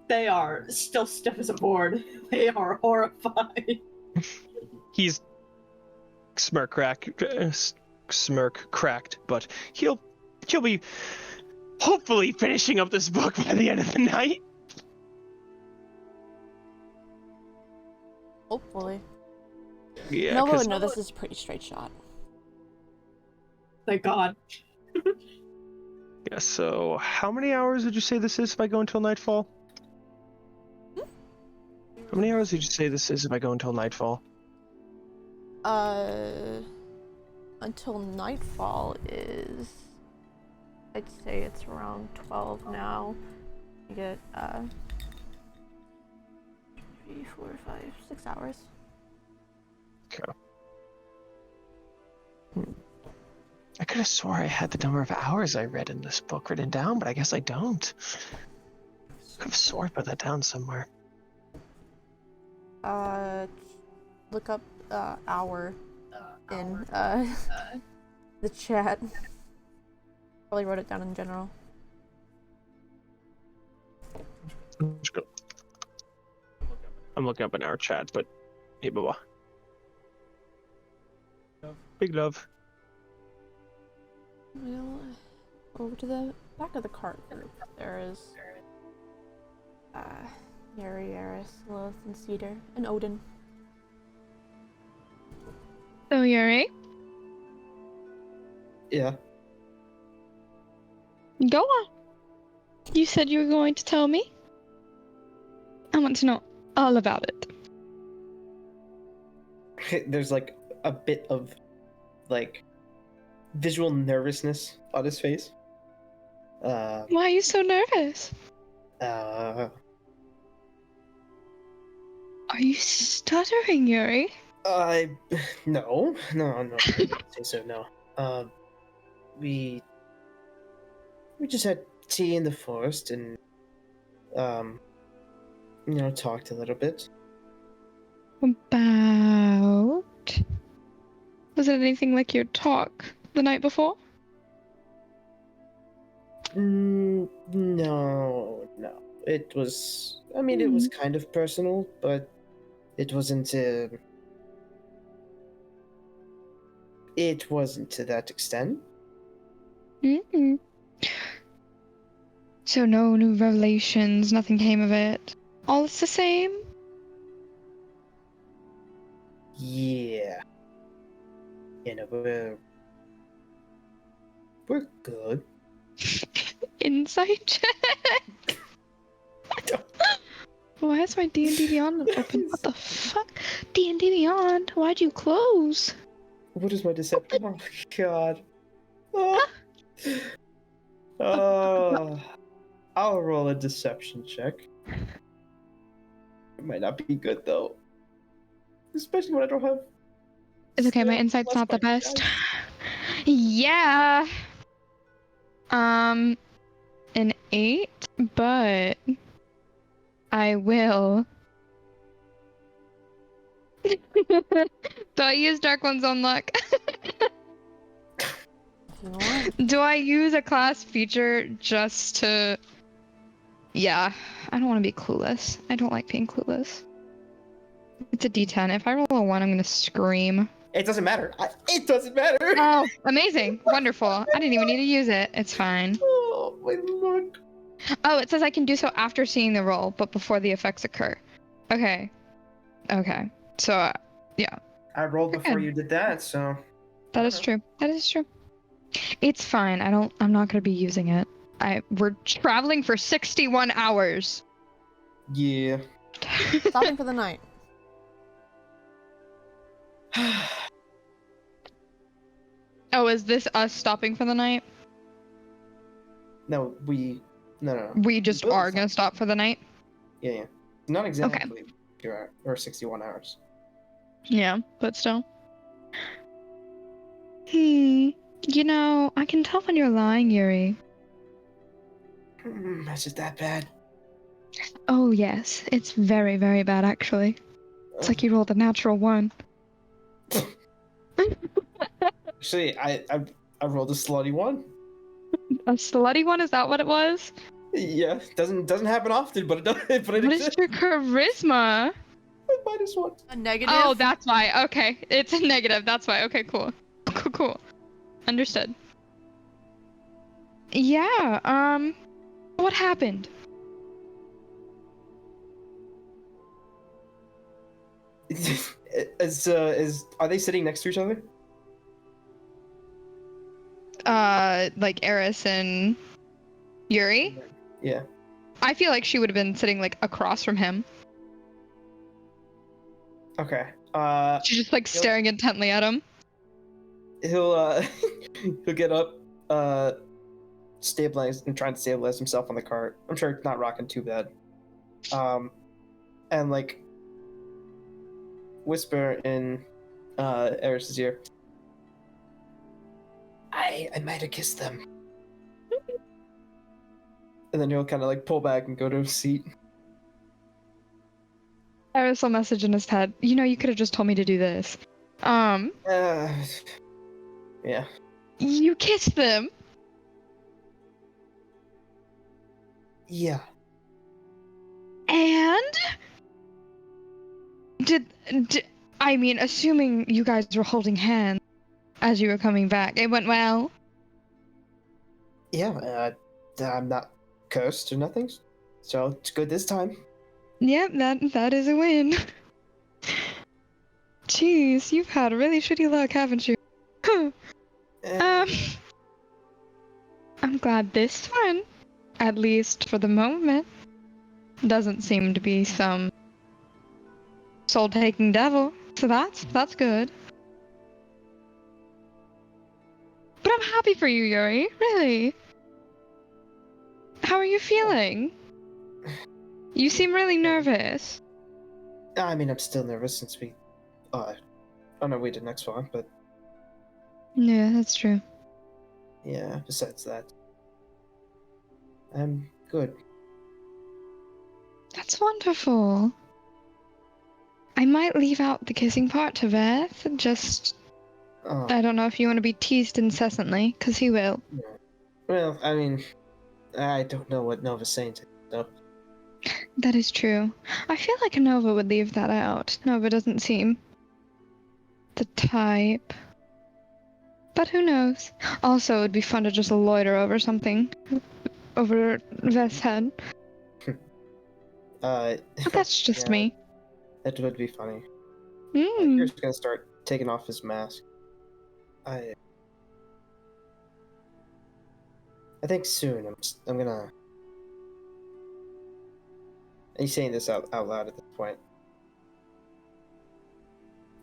G: They are still stiff as a board. They are horrified.
B: He's smirk cracked, but he'll be hopefully finishing up this book by the end of the night.
A: Hopefully.
B: Yeah,
A: Nova would know this is a pretty straight shot.
G: Thank God.
B: Yeah, so how many hours would you say this is if I go until nightfall? How many hours did you say this is if I go until nightfall?
A: Until nightfall is... I'd say it's around 12 now. You get, 3, 4, 5, 6 hours.
B: Okay. I could have swore I had the number of hours I read in this book written down, but I guess I don't. I could have swore I put that down somewhere.
A: Look up, hour in, the chat. Probably wrote it down in general.
B: I'm looking up in our chat, but hey, blah. Big love.
A: Well, over to the back of the cart group. There is Yuri, Eris, Lilith, and Cedar, and Odin.
E: So, Yuri,
F: Yeah.
E: go on. You said you were going to tell me. I want to know all about it.
F: There's like a bit of like visual nervousness on his face.
E: Why are you so nervous? Are you stuttering, Yuri?
F: No, I don't say so. No. We just had tea in the forest and talked a little bit.
E: About? Was it anything like your talk the night before?
F: No. It was. I mean, it was kind of personal, but it wasn't. It wasn't to that extent.
E: Mm-hmm. So no new revelations, nothing came of it. All is the same?
F: Yeah. We're good.
E: Insight check. Why is my D&D Beyond open? What the fuck? D&D Beyond? Why'd you close?
F: What is my deception? Oh my god. Oh. I'll roll a deception check. It might not be good though. Especially when I don't have.
E: It's okay, my insight's not the best. Yeah. An 8, but I will. Do I use Dark One's Own Luck?
A: You know what?
E: Do I use a class feature just to... Yeah, I don't want to be clueless. I don't like being clueless. It's a D10. If I roll a 1, I'm gonna scream.
F: It doesn't matter. It doesn't matter.
E: Oh, amazing. Wonderful. I didn't even need to use it. It's fine.
F: Oh my lord.
E: Oh, it says I can do so after seeing the roll, but before the effects occur. Okay. Okay. So, yeah.
F: I rolled before
E: Good.
F: you did that, so.
E: That is true. That is true. It's fine. I'm not gonna be using it. We're traveling for 61 hours.
F: Yeah.
A: Stopping for the night.
E: Oh, is this us stopping for the night?
F: No. No.
E: We just
F: will
E: are
F: stop.
E: gonna stop for the night?
F: Yeah. Not exactly 2 hours or 61 hours.
E: Yeah, but still. You know, I can tell when you're lying, Yuri.
F: Is it that bad?
E: Oh, yes. It's very, very bad, actually. It's like you rolled a natural 1.
F: Actually, I rolled a slutty 1.
E: A slutty 1? Is that what it was?
F: Yeah, doesn't happen often, but it does. But it
E: What is
F: exists.
E: your charisma?
F: -1.
A: A negative?
E: Oh, that's why. Okay. It's a negative. That's why. Okay, cool. Cool. Understood. Yeah, what happened?
F: Are they sitting next to each other?
E: Like Eris and Yuri?
F: Yeah.
E: I feel like she would have been sitting like across from him.
F: Okay.
E: She's just like staring intently at him.
F: He'll he'll get up, stabilize and trying to stabilize himself on the cart. I'm sure it's not rocking too bad. And like whisper in Eris's ear. I might have kissed them. And then he'll kind of like pull back and go to his seat.
E: Eris will message in his head. You know, you could have just told me to do this.
F: Yeah.
E: You kissed them.
F: Yeah.
E: And did I mean, assuming you guys were holding hands as you were coming back, it went well.
F: Yeah. I'm not cursed or nothing, so it's good this time.
E: Yep, that is a win. Jeez, you've had really shitty luck, haven't you? I'm glad this one, at least for the moment, doesn't seem to be some soul-taking devil. So that's good. But I'm happy for you, Yuri. Really. How are you feeling? You seem really nervous.
F: I mean, I'm still nervous since we, on our way to next one, but
E: Yeah, that's true.
F: yeah, besides that, I'm good.
E: That's wonderful. I might leave out the kissing part to Beth. Just,
F: Oh,
E: I don't know if you want to be teased incessantly, because he will.
F: well, I mean, I don't know what Nova's saying to me, so.
E: That is true. I feel like Nova would leave that out. Nova doesn't seem the type. But who knows? Also, it would be fun to just loiter over something. Over Veth's head. But that's just
F: yeah,
E: me.
F: It would be funny.
E: Mm.
F: You're just gonna start taking off his mask. I think soon I'm gonna. he's saying this out loud at this point.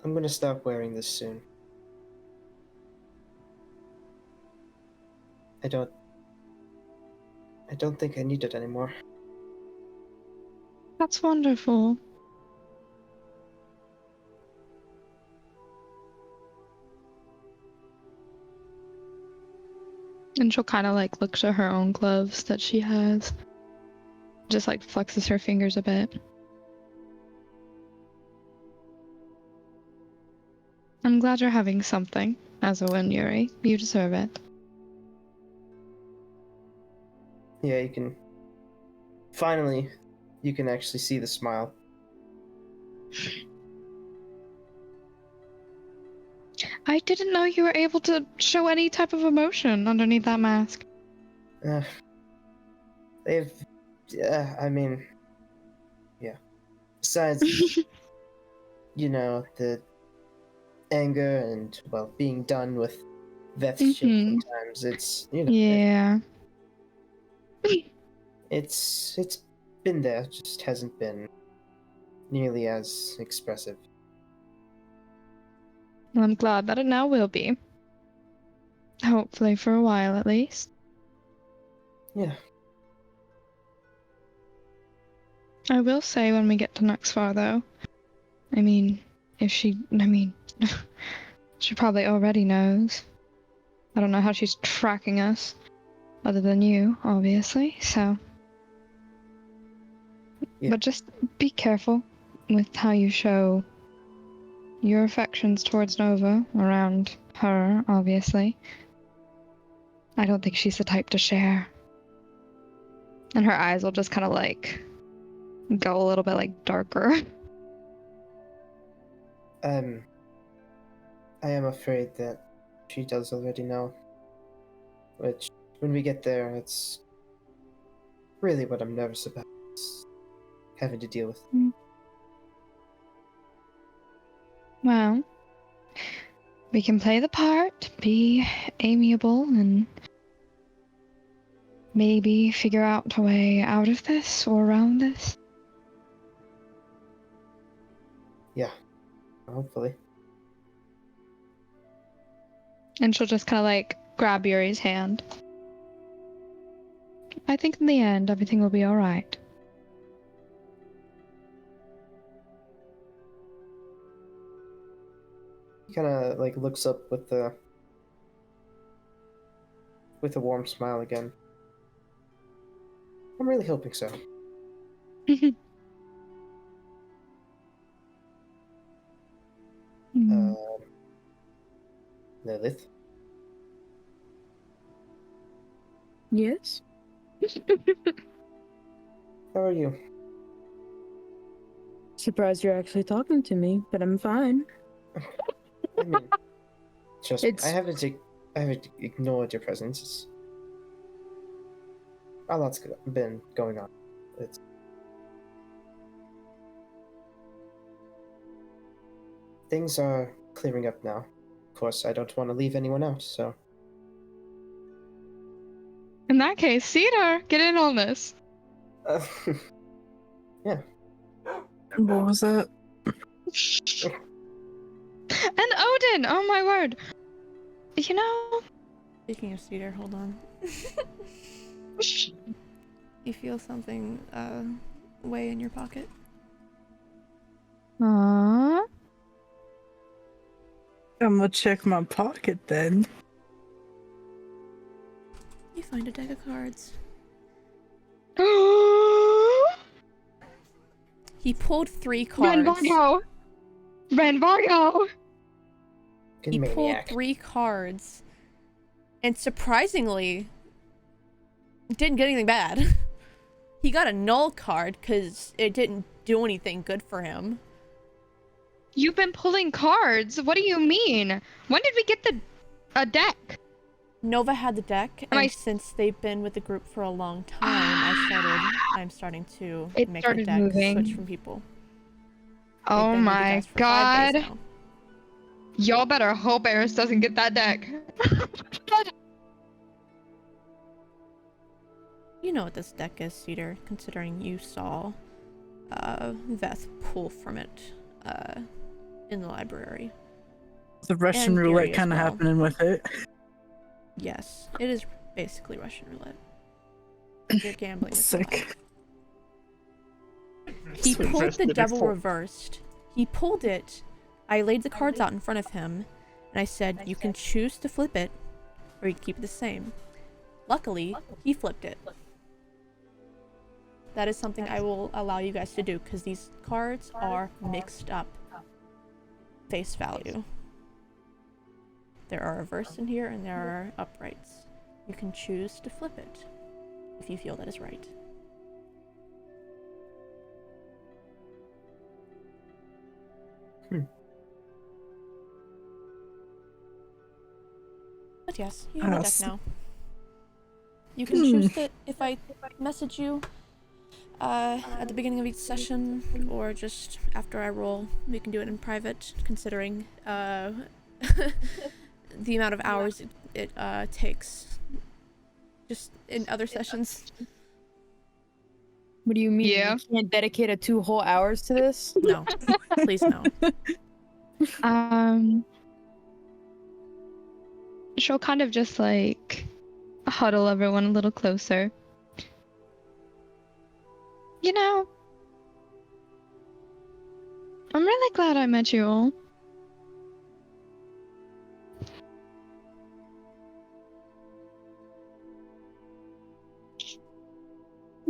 F: I'm gonna stop wearing this soon. I don't think I need it anymore.
E: That's wonderful. And she'll kind of like look at her own gloves that she has. Just like flexes her fingers a bit. I'm glad you're having something as a win, Yuri. You deserve it.
F: Yeah, you can. Finally, you can actually see the smile.
E: I didn't know you were able to show any type of emotion underneath that mask.
F: They've. I mean. Yeah. Besides, you know, the anger and, well, being done with Veth's shit sometimes, it's, you know.
E: Yeah.
F: It's been there, just hasn't been nearly as expressive.
E: Well, I'm glad that it now will be. Hopefully for a while at least.
F: Yeah.
E: I will say when we get to Nuxfar though, I mean, she probably already knows. I don't know how she's tracking us, other than you, obviously, so.
F: Yeah.
E: But just be careful with how you show your affections towards Nova around her, obviously. I don't think she's the type to share. And her eyes will just kind of like go a little bit like darker.
F: I am afraid that she does already know. Which, when we get there, it's really what I'm nervous about. Is having to deal with.
E: Well, we can play the part, be amiable, and maybe figure out a way out of this or around this.
F: Yeah, hopefully.
E: And she'll just kind of like grab Yuri's hand. I think in the end, everything will be alright.
F: He kind of like looks up with a warm smile again. I'm really hoping so. Lilith?
D: Yes?
F: How are you?
D: Surprised you're actually talking to me, but I'm fine.
F: I mean, trust me,
D: It's-
F: I haven't ignored your presence. It's a lot's been going on. Things are clearing up now. Of course, I don't want to leave anyone out, so.
E: In that case, Cedar, get in on this.
F: Yeah.
C: What was that?
E: And Odin! Oh my word! You know...
A: Speaking of Cedar, hold on. You feel something way in your pocket?
E: Aww.
C: I'm gonna check my pocket then.
A: You find a deck of cards. He pulled 3 cards.
E: Renvargo!
A: He pulled
F: Maniac.
A: 3 cards. And surprisingly, didn't get anything bad. He got a null card because it didn't do anything good for him.
E: You've been pulling cards? What do you mean? When did we get a deck?
A: Nova had the deck, and since they've been with the group for a long time, I'm starting to make the deck switch from people.
E: Oh my god. Y'all better hope Eris doesn't get that deck.
A: You know what this deck is, Cedar, considering you saw Veth pull from it in the library.
C: The Russian
A: And
C: roulette
A: Gary as
C: kind of
A: well.
C: happening with it.
A: Yes, it is basically Russian roulette. You're gambling with your
C: Sick.
A: life. He
B: That's what
A: pulled
B: Veth
A: the
B: did it
A: devil
B: for.
A: reversed. He pulled it. I laid the cards out in front of him, and I said, you can choose to flip it, or you can keep it the same. Luckily, he flipped it. That is something I will allow you guys to do, because these cards are mixed up. Face value. There are reverse in here, and there are uprights. You can choose to flip it, if you feel that is right. But yes, you have a deck now. You can choose to, if I message you at the beginning of each session, or just after I roll, we can do it in private, considering the amount of hours it takes just in other sessions.
D: What do you mean?
E: Yeah.
D: You can't dedicate a 2 whole hours to this?
A: No. Please no.
E: She'll kind of just like huddle everyone a little closer. You know, I'm really glad I met you all.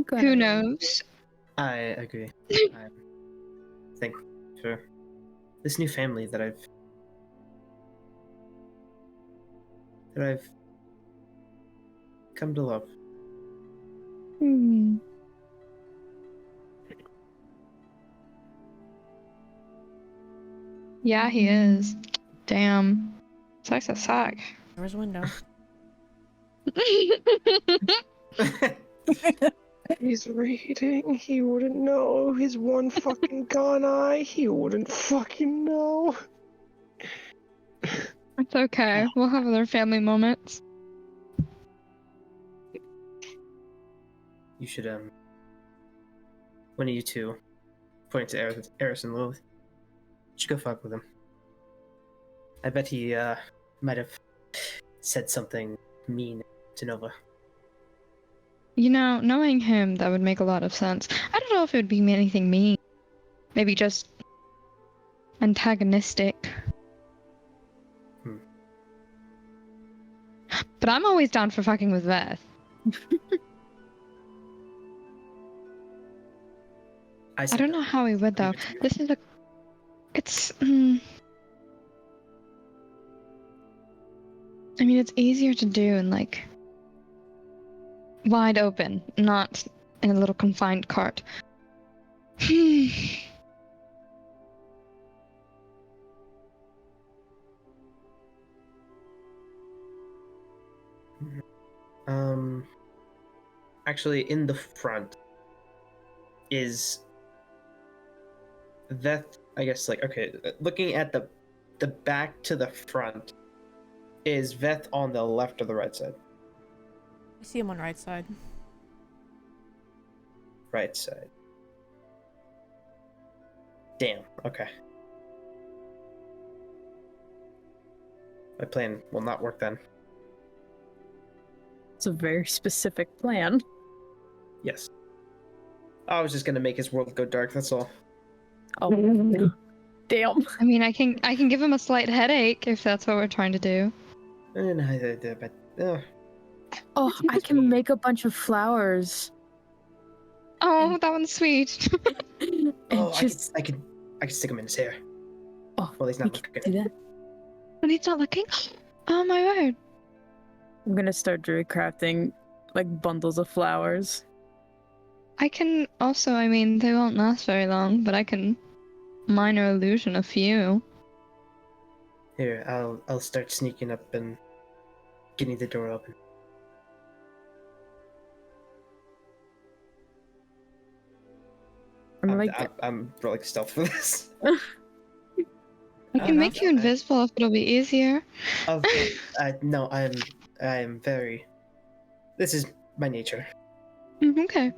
E: Who knows?
F: I agree. I think for this new family that I've come to love.
E: Yeah, he is. Damn. Sucks a suck.
A: There's a window.
B: He's reading. He wouldn't know. His one fucking gone eye. He wouldn't fucking know.
E: It's okay. We'll have other family moments.
F: You should one of you two, pointing to Eris and Lilith, should go fuck with him. I bet he might have said something mean to Nova.
E: You know, knowing him, that would make a lot of sense. I don't know if it would be anything mean. Maybe just antagonistic. But I'm always down for fucking with Veth. I don't know how he would though. This is it's. I mean, it's easier to do in like wide open, not in a little confined cart.
F: Actually, in the front is that, I guess, like, okay, looking at the back to the front, is Veth on the left or the right side?
A: I see him on right side.
F: Right side. Damn, okay. My plan will not work then.
D: It's a very specific plan.
F: Yes. I was just gonna make his world go dark, that's all.
D: Oh, damn.
E: I mean, I can give him a slight headache if that's what we're trying to do.
D: Oh, I can make a bunch of flowers.
E: Oh, that one's sweet.
D: And
F: Oh,
D: just...
F: I can stick him in his hair.
D: Oh,
F: Well, he's
D: we
F: not
D: can
F: looking.
D: do that.
E: When he's not looking. Oh my word.
D: I'm gonna start druid crafting like bundles of flowers.
E: I can also, I mean, they won't last very long, but I can minor illusion a few.
F: Here, I'll start sneaking up and getting the door open. I'm rolling stealth for this.
E: I can make you invisible if it'll be easier.
F: No, I am very. This is my nature.
E: Okay.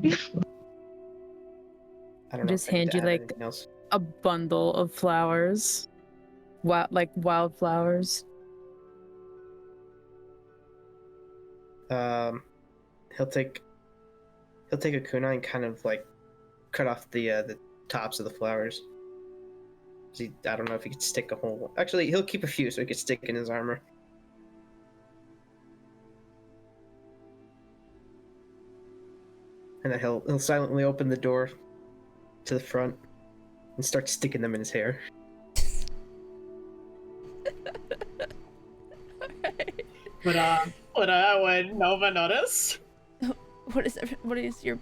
F: I don't know.
D: Just
F: if I need
D: hand
F: to
D: you,
F: add
D: like,
F: anything else.
D: a bundle of flowers. Like wildflowers.
F: He'll take a kunai and kind of like cut off the tops of the flowers. I don't know if he could stick a whole. Actually, he'll keep a few so he could stick in his armor. And then he'll silently open the door to the front and start sticking them in his hair.
G: Would Nova notice?
A: What is your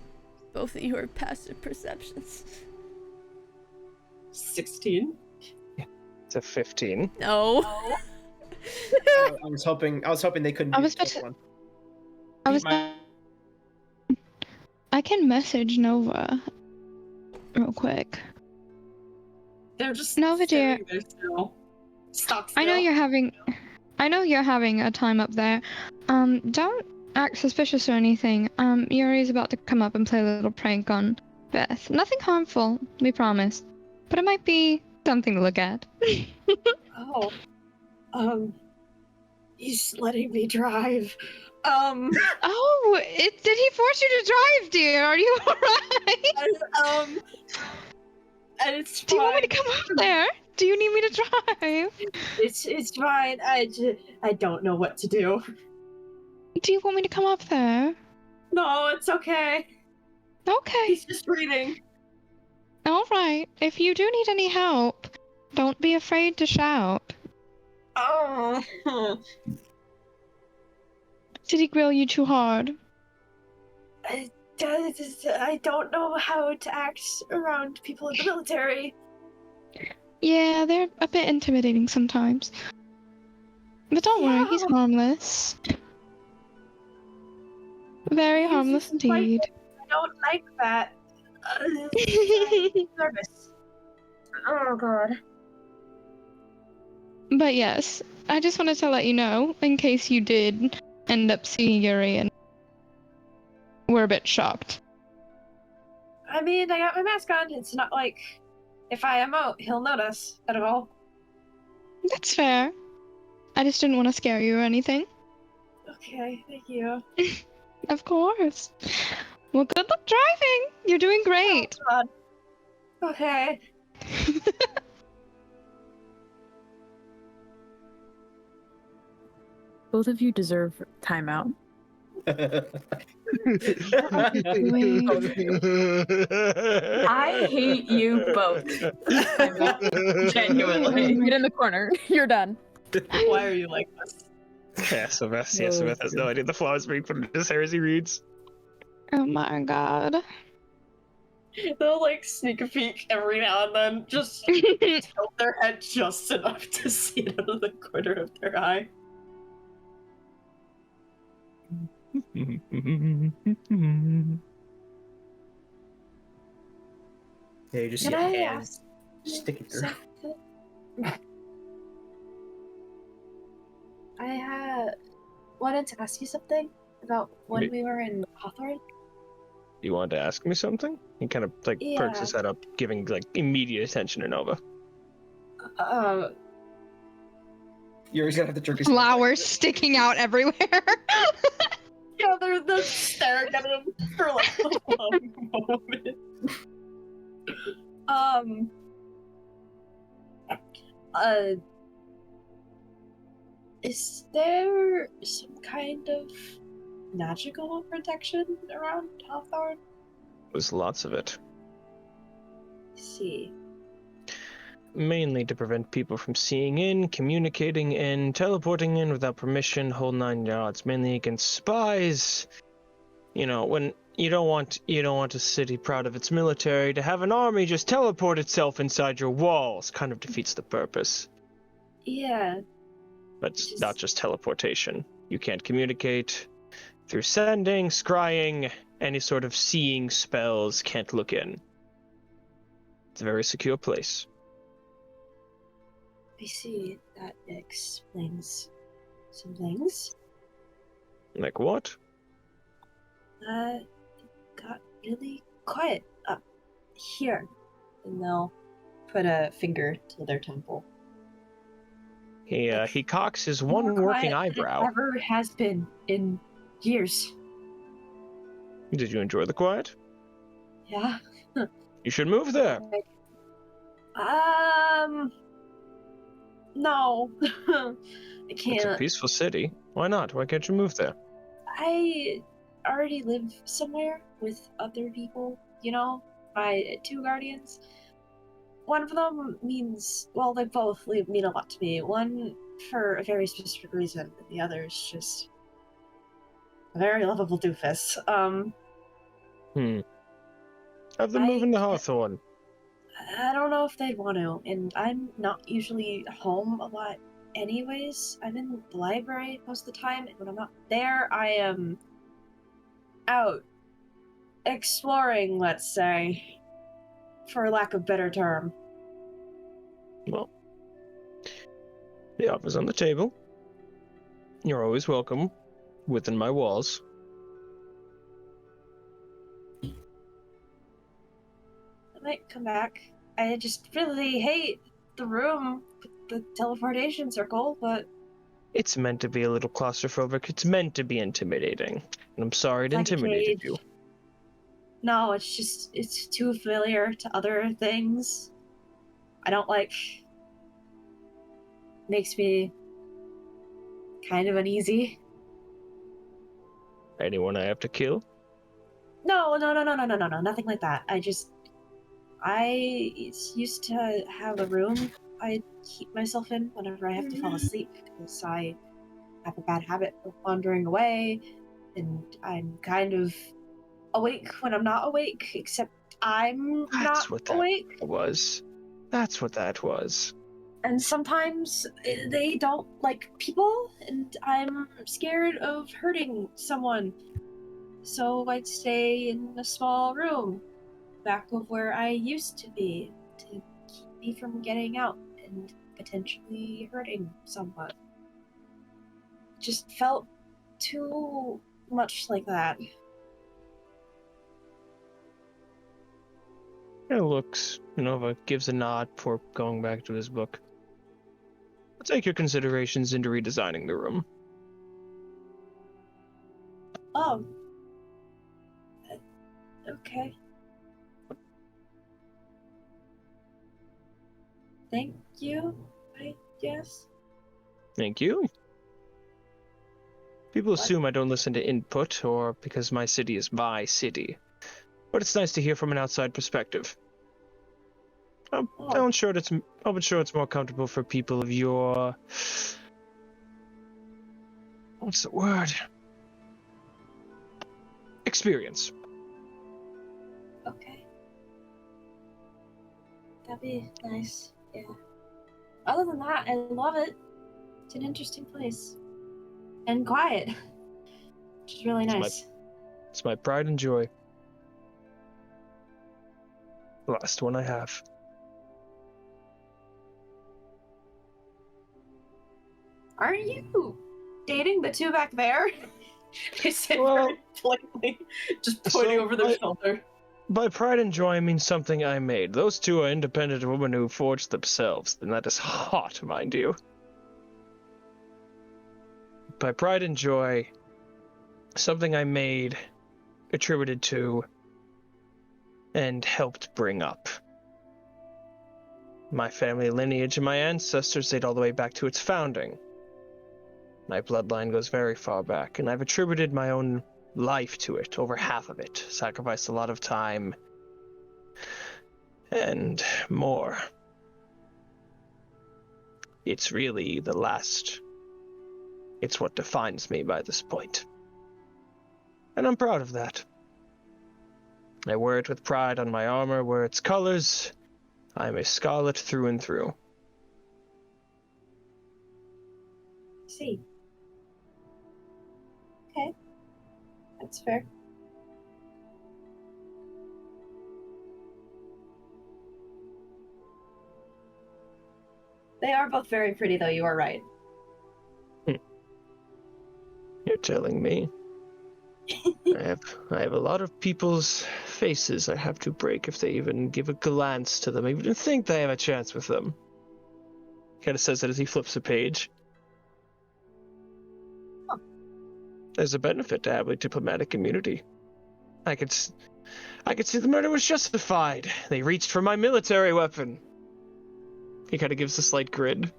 A: both of your passive perceptions?
G: 16.
B: It's a 15.
A: No.
F: I was hoping they couldn't.
E: I
F: do
E: was
F: the
E: about to-
F: one.
E: I can message Nova real quick.
G: They're just
E: Nova, dear.
G: sitting there still. Stop still.
E: I know you're having a time up there. Don't act suspicious or anything. Yuri's about to come up and play a little prank on Beth. Nothing harmful, we promise. But it might be something to look at.
G: Oh. He's letting me drive.
E: Oh, did he force you to drive, dear? Are you alright?
G: And it's fine.
E: Do you want me to come up there? Do you need me to drive?
G: It's fine. I don't know what to do.
E: Do you want me to come up there?
G: No, it's okay.
E: Okay.
G: He's just reading.
E: Alright. If you do need any help, don't be afraid to shout.
G: Oh.
E: Did he grill you too hard?
G: I don't know how to act around people in the military.
E: Yeah, they're a bit intimidating sometimes. But don't worry, he's harmless. Very
G: He's
E: harmless
G: just like-
E: indeed.
G: I don't like that. I'm nervous. Oh god.
E: But yes, I just wanted to let you know, in case you did end up seeing Yuri and were a bit shocked.
G: I mean, I got my mask on. It's not like if I am out, he'll notice at all.
E: That's fair. I just didn't want to scare you or anything.
G: Okay, thank you.
E: Of course. Well, good luck driving! You're doing great!
G: Oh, God. Okay.
D: Both of you deserve timeout.
H: I hate you both. Genuinely.
D: Get in the corner. You're done.
G: Why are you like this?
B: Yeah, Sylvester has no idea the flowers being put in his hair as he reads.
E: Oh my god.
G: They'll like sneak a peek every now and then, just tilt their head just enough to see it out of the corner of their eye.
F: Yeah, you just
G: Can
F: see a
G: I
F: hand
G: ask
F: sticking through.
G: something? I wanted to ask you something about when
B: Me-
G: we were in Hawthorne.
B: You wanted to ask me something? He kind of like perks
G: Yeah.
B: his head up, giving like immediate attention to Nova.
F: Yuri's gonna have to jerk his
E: Flowers sticking out everywhere.
G: Yeah, they're staring at him for like a long moment. Is there some kind of magical protection around Hawthorne?
B: There's lots of it.
G: I see.
B: Mainly to prevent people from seeing in, communicating in, teleporting in without permission, whole 9 yards. Mainly against spies. You know, when you don't want a city proud of its military to have an army just teleport itself inside your walls. Kind of defeats the purpose.
G: Yeah.
B: But it's not just teleportation. You can't communicate through sending, scrying, any sort of seeing spells. Can't look in. It's a very secure place.
G: I see. That explains some things.
B: Like what?
G: Got really quiet up here. And they'll put a finger to their temple.
B: He cocks his
G: More
B: one working
G: quiet than
B: eyebrow.
G: it ever has been in years.
B: Did you enjoy the quiet?
G: Yeah.
B: You should move there.
G: No. I
B: It's a
G: can't.
B: peaceful city. Why not? Why can't you move there?
G: I already live somewhere with other people, my 2 guardians. One of them means, well, they both mean a lot to me. One for a very specific reason, and the other is just a very lovable doofus.
B: Have them move into Hawthorne.
G: I don't know if they'd want to, and I'm not usually home a lot anyways. I'm in the library most of the time, and when I'm not there, I am out exploring, let's say, for lack of better term.
B: Well, the offer's on the table. You're always welcome within my walls.
G: I might come back. I just really hate the room with the teleportation circle, but
B: It's meant to be a little claustrophobic. It's meant to be intimidating. And I'm sorry it
G: like a
B: intimidated
G: cage.
B: you.
G: No, it's too familiar to other things. I don't like. Makes me kind of uneasy.
B: Anyone I have to kill?
G: No, nothing like that. I used to have a room I keep myself in whenever I have to fall asleep because I have a bad habit of wandering away, and I'm kind of awake when I'm not awake, except I'm
B: That's
G: not
B: what that
G: awake.
B: was. That's what that was.
G: And sometimes they don't like people, and I'm scared of hurting someone. So I'd stay in a small room back of where I used to be to keep me from getting out and potentially hurting someone. Just felt too much like that.
B: It looks, gives a nod before going back to his book. I'll take your considerations into redesigning the room.
G: Oh. Okay. Thank you, I guess.
B: Thank you. People assume I don't listen to input, or because my city is my city. But it's nice to hear from an outside perspective. I'll ensure it's more comfortable for people of your... What's the word? Experience.
G: Okay. That'd be nice, yeah. Other than that, I love it. It's an interesting place. And quiet. Which is really nice.
B: It's my pride and joy. The last one I have.
G: Aren't you dating the 2 back there? I said
B: Well,
G: very politely, just pointing over their shoulder.
B: By pride and joy, I mean something I made. Those 2 are independent women who forged themselves, and that is hot, mind you. By pride and joy, something I made, attributed to, and helped bring up. My family lineage and my ancestors date all the way back to its founding. My bloodline goes very far back, and I've attributed my own life to it, over half of it, sacrificed a lot of time, and more. It's really the last. It's what defines me by this point. And I'm proud of that. I wear it with pride on my armor, wear its colors. I am a scarlet through and through.
G: See. Okay. That's fair. They are both very pretty, though, you are right.
B: You're telling me. I have a lot of people's faces I have to break if they even give a glance to them. I even think they have a chance with them. Kind of says it as he flips a page.
G: Huh.
B: There's a benefit to having diplomatic immunity. I could see the murder was justified. They reached for my military weapon. He kind of gives a slight grin.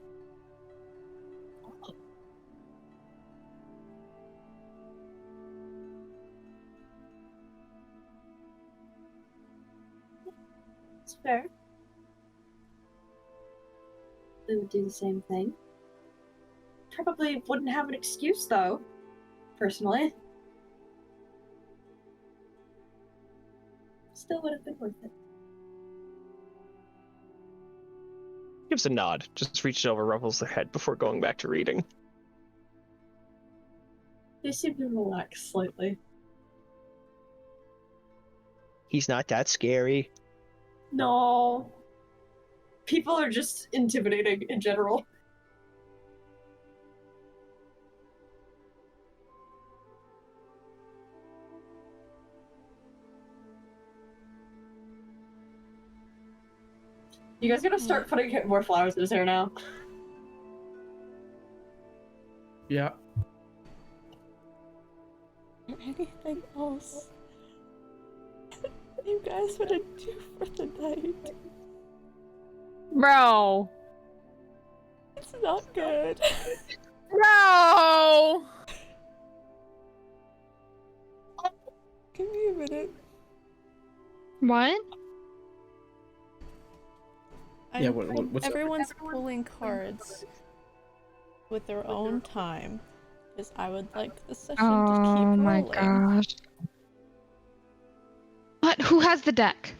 G: It's fair. They would do the same thing. Probably wouldn't have an excuse, though, personally. Still would have been worth it.
B: Gives a nod, just reaches over, ruffles their head before going back to reading.
G: They seem to relax slightly.
B: He's not that scary.
G: No. People are just intimidating in general. You guys gonna start putting more flowers in his hair now?
I: Yeah.
A: Anything else you guys want to do for the night?
D: Bro.
A: It's not good.
D: Bro.
A: Give me a minute.
E: What?
I: Yeah, what's up?
A: Everyone's pulling cards with their own time, because I would like the session to keep
E: Oh
A: rolling.
E: my gosh. What? Who has the deck?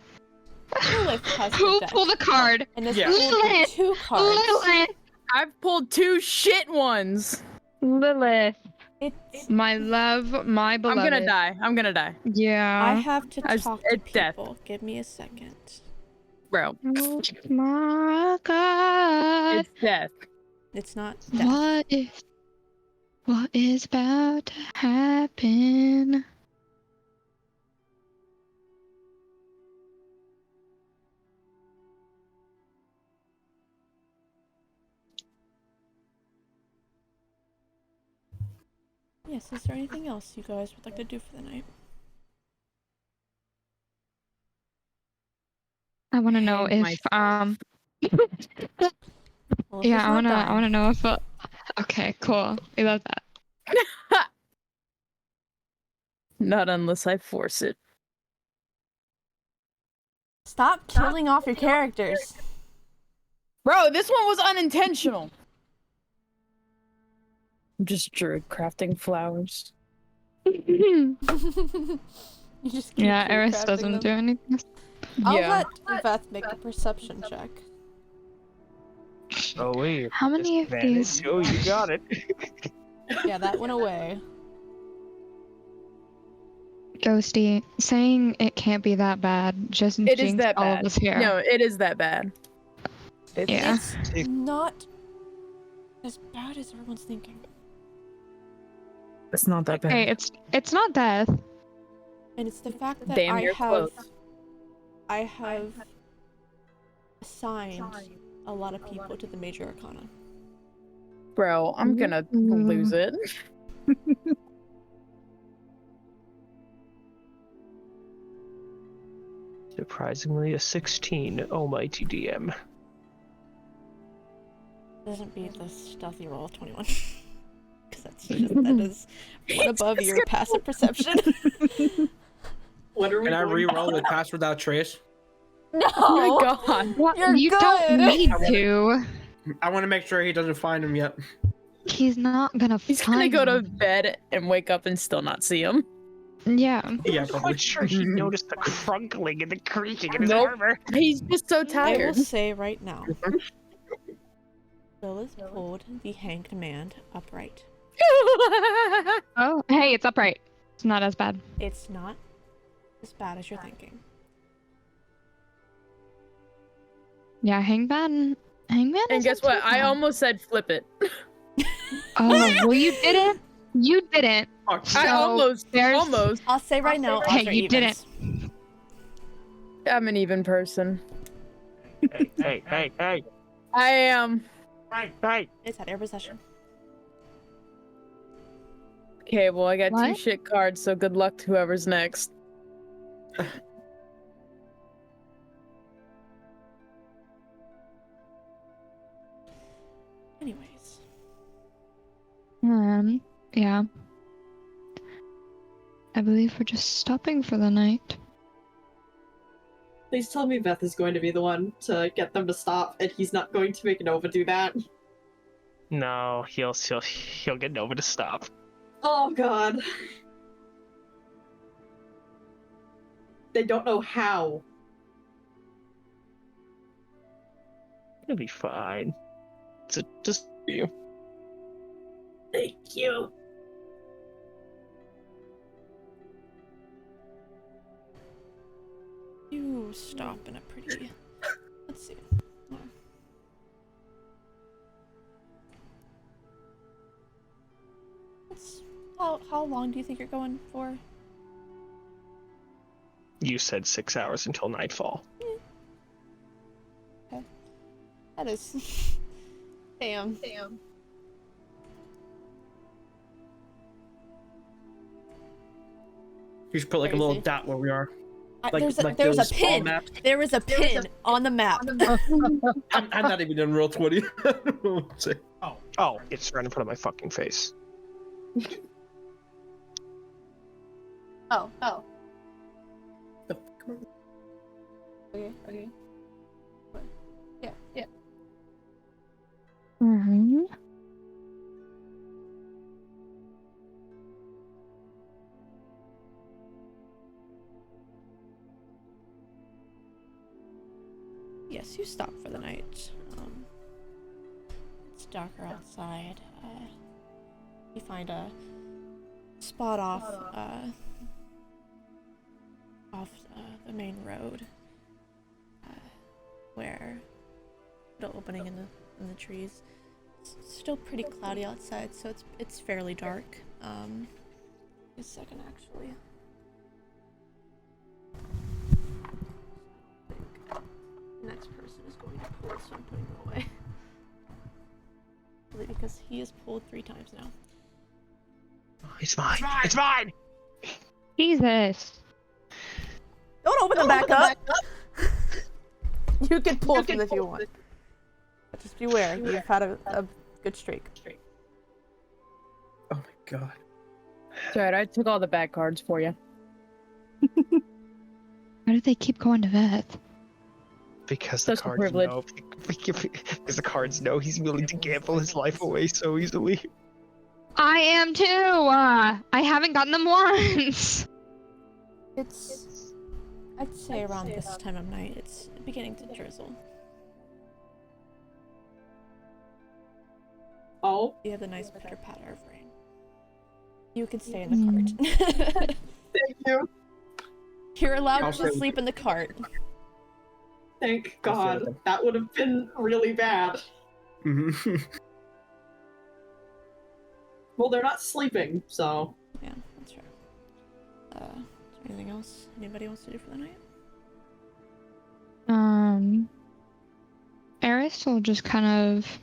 A: Lilith has
E: Who
A: the deck.
E: pulled a card?
A: And this
I: Yeah.
A: pulled
E: Lilith!
A: 2 cards.
E: Lilith!
D: I've pulled 2 shit ones.
E: Lilith.
A: It's,
E: My love, my beloved.
D: I'm gonna die.
E: Yeah.
A: I have to
D: It's-
A: talk to
D: it's death.
A: people. Give me a second.
D: Bro.
E: Oh my god.
D: It's death.
A: It's not death.
E: What is about to happen?
A: Yes, is there anything else you guys would like to do for the night?
E: I want to know
D: Hang
E: if
A: Well,
E: yeah,
A: he's
E: I
A: not
E: want to
A: dying.
E: know if okay, cool. We love that.
D: Not unless I force it.
A: Stop killing off your characters.
D: Bro, this one was unintentional. I'm just druid crafting flowers.
A: You just keep
E: Yeah, Eris
A: crafting
E: doesn't
A: them.
E: do anything.
A: I'll
D: Yeah.
A: let Beth make a perception check.
B: Oh wait.
E: How many of these?
B: Oh, you got it.
A: Yeah, that went away.
E: Ghosty, saying it can't be that bad just
D: It is
E: jinxed
D: that
E: all
D: bad.
E: of us here.
D: No, it is that bad.
E: Yeah.
A: It's not as bad as everyone's thinking.
D: It's not that bad.
E: Hey, it's not death.
A: And it's the fact that
D: Damn
A: I
D: near
A: have
D: close.
A: assigned a lot of people to the major arcana.
D: Bro, I'm gonna lose it.
B: Surprisingly, a 16. Almighty DM.
A: Doesn't beat the stealthy roll of 21. Because that is one above your passive perception.
G: What are we
I: Can I
G: going
I: re-roll
G: for?
I: with Pass Without Trace?
A: No!
D: Oh my god.
E: What?
A: You're
E: You
A: good.
E: don't need to.
I: I want to make sure he doesn't find him yet.
E: He's not gonna
D: He's gonna
E: find
D: go to
E: him.
D: bed and wake up and still not see him.
E: Yeah.
I: Yeah,
B: I'm
I: probably.
B: quite sure he noticed the crunkling and the creaking in his
D: Nope.
B: armor.
D: He's just so
A: I will
D: tired.
A: say right now, Lilith pulled the hanged man upright.
E: Oh, hey, it's upright. It's not as bad.
A: It's not as bad as you're thinking.
E: Yeah, Hangman.
D: And
E: isn't
D: guess what?
E: too
D: I
E: bad.
D: almost said flip it.
E: Oh, well, you didn't. You didn't.
I: Fuck.
E: So there's-
D: almost.
A: I'll say right now,
E: Hey,
A: odds are
E: you
A: evens.
E: didn't.
D: I'm an even person.
B: Hey.
D: I am.
B: Hey.
A: It's at air possession.
D: Okay, well, I got 2
E: What?
D: shit cards, so good luck to whoever's next.
A: Anyways.
E: Yeah. I believe we're just stopping for the night.
G: Please tell me Beth is going to be the one to get them to stop, and he's not going to make Nova do that.
B: No, he'll get Nova to stop.
G: Oh god. They don't know how.
B: It'll be fine. So just you.
G: Thank you.
A: You stop in a pretty. Let's see. How long do you think you're going for?
B: You said 6 hours until nightfall.
A: Okay. That is. Damn.
I: You should put like a little
A: Crazy.
I: dot where we are. Like,
A: there's
I: like
A: a
I: those fall
A: pin.
I: maps.
A: There is a pin on the map.
I: I'm not even in roll 20.
B: Oh, it's right in front of my fucking face.
A: Oh. Okay. Yeah.
E: Mm-hmm.
A: Yes, you stop for the night. It's darker outside. You find a spot off the main road, where the opening in the trees. It's still pretty cloudy outside, so it's fairly dark. A second, actually. The next person is going to pull, so I'm putting them away. Really, because he has pulled 3 times now.
B: It's mine. It's mine.
E: Jesus.
A: Don't open them back up! You can pull them if you want. But just beware, you've had a good streak.
I: Oh my god.
D: It's alright, I took all the bad cards for you.
E: Why do they keep going to Beth?
B: Because the
D: Social
B: cards
D: privilege.
B: know. Because the cards know he's willing to gamble his life away so easily.
E: I am too! I haven't gotten them once!
A: It's... I'd say around this time of night, it's beginning to drizzle.
G: Oh.
A: You have the nice pitter-patter of rain. You can stay in the cart.
G: Thank you.
A: You're allowed
I: I'll
A: to
I: stay-
A: sleep in the cart.
G: Thank
I: I'll
G: God.
I: feel them.
G: That would have been really bad.
I: Mhm.
G: Well, they're not sleeping, so.
A: Yeah, that's fair. Is there anything else anybody wants to do for the night?
E: Eris will just kind of,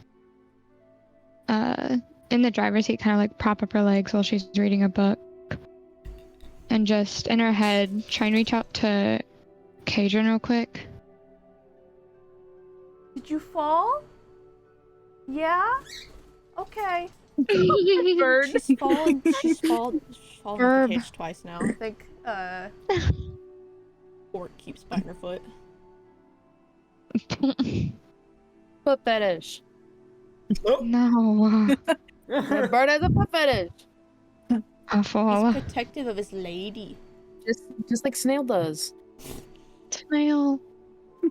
E: in the driver's seat, kind of like prop up her legs while she's reading a book. And just, in her head, try and reach out to Cajun real quick.
A: Did you fall? Yeah? Okay.
D: Bird.
A: She's fallen off
E: Herb.
A: the cage twice now. I think, Orc keeps biting her foot.
D: Foot fetish.
E: No.
D: That bird has a foot fetish.
E: Awful.
A: He's protective of his lady.
D: Just like Snail does.
E: Snail.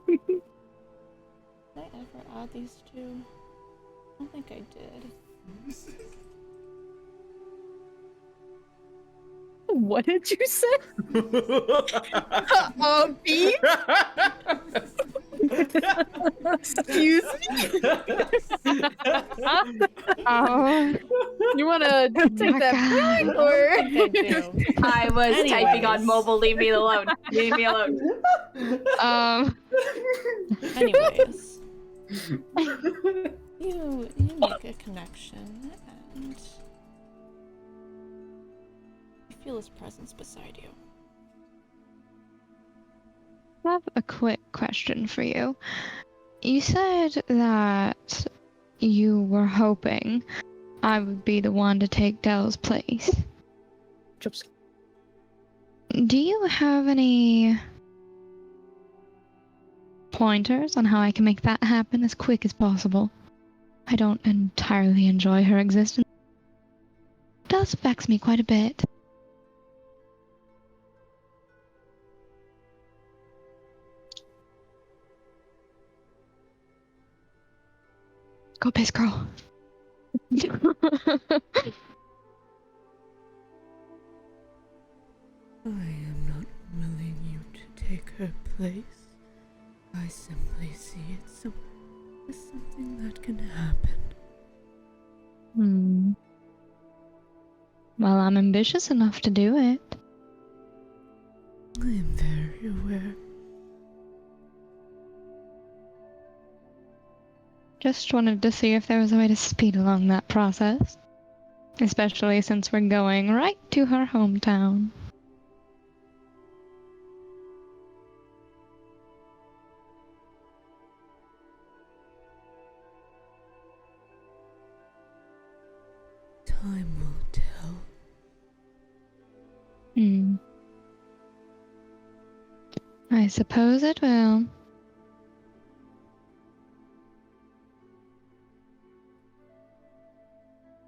A: Did I ever add these two? I don't think I did.
D: What did you say? Beef? Excuse me?
E: Oh.
J: You want to take
E: my
J: that
E: God.
J: break, or
A: I think I do.
H: I was typing on
A: Anyways.
H: mobile. Leave me alone. Leave me alone.
A: Anyways, you make a connection, and you feel his presence beside you.
E: I have a quick question for you. You said that you were hoping I would be the one to take Dell's place.
I: Just
E: Do you have any pointers on how I can make that happen as quick as possible? I don't entirely enjoy her existence. It does vex me quite a bit. Go piss, girl.
K: I am not willing you to take her place. I simply see it as something that can happen.
E: Well, I'm ambitious enough to do it.
K: I am very aware.
E: Just wanted to see if there was a way to speed along that process. Especially since we're going right to her hometown.
K: Time will tell.
E: I suppose it will.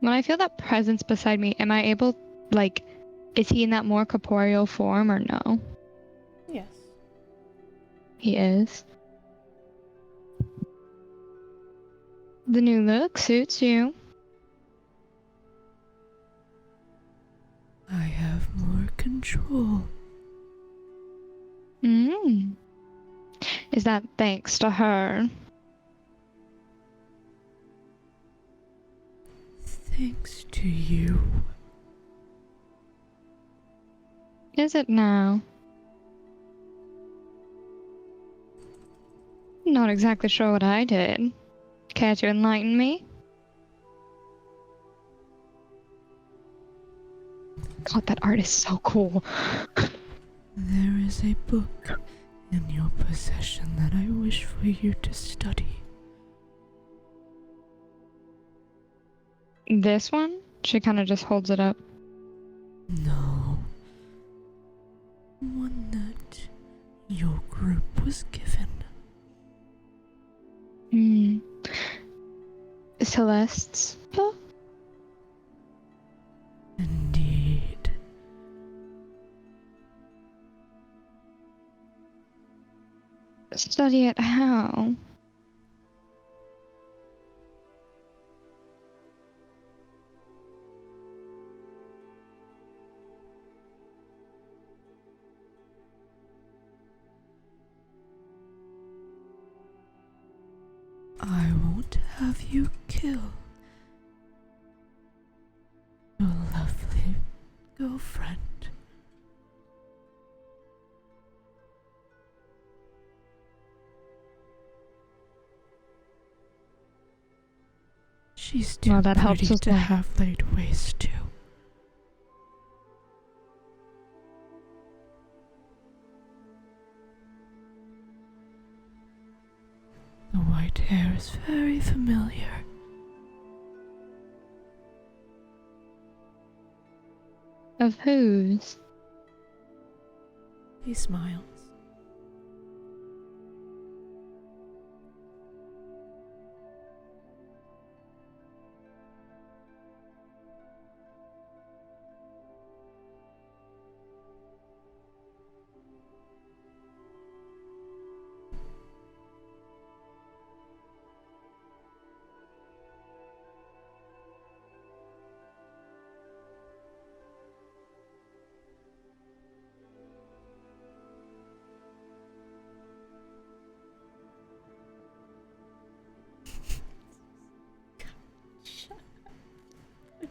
E: When I feel that presence beside me, am I able, is he in that more corporeal form or no?
A: Yes.
E: He is. The new look suits you.
K: I have more control.
E: Is that thanks to her?
K: Thanks to you.
E: Is it now? Not exactly sure what I did. Care to enlighten me? God, that art is so cool.
K: There is a book in your possession that I wish for you to study.
E: This one? She kind of just holds it up.
K: No. One that your group was given.
E: Celeste's book?
K: Indeed.
E: Study it how?
K: I won't have you kill your lovely girlfriend. She's too
E: That helps
K: pretty
E: as
K: to
E: well.
K: have laid waste to. The white hair is very familiar.
E: Of whose?
A: He smiles.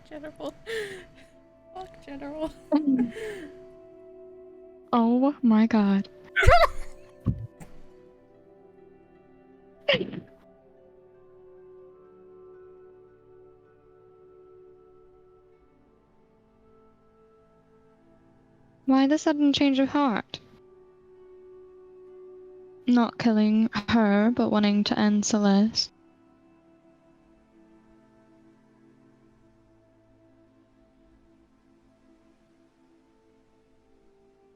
A: General. Fuck, General.
E: Oh my god. Why the sudden change of heart? Not killing her, but wanting to end Celeste.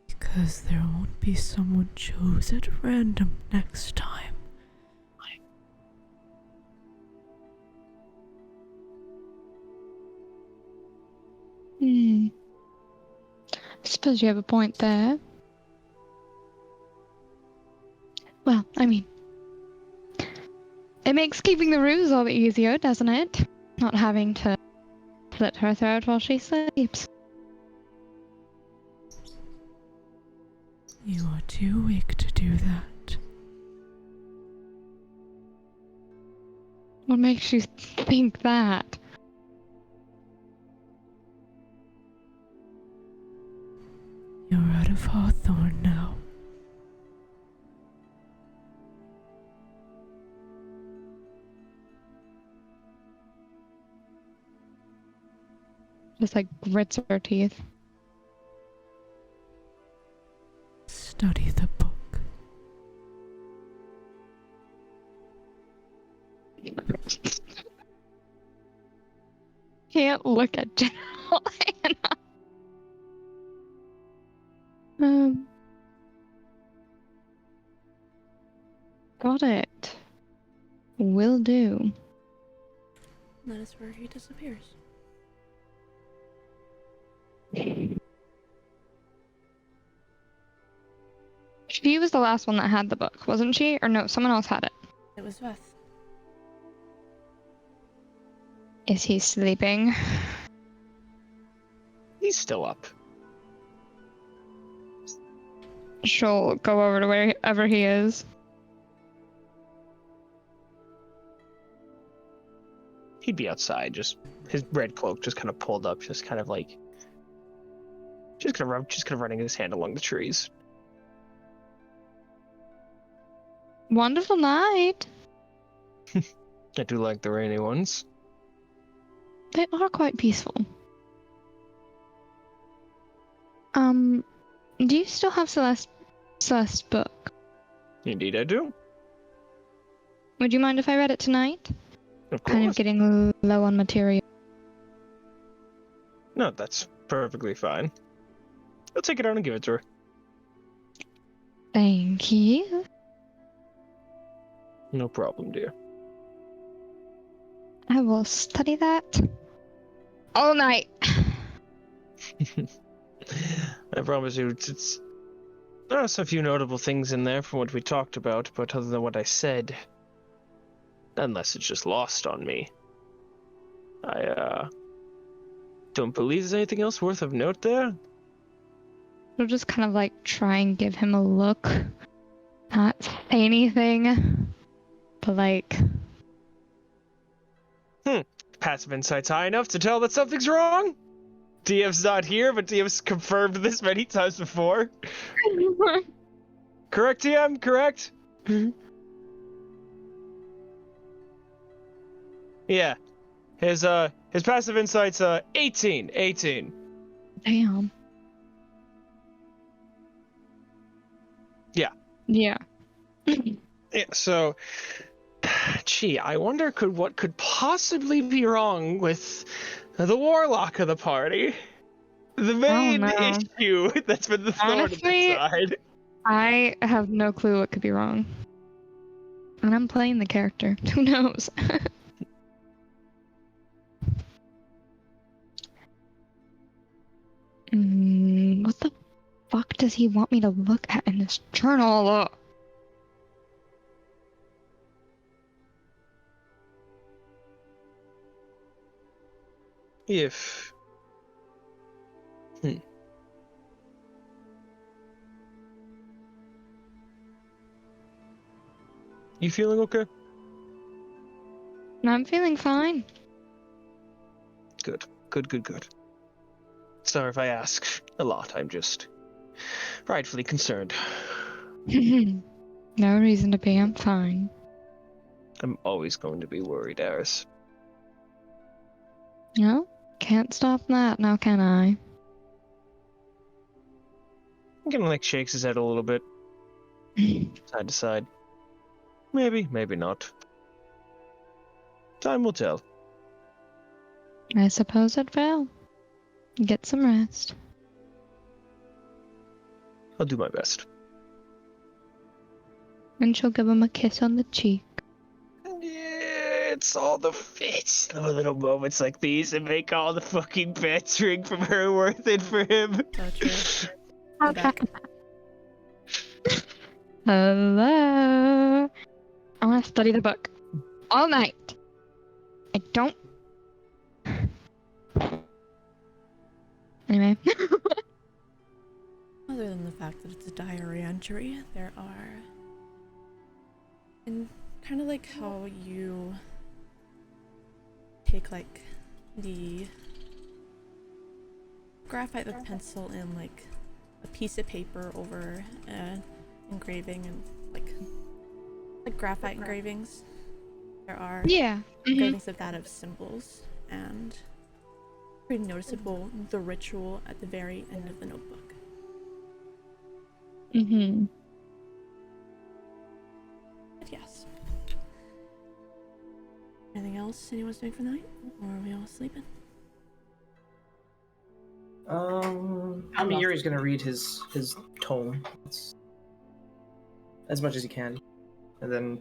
K: Because there won't be someone chose at random next time.
E: I suppose you have a point there. Well, I mean, it makes keeping the ruse all the easier, doesn't it? Not having to slit her throat while she sleeps.
K: You are too weak to do that.
E: What makes you think that?
K: You're out of Hawthorne now.
E: Just like grits her teeth.
K: Study the book.
E: Can't look at General Anna. Got it. Will do.
A: That is where he disappears.
E: She was the last one that had the book, wasn't she? Or no, someone else had it.
A: It was Veth.
E: Is he sleeping?
B: He's still up.
E: She'll go over to wherever he is.
B: He'd be outside, just his red cloak just kind of pulled up, just kind of like, just kind of running his hand along the trees.
E: Wonderful night.
B: I do like the rainy ones.
E: They are quite peaceful. Do you still have Celeste's book?
B: Indeed, I do.
E: Would you mind if I read it tonight?
B: Of course.
E: Kind of getting low on material.
B: No, that's perfectly fine. I'll take it out and give it to her.
E: Thank you.
B: No problem, dear.
E: I will study that all night.
B: I promise you, there are a few notable things in there from what we talked about, but other than what I said, unless it's just lost on me, I don't believe there's anything else worth of note there.
E: We'll just kind of like try and give him a look, not say anything, but like.
B: Passive insight's high enough to tell that something's wrong? DF's not here, but DF's confirmed this many times before. Correct, TM? Correct? Yeah. His passive insight's 18.
E: Damn.
B: Yeah.
E: Yeah.
B: Yeah, so gee, I wonder what could possibly be wrong with the warlock of the party. The main issue that's been the thorn in the side.
E: I have no clue what could be wrong. And I'm playing the character. Who knows? What the fuck does he want me to look at in this journal?
B: If... You feeling okay?
E: I'm feeling fine.
B: Good. Good. Sorry if I ask a lot. I'm just rightfully concerned.
E: No reason to be. I'm fine.
B: I'm always going to be worried, Eris.
E: No, can't stop that now, can I?
B: He kind of like shakes his head a little bit, side to side. Maybe, maybe not. Time will tell.
E: I suppose it will. Get some rest.
B: I'll do my best.
E: And she'll give him a kiss on the cheek.
B: Yeah, it's all the little moments like these that make all the fucking bantering from her worth it for him.
A: So true. Go back.
E: Hello. I want to study the book all night. I don't. Anyway.
A: Other than the fact that it's a diary entry, there are, and kind of like how you take like the graphite with pencil and like a piece of paper over engraving and like graphite engravings. There are engravings of that of symbols, and pretty noticeable the ritual at the very end of the notebook.
E: Mm-hmm.
A: But yes. Anything else anyone's doing for the night? Or are we all sleeping?
F: I mean, Yuri's gonna read his tome as much as he can, and then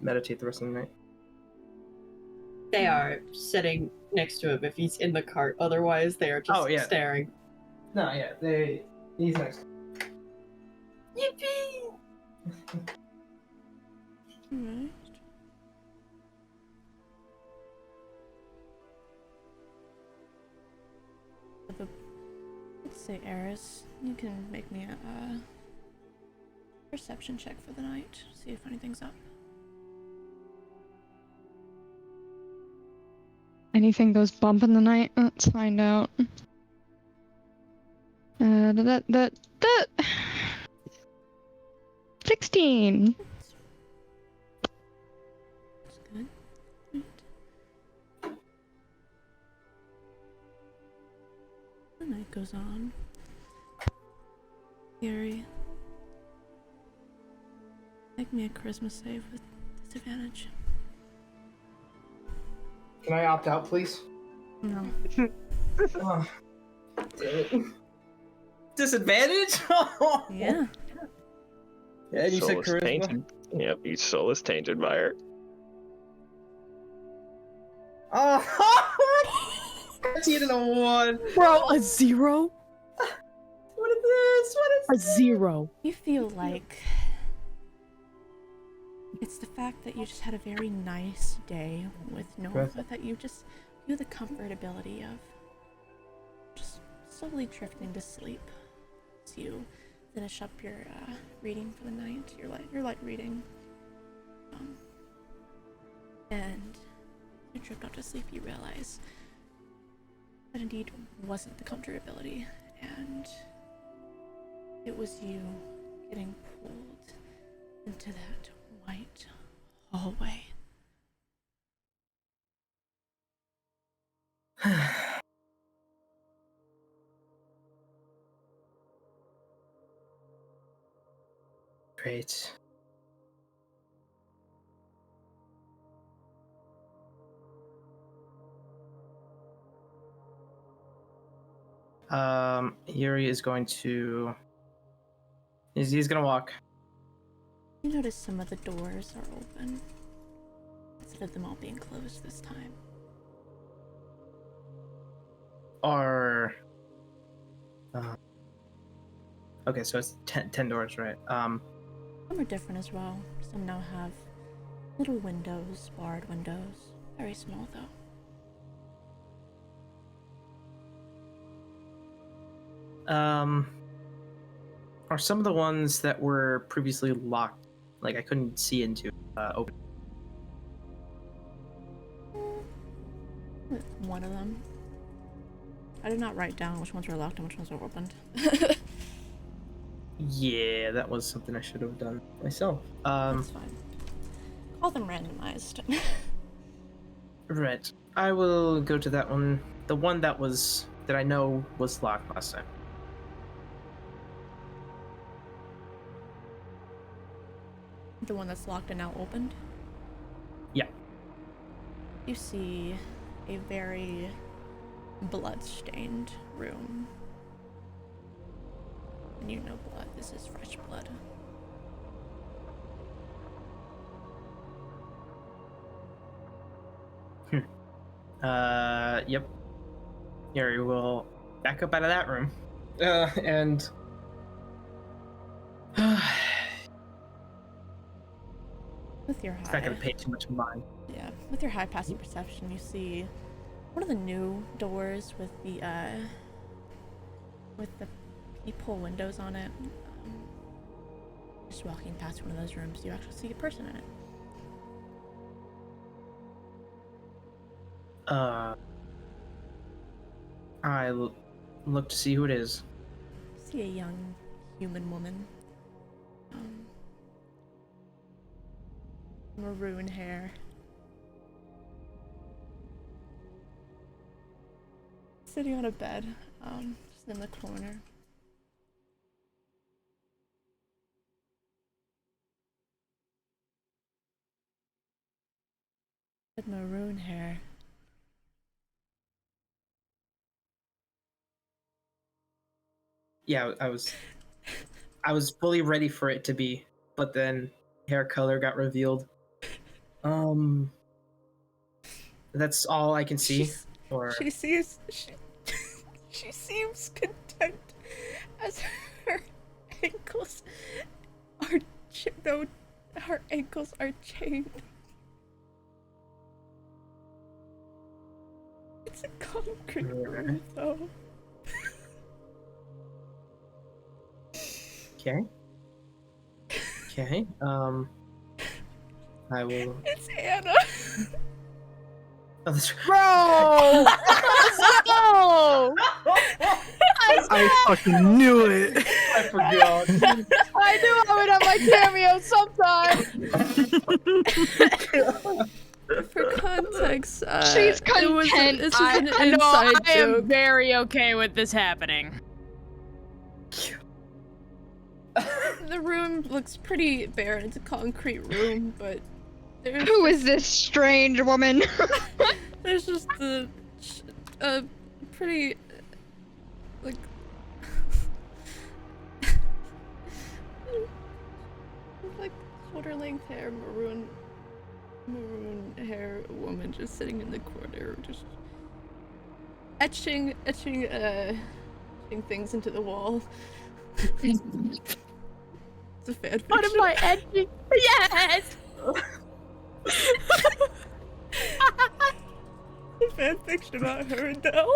F: meditate the rest of the night.
G: They are sitting next to him if he's in the cart. Otherwise, they are just staring.
F: No, yeah, he's next.
G: Yippee!
A: Alright. Let's say Eris, you can make me a perception check for the night. See if anything's up.
E: Anything goes bump in the night? Let's find out. 16.
A: That's good. Right. The night goes on. Yuri, make me a charisma save with disadvantage.
F: Can I opt out, please?
A: No.
F: Oh, damn it. Disadvantage?
A: Yeah.
F: Yeah, and you said
B: Soul is
F: charisma.
B: tainted. Yep, your soul is tainted by her.
F: Oh, 13 and a 1.
K: Bro, a 0?
F: What is this? What
K: A
F: is
K: 0.
A: You feel like it's the fact that you just had a very nice day with Nova, that you have the comfortability of just slowly drifting to sleep as you finish up your reading for the night, your light reading, and you drift off to sleep. You realize that indeed wasn't the comfortability, and it was you getting pulled into that white hallway.
F: Great. Yuri is going to. He's gonna walk.
A: You notice some of the doors are open instead of them all being closed this time.
F: Okay, so it's 10 doors, right?
A: Some are different as well. Some now have little windows, barred windows. Very small though.
F: Are some of the ones that were previously locked, like I couldn't see into, open?
A: One of them. I did not write down which ones were locked and which ones were opened.
F: Yeah, that was something I should have done myself.
A: That's fine. Call them randomized.
F: Right. I will go to that one. The one that I know was locked last time.
A: The one that's locked and now opened?
F: Yeah.
A: You see a very blood-stained room. And you know blood. This is fresh blood.
F: Yep. Yuri will back up out of that room. And
A: With your
F: it's not
A: high,
F: gonna pay too much mind.
A: yeah, with your high passive perception, you see one of the new doors with the peephole windows on it. Just walking past one of those rooms, you actually see a person in it.
F: I look to see who it is.
A: See a young human woman. Maroon hair. Sitting on a bed, just in the corner. With maroon hair.
F: Yeah, I was fully ready for it to be, but then hair color got revealed. That's all I can see.
A: She seems content as her ankles are though her ankles are chained. It's a concrete room, though.
F: Okay. Okay. I will.
A: It's Anna.
F: Oh, that's...
D: Bro! No!
C: I fucking knew it.
F: I forgot.
D: I knew I would have my cameo sometime.
A: For context,
E: She's content.
A: This is an inside
D: I am
A: joke.
D: very okay with this happening.
A: The room looks pretty barren. It's a concrete room, but there's
E: Who is this strange woman?
A: there's just a pretty like like shoulder length hair, maroon hair woman just sitting in the corner, just etching things into the wall. It's a fanfiction.
D: What am I edging? Yes!
A: A fanfiction about her and Dell.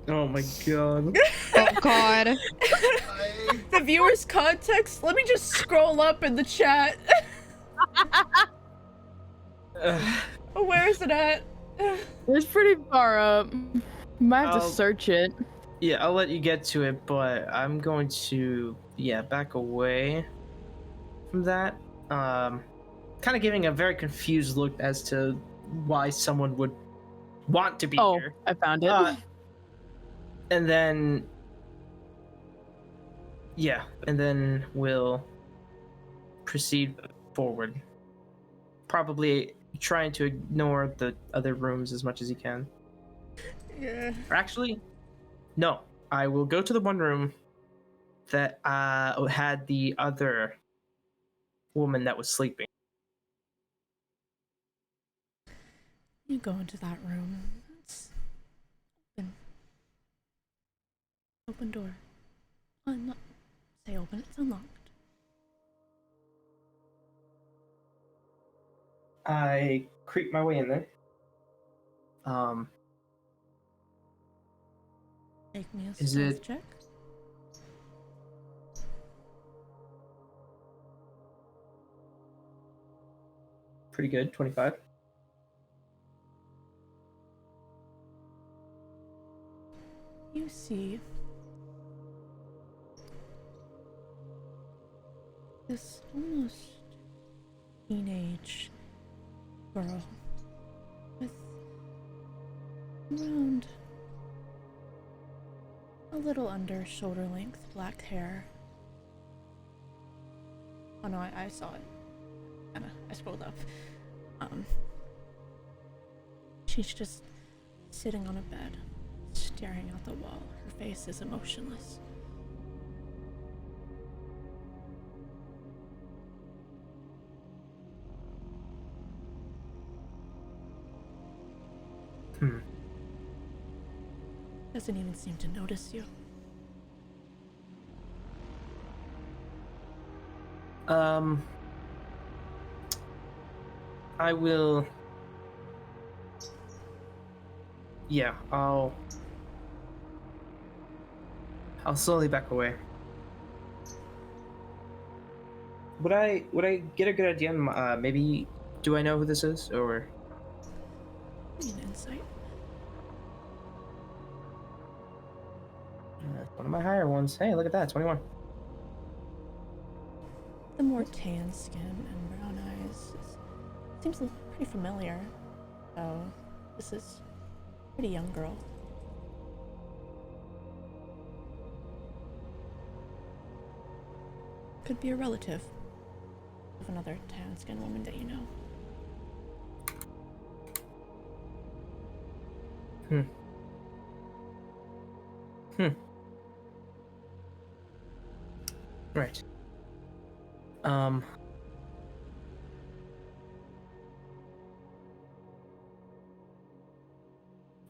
F: Oh my god.
E: Oh god.
A: The viewer's context. Let me just scroll up in the chat. Oh, where is it at?
D: It's pretty far up. Might have to
F: I'll-
D: search it.
F: Yeah, I'll let you get to it, but I'm going to back away from that. Kind of giving a very confused look as to why someone would want to be here.
D: I found it.
F: And then we'll proceed forward. Probably trying to ignore the other rooms as much as you can.
A: Yeah.
F: Or actually, no. I will go to the one room that had the other woman that was sleeping.
A: You go into that room. It's open door. Not say open. It's unlocked.
F: I creep my way in there.
A: Make me a
F: Is
A: stealth
F: it-
A: check.
F: Pretty good, 25.
A: see this almost teenage girl with around a little under shoulder length black hair. Oh no, I saw it. I scrolled up. She's just sitting on a bed, staring out the wall. Her face is emotionless. Doesn't even seem to notice you.
F: I will. Yeah, I'll slowly back away. Would I get a good idea? Maybe do I know who this is, or
A: An insight.
F: one of my higher ones? Hey, look at that, 21.
A: The more tan skin and brown eyes seems pretty familiar. Oh, this is a pretty young girl. Could be a relative of another tan skinned woman that you know.
F: Right.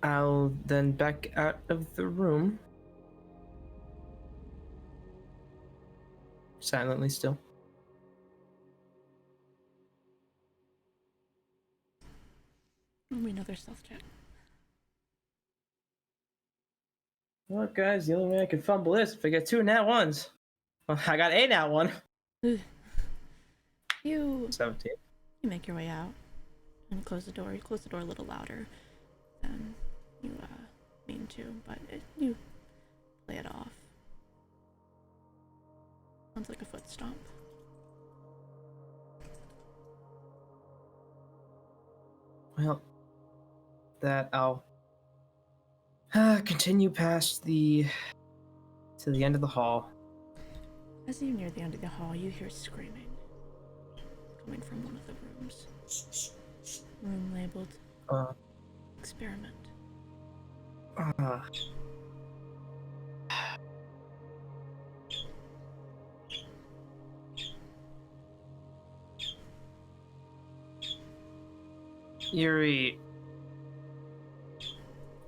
F: I'll then back out of the room. Silently still.
A: Only another stealth check.
F: Look, guys, the only way I can fumble this if I get 2 nat 1s. Well, I got a nat 1.
A: You
F: 17.
A: You make your way out and close the door. You close the door a little louder than you mean to, but you play it off. Sounds like a foot stomp.
F: Well, that I'll continue past to the end of the hall.
A: As you near the end of the hall, you hear screaming coming from one of the rooms. Room labeled experiment.
F: Yuri.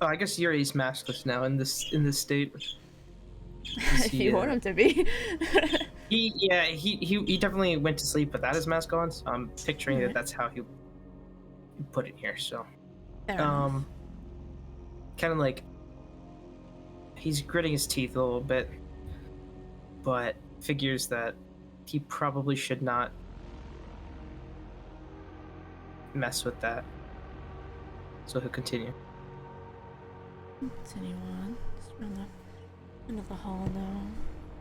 F: Oh, I guess Yuri's maskless now in this state.
A: If you want him to be.
F: He definitely went to sleep without his mask on, so I'm picturing that that's how he put it here. So, kind of like he's gritting his teeth a little bit, but figures that he probably should not mess with that. So he'll continue.
A: Continue on. Just around the end of the hall now,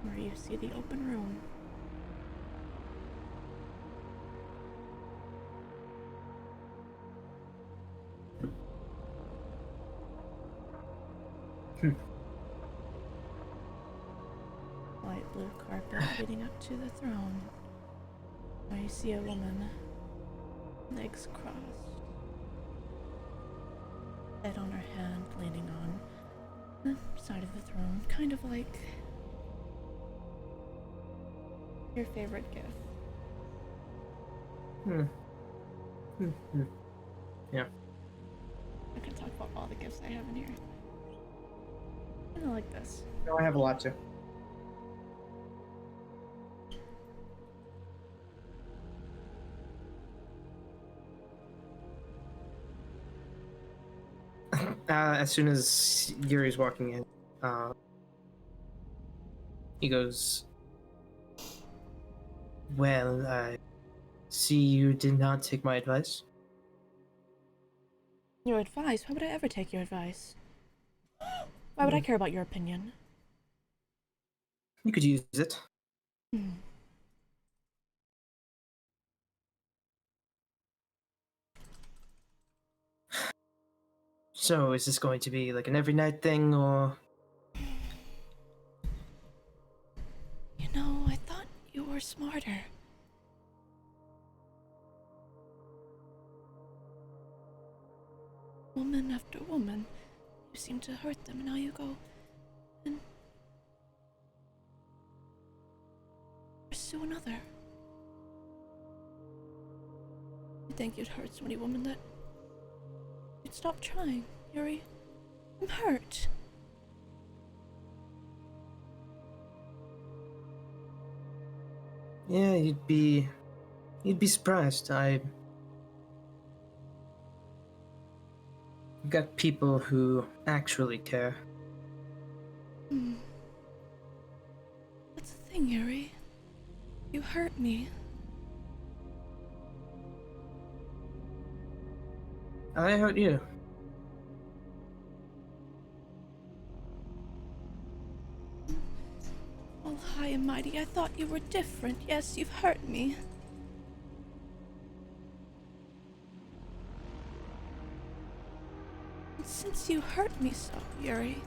A: where you see the open room. Light blue carpet leading up to the throne. Now you see a woman, legs crossed, head on her hand, leaning on the side of the throne, kind of like your favorite gift.
F: Yeah.
A: I can talk about all the gifts I have in here. Kind of like this.
F: No, I have a lot too. As soon as Yuri's walking in, he goes, "Well, I see you did not take my advice."
A: Your advice? Why would I ever take your advice? Why would I care about your opinion?
F: You could use it.
A: Hmm.
F: So, is this going to be like an every night thing, or?
A: You know, I thought you were smarter. Woman after woman, you seem to hurt them, and now you go and pursue another. You think you'd hurt so many women that you'd stop trying, Yuri? I'm hurt.
F: Yeah, you'd be surprised. I've got people who actually care.
A: That's the thing, Yuri. You hurt me.
F: I hurt you.
A: All high and mighty, I thought you were different. Yes, you've hurt me. And since you hurt me so, Yuri,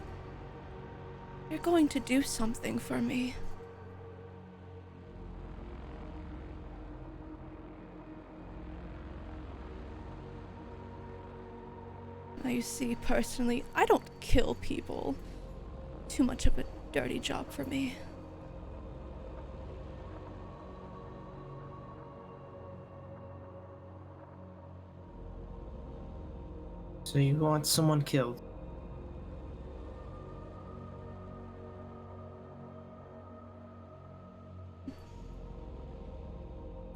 A: you're going to do something for me. Now you see, personally, I don't kill people. Too much of a dirty job for me.
F: So you want someone killed?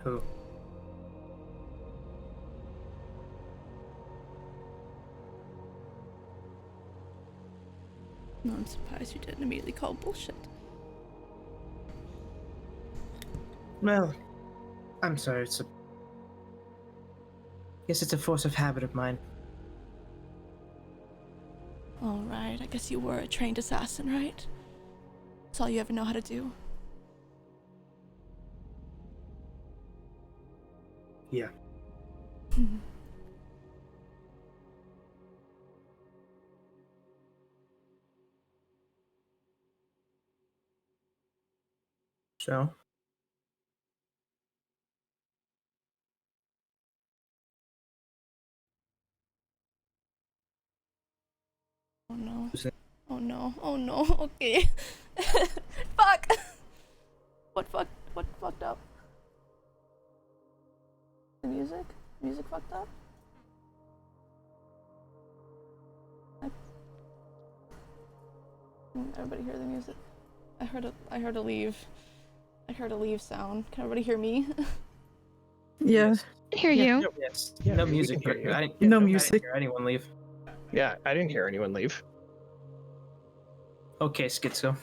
F: Who?
A: No, I'm surprised you didn't immediately call bullshit.
F: Well, I'm sorry. Guess it's a force of habit of mine.
A: Alright, I guess you were a trained assassin, right? That's all you ever know how to do.
F: Yeah. So?
A: Oh no.
F: Who's that?
A: Oh no. Oh no. Okay. Fuck! What fucked up? The music? Music fucked up? Everybody hear the music? I heard a leave. I heard a leave sound. Can everybody hear me?
C: Yeah.
F: Yes.
E: Hear you.
F: Yes.
B: Yeah,
F: No
B: we can
F: music.
B: hear you.
F: I didn't,
C: No
F: I
C: music.
F: didn't hear anyone leave.
B: Yeah, I didn't hear anyone leave.
F: Okay, Schizo.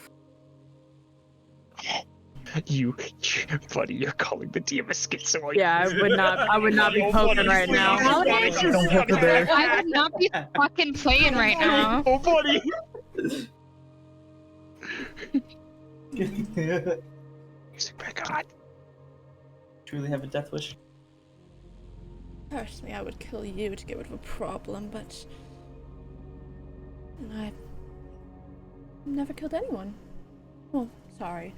B: You, buddy, you're calling the DM a schizo.
D: Yeah, I would not be poking right now.
E: Alex is-
C: Don't poke her there.
E: I would not be fucking playing right now.
B: Oh, buddy. Music back on.
F: Truly have a death wish.
A: Personally, I would kill you to get rid of a problem, but I've never killed anyone. Oh, sorry.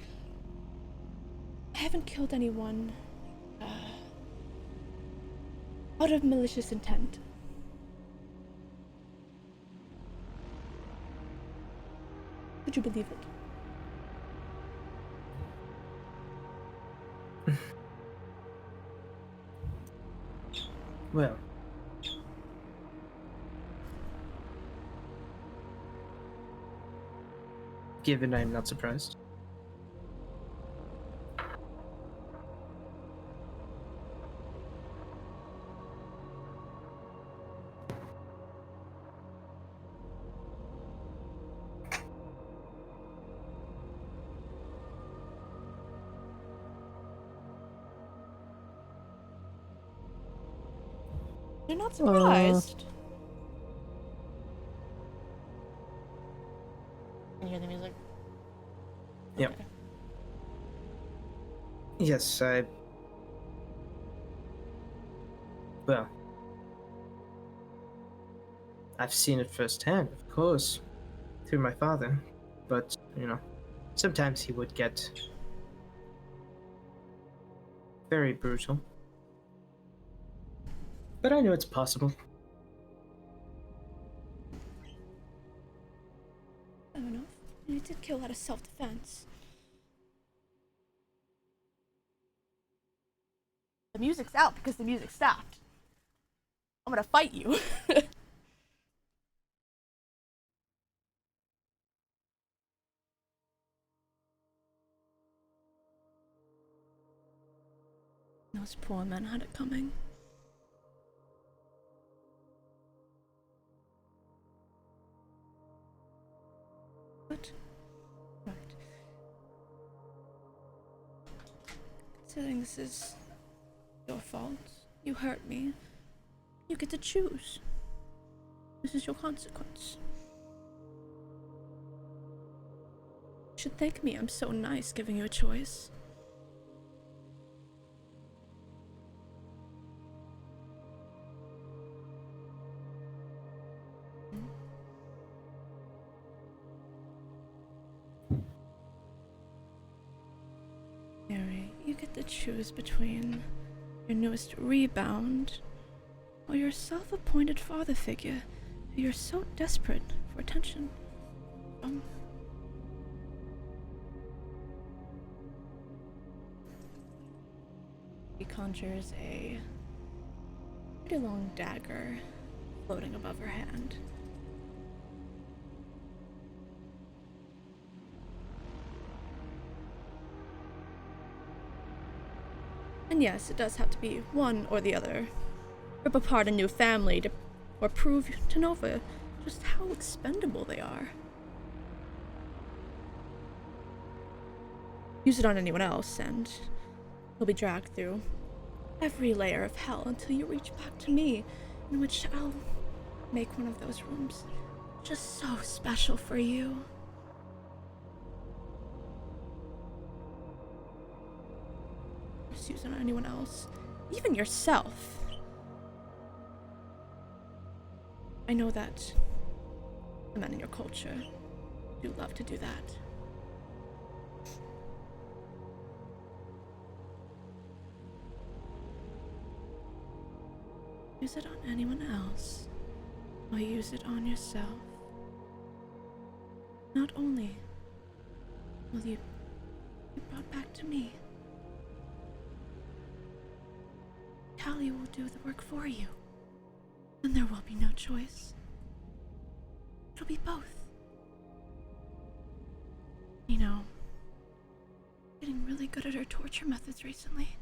A: I haven't killed anyone out of malicious intent. Could you believe it?
F: Well. Given I'm not surprised.
A: You're not surprised.
F: Yes, well, I've seen it firsthand, of course, through my father. But, sometimes he would get very brutal. But I know it's possible.
A: Fair enough. You did kill out of self-defense. The music's out because the music stopped. I'm gonna fight you. Those poor men had it coming. What? Right. Considering this is your fault, you hurt me, you get to choose. This is your consequence. You should thank me, I'm so nice giving you a choice. Mary, you get to choose between your newest rebound or your self-appointed father figure who you're so desperate for attention from. He conjures a pretty long dagger floating above her hand. And yes, it does have to be one or the other. Rip apart a new family or prove to Nova just how expendable they are. Use it on anyone else, and you'll be dragged through every layer of hell until you reach back to me, in which I'll make one of those rooms just so special for you. Use it on anyone else, even yourself. I know that the men in your culture do love to do that. Use it on anyone else, or use it on yourself. Not only will you be brought back to me, Callie will do the work for you, and there will be no choice. It'll be both. You know, getting really good at her torture methods recently.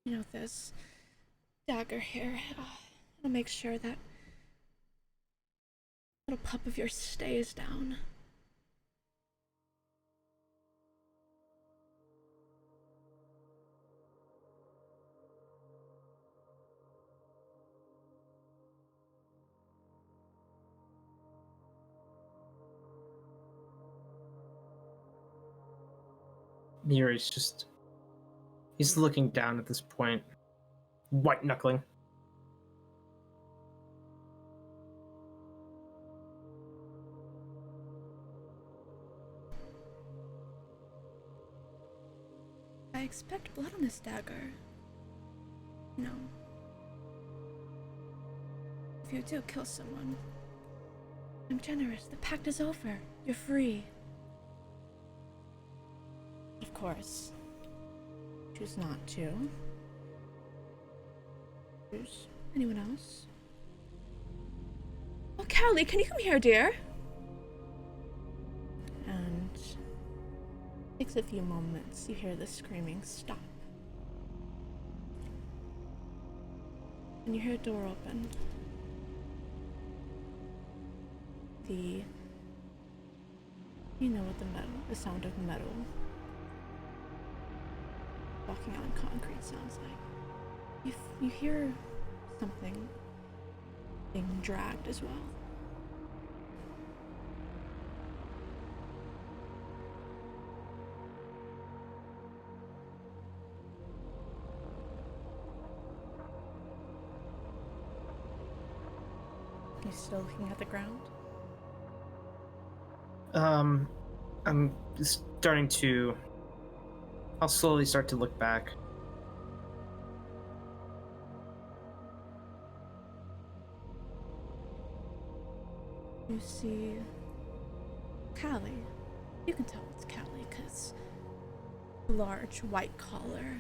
A: You know, this dagger here, it'll make sure that little pup of yours stays down.
F: Neri's just... He's looking down at this point, white knuckling.
A: I expect blood on this dagger. You know, if you do kill someone, I'm generous. The pact is over. You're free. Of course. Choose not to. Choose anyone else. Oh, Callie, can you come here, dear? And it takes a few moments. You hear the screaming stop. And you hear a door open. You know what the sound of metal walking on concrete sounds like. You hear something being dragged as well. still looking at the ground?
F: I'm starting to. I'll slowly start to look back.
A: You see Callie. You can tell it's Callie because the large white collar,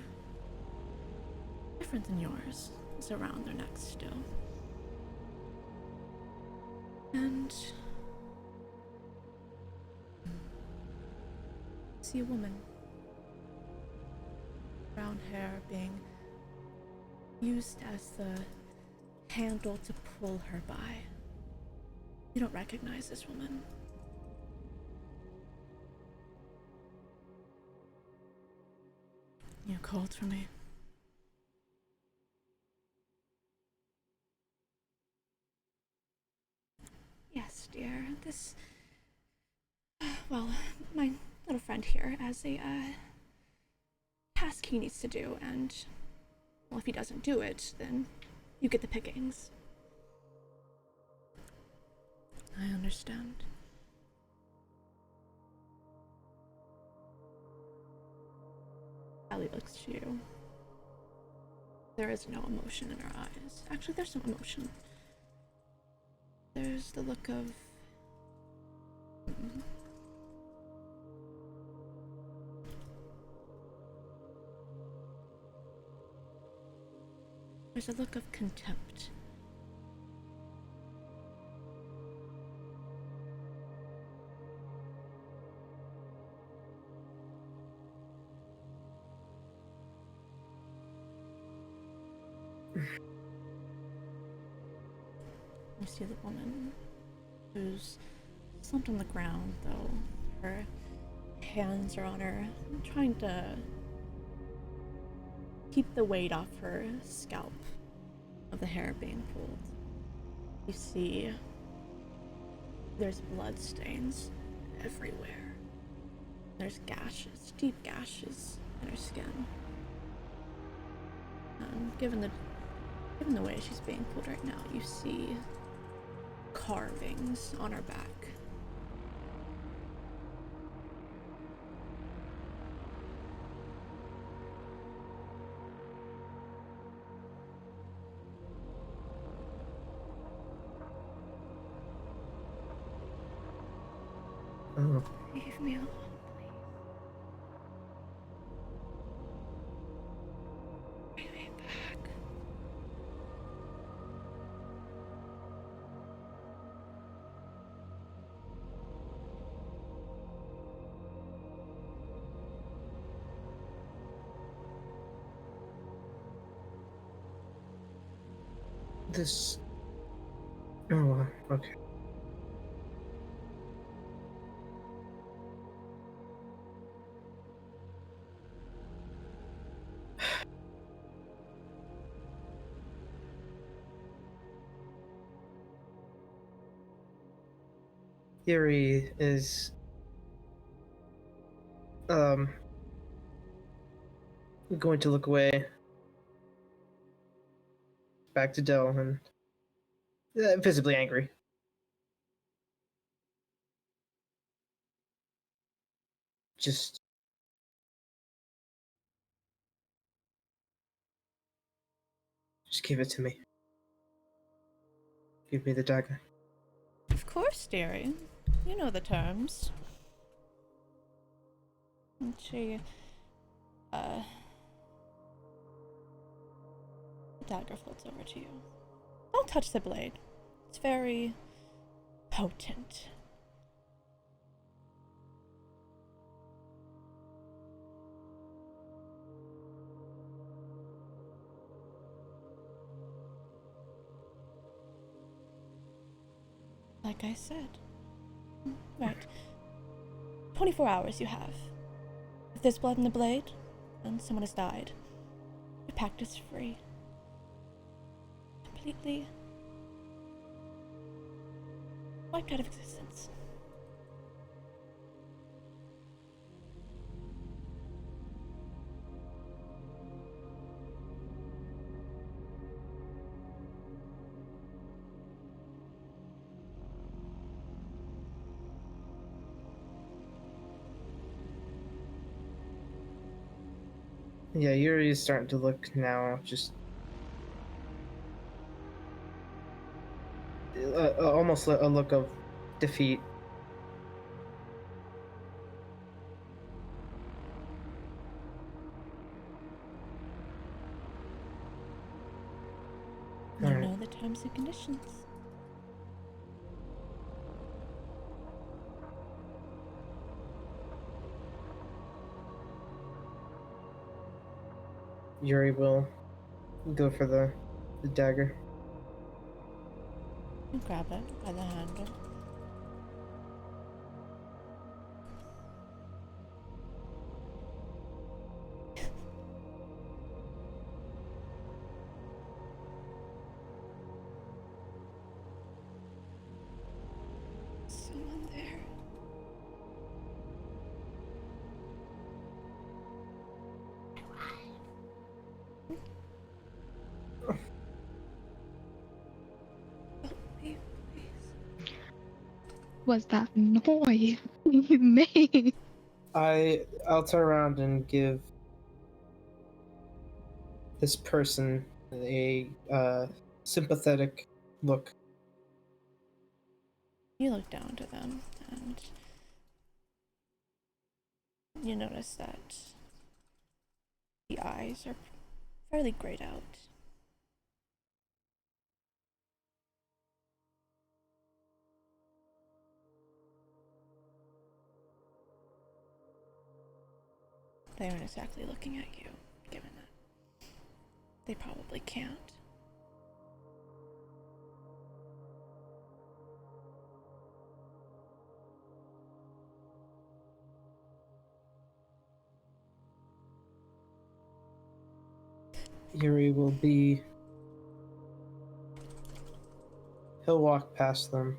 A: different than yours, is around their neck still. And see a woman. Brown hair being used as the handle to pull her by. You don't recognize this woman. You called for me. Yes, dear. This. Well, my little friend here has a task he needs to do, and well, if he doesn't do it, then you get the pickings. I understand. Allie looks to you. There is no emotion in her eyes. Actually, there's some emotion. There's the look of... There's a look of contempt. You see the woman who's slumped on the ground, though her hands are on her, trying to keep the weight off her scalp of the hair being pulled. You see there's blood stains everywhere. There's gashes, deep gashes in her skin. Given the way she's being pulled right now, you see carvings on her back.
F: Oh.
A: Leave me alone, please. Bring me back.
F: This. Oh, okay. Theory is going to look away back to Dell and visibly angry. Just give it to me. Give me the dagger.
A: Of course, dearie. You know the terms. And she, the dagger floats over to you. Don't touch the blade. It's very potent. Like I said. Right. 24 hours you have. If there's blood in the blade, then someone has died. Your pact is free. Completely wiped out of existence.
F: Yeah, Yuri is starting to look now just almost a look of defeat.
A: You
F: Alright.
A: know the terms and conditions.
F: Yuri will go for the dagger.
A: You grab it by the handle. Someone there. Help me, please.
E: Was that noise you made?
F: I'll turn around and give this person a sympathetic look.
A: You look down to them and you notice that the eyes are fairly grayed out. They aren't exactly looking at you, given that they probably can't.
F: Yuri will be. He'll walk past them.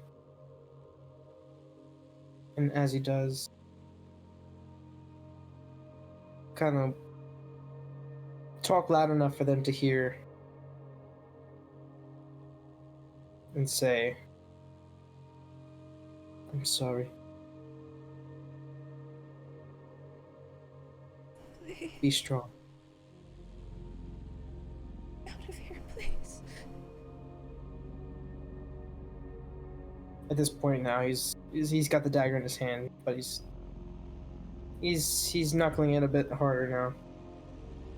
F: And as he does, kind of talk loud enough for them to hear and say, I'm sorry.
A: Please,
F: Be strong.
A: out of here, please.
F: At this point now, he's got the dagger in his hand, but he's knuckling it a bit harder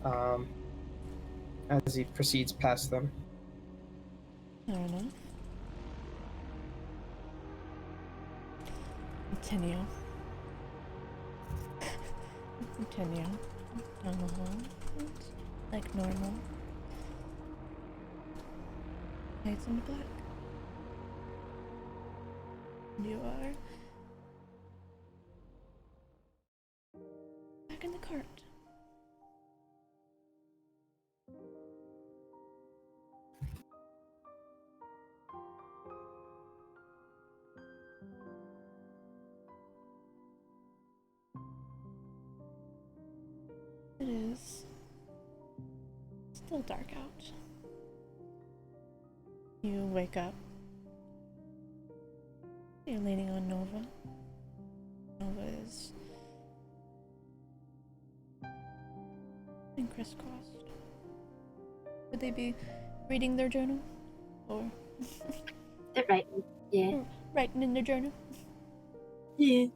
F: now. As he proceeds past them.
A: Fair enough. Continue. Continue down the hall, like normal. Fades into black. You are back in the cart. It is still dark out. You wake up. You're leaning on Nova. Nova is in crisscrossed. Would they be reading their journal? Or
G: They're right. Yeah.
A: writing in their journal?
G: Yeah.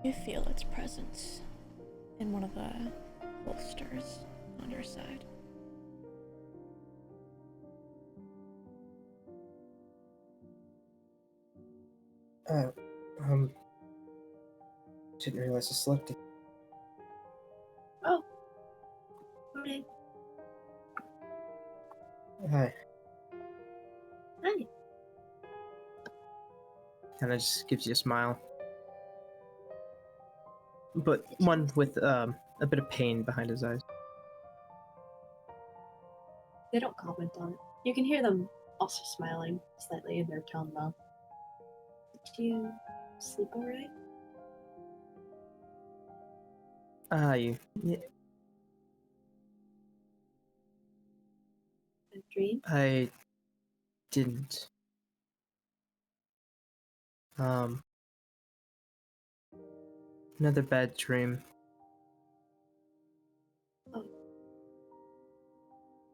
A: You feel its presence in one of the holsters on your side.
F: Didn't realize I slept.
G: Oh. Okay.
F: Hi.
G: Hi.
F: Kind of just gives you a smile. But one with a bit of pain behind his eyes.
G: They don't comment on it. You can hear them also smiling slightly in their tone, though. Did you sleep alright?
F: Yeah,
G: A dream?
F: I didn't. Um, another bad dream.
G: Oh.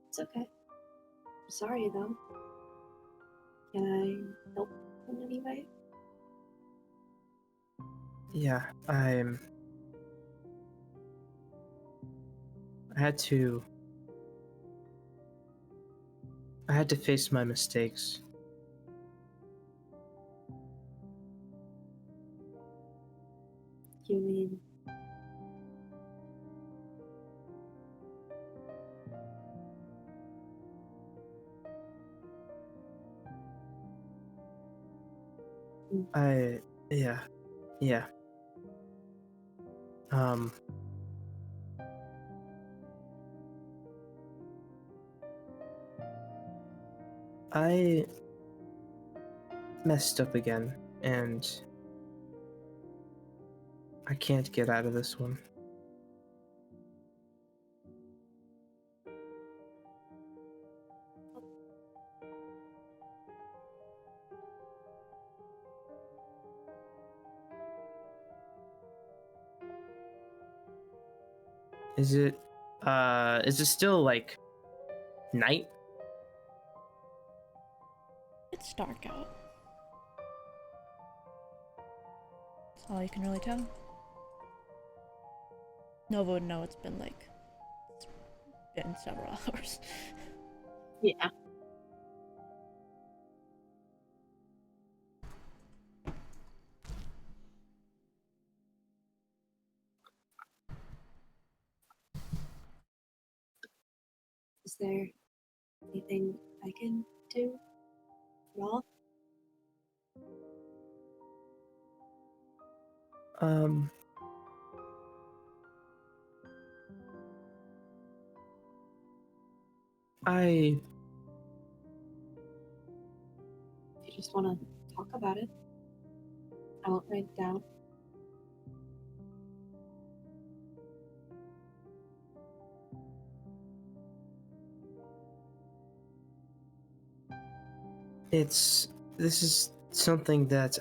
G: It's okay. I'm sorry, though. Can I help in any way?
F: Yeah, I had to face my mistakes.
G: You mean
F: Yeah. Um, I messed up again, and I can't get out of this one. Is it still like night?
A: It's dark out. That's all you can really tell. Nova would know it's been several hours.
G: yeah? Is there anything I can do at all?
F: Um, I
G: If you just want to talk about it, I won't write it down.
F: this is something that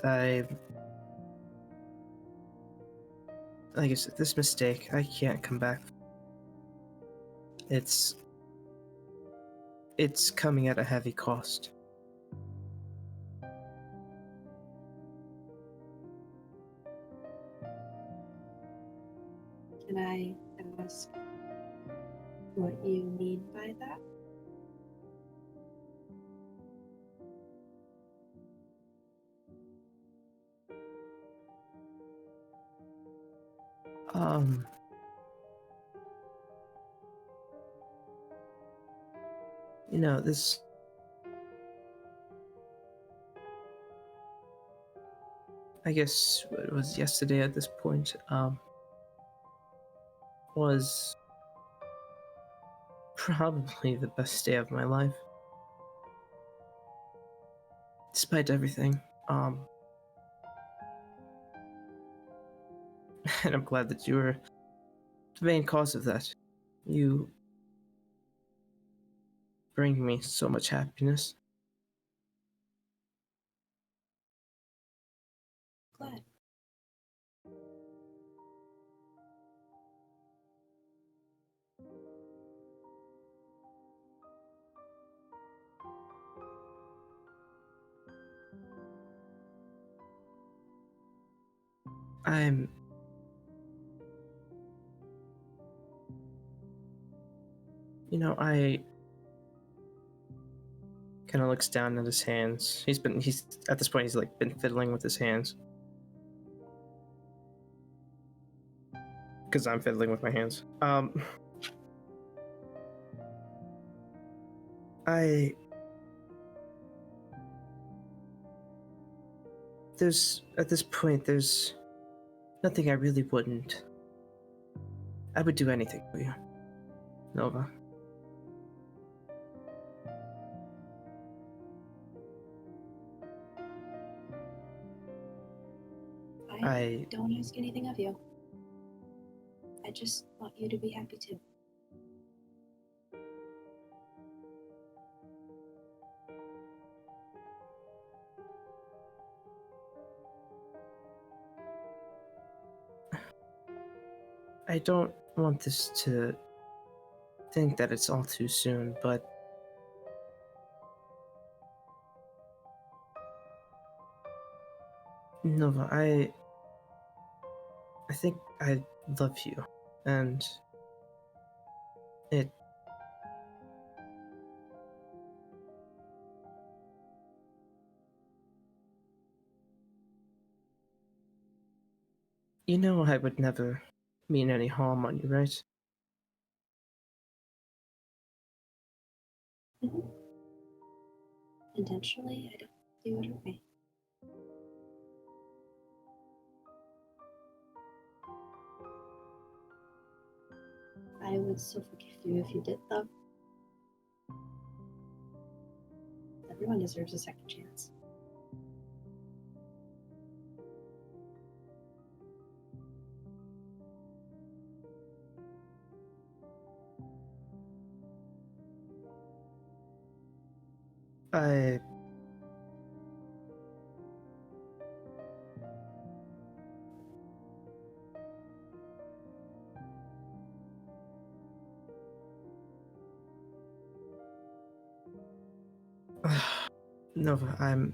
F: like I said, this mistake, I can't come back. It's coming at a heavy cost.
G: Can I ask what you mean by that?
F: Um, this. I guess it was yesterday at this point. Was probably the best day of my life, despite everything. And I'm glad that you were the main cause of that. You bring me so much happiness.
G: Glad.
F: I'm. I kind of looks down at his hands. He's at this point, he's like been fiddling with his hands. Because I'm fiddling with my hands. At this point, there's nothing I really wouldn't. I would do anything for you, Nova.
G: I don't ask anything of you. I just want you to be happy too.
F: I don't want this to think that it's all too soon, but Nova, I think I love you, and it. You know I would never mean any harm on you, right?
G: Intentionally, I don't think you would hurt me. I would still forgive you if you did, though. Everyone deserves a second chance.
F: I. Nova, I'm.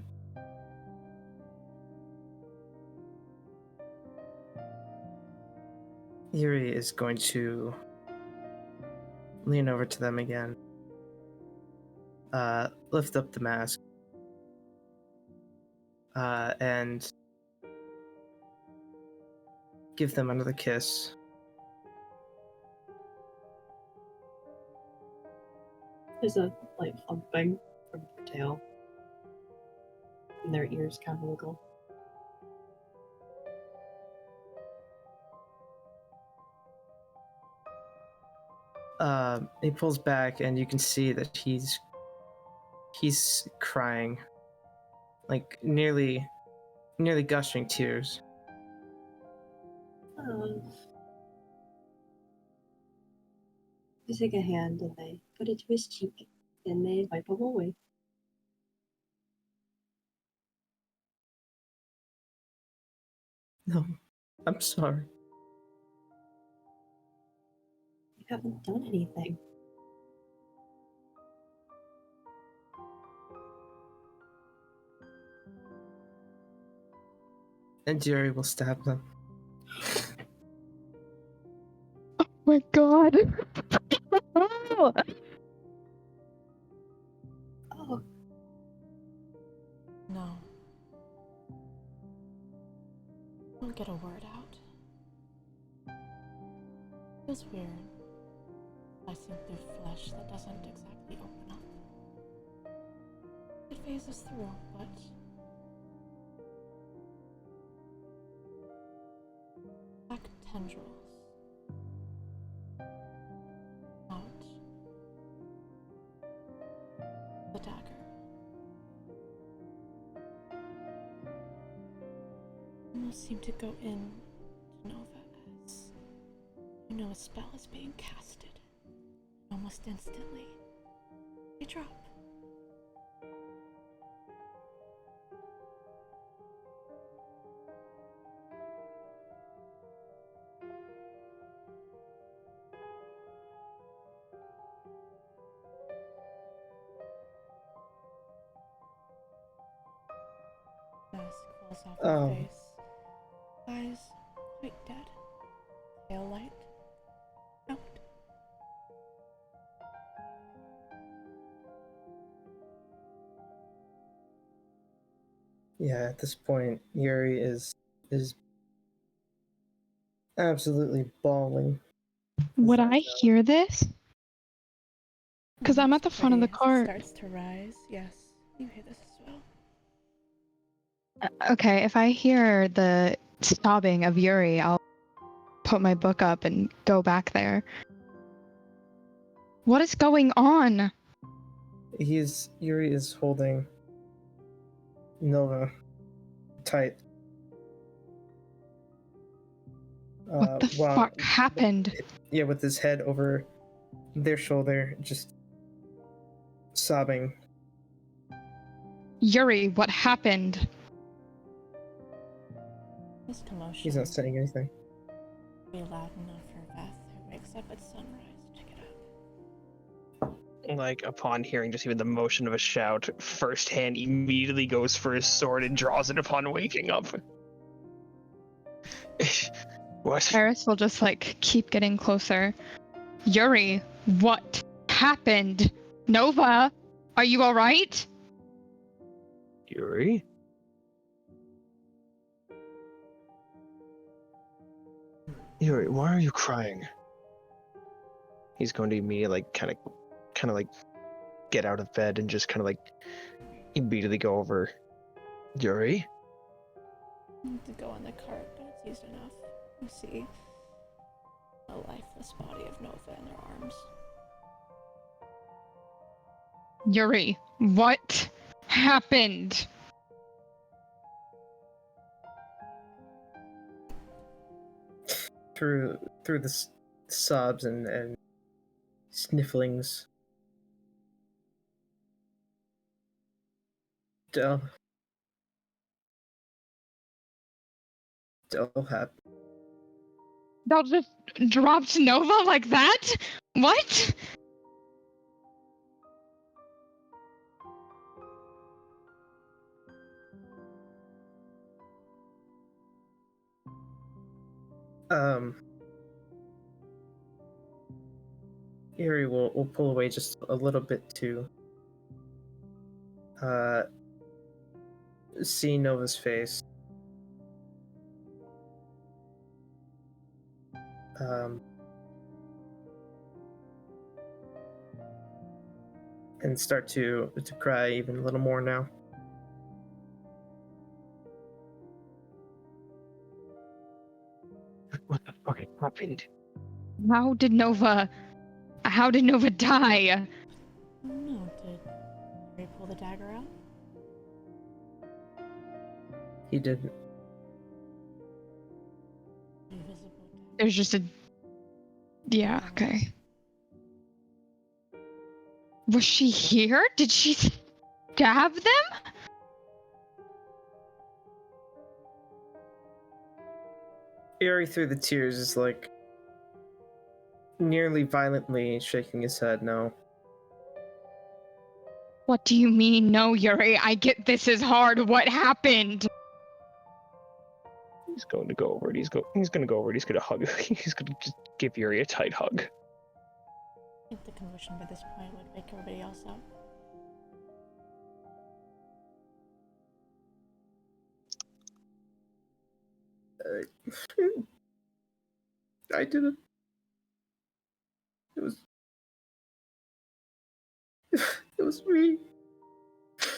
F: Yuri is going to lean over to them again, lift up the mask, and give them another kiss.
G: There's a like thumping from your tail, and their ears kind of wiggle.
F: He pulls back, and you can see that he's crying, like nearly gushing tears.
G: They take a hand and they put it to his cheek, and they wipe him away.
F: No, I'm sorry.
G: You haven't done anything.
F: And Jerry will stab them.
E: Oh my god.
G: Oh.
A: No. Don't get a word out. Feels weird. Slicing through flesh that doesn't exactly open up. It phases through, but black tendrils out the dagger. Almost seem to go in to Nova as you know a spell is being casted. Almost instantly, they drop. Mask falls off her face. Eyes quite dead. Tail light out.
F: Yeah, at this point, Yuri is absolutely bawling.
E: Would I hear this? Because I'm at the front of the cart.
A: Starts to rise. Yes, you hear this as well.
E: Okay, if I hear the sobbing of Yuri, I'll put my book up and go back there. What is going on?
F: Yuri is holding Nova tight.
E: What the fuck happened?
F: Yeah, with his head over their shoulder, just sobbing.
E: Yuri, what happened?
A: This commotion.
F: He's not saying anything.
A: Be loud enough for up at sunrise. Check it out.
B: Like, upon hearing just even the motion of a shout, first hand immediately goes for his sword and draws it upon waking up. What?
E: Eris will just like keep getting closer. Yuri, what happened? Nova, are you alright?
B: Yuri? Yuri, why are you crying? He's going to immediately, like, kind of like, get out of bed and just kind of, like, immediately go over. Yuri?
A: I have to go on the cart, but it's used enough. You see a lifeless body of Nova in their arms.
E: Yuri, what happened?
F: Through the sobs and snifflings, Del happened.
E: They'll just dropped Nova like that? What?
F: Yuri will pull away just a little bit to see Nova's face. And start to cry even a little more now.
B: What the fuck happened?
E: How did Nova die?
A: No, did Harry pull the dagger out?
F: He didn't.
A: Invisible dagger.
E: There's just a... Yeah, okay. Was she here? Did she stab them?
F: Yuri, through the tears, is like nearly violently shaking his head no.
E: What do you mean, no, Yuri? I get this is hard. What happened?
B: He's going to go over it. He's going to go over it. He's going to hug. He's going to just give Yuri a tight hug.
A: I think the commotion by this point would wake everybody else up.
F: I didn't. It was me.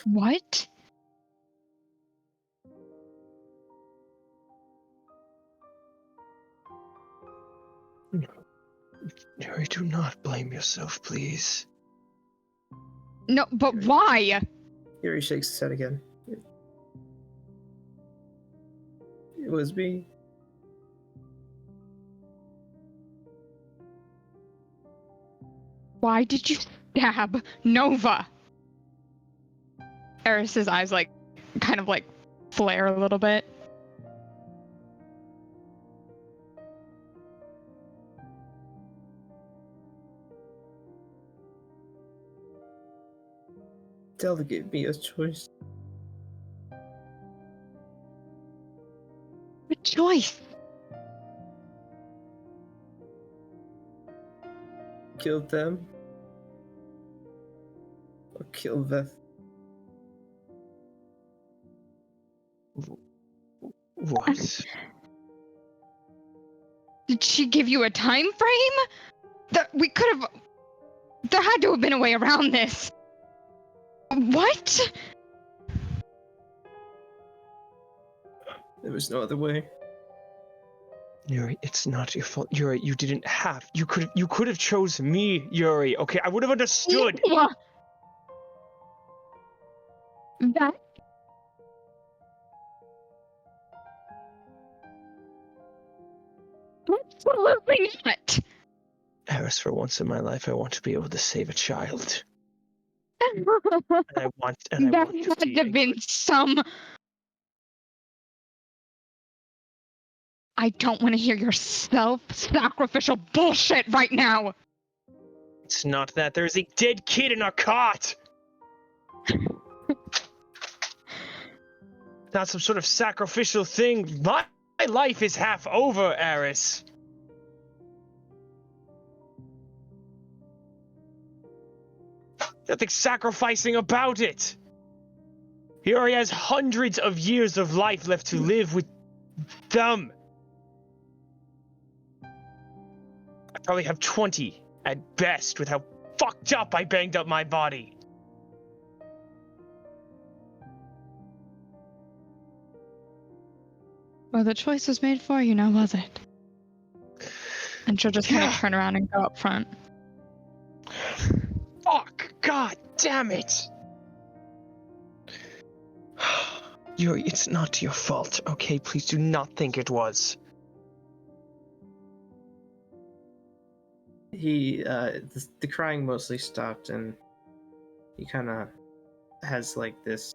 E: What?
B: Yuri, do not blame yourself, please.
E: No, but why?
F: Yuri shakes his head again. It was me.
E: Why did you stab Nova? Eris's eyes like kind of like flare a little bit.
F: Delta gave me a choice.
E: What choice?
F: Kill them. Or kill Veth.
B: What?
E: Did she give you a time frame? That we could have... There had to have been a way around this. What?
F: There was no other way.
B: Yuri, it's not your fault. Yuri, you didn't have. You could have chose me, Yuri. Okay, I would have understood.
E: That... Absolutely not.
B: Eris, for once in my life, I want to be able to save a child. And I want
E: That
B: to
E: had
B: see
E: to have been some... I don't want to hear your self-sacrificial bullshit right now!
B: It's not that. There's a dead kid in our cot! Not some sort of sacrificial thing. My life is half over, Eris. Nothing sacrificing about it. He already has hundreds of years of life left to live with them. I probably have 20 at best with how fucked up I banged up my body.
E: Well, the choice was made for you, now was it? And she'll just kind of turn around and go up front.
B: Fuck! God damn it! Yuri, it's not your fault, okay? Please do not think it was.
F: He, the crying mostly stopped, and he kind of has like this.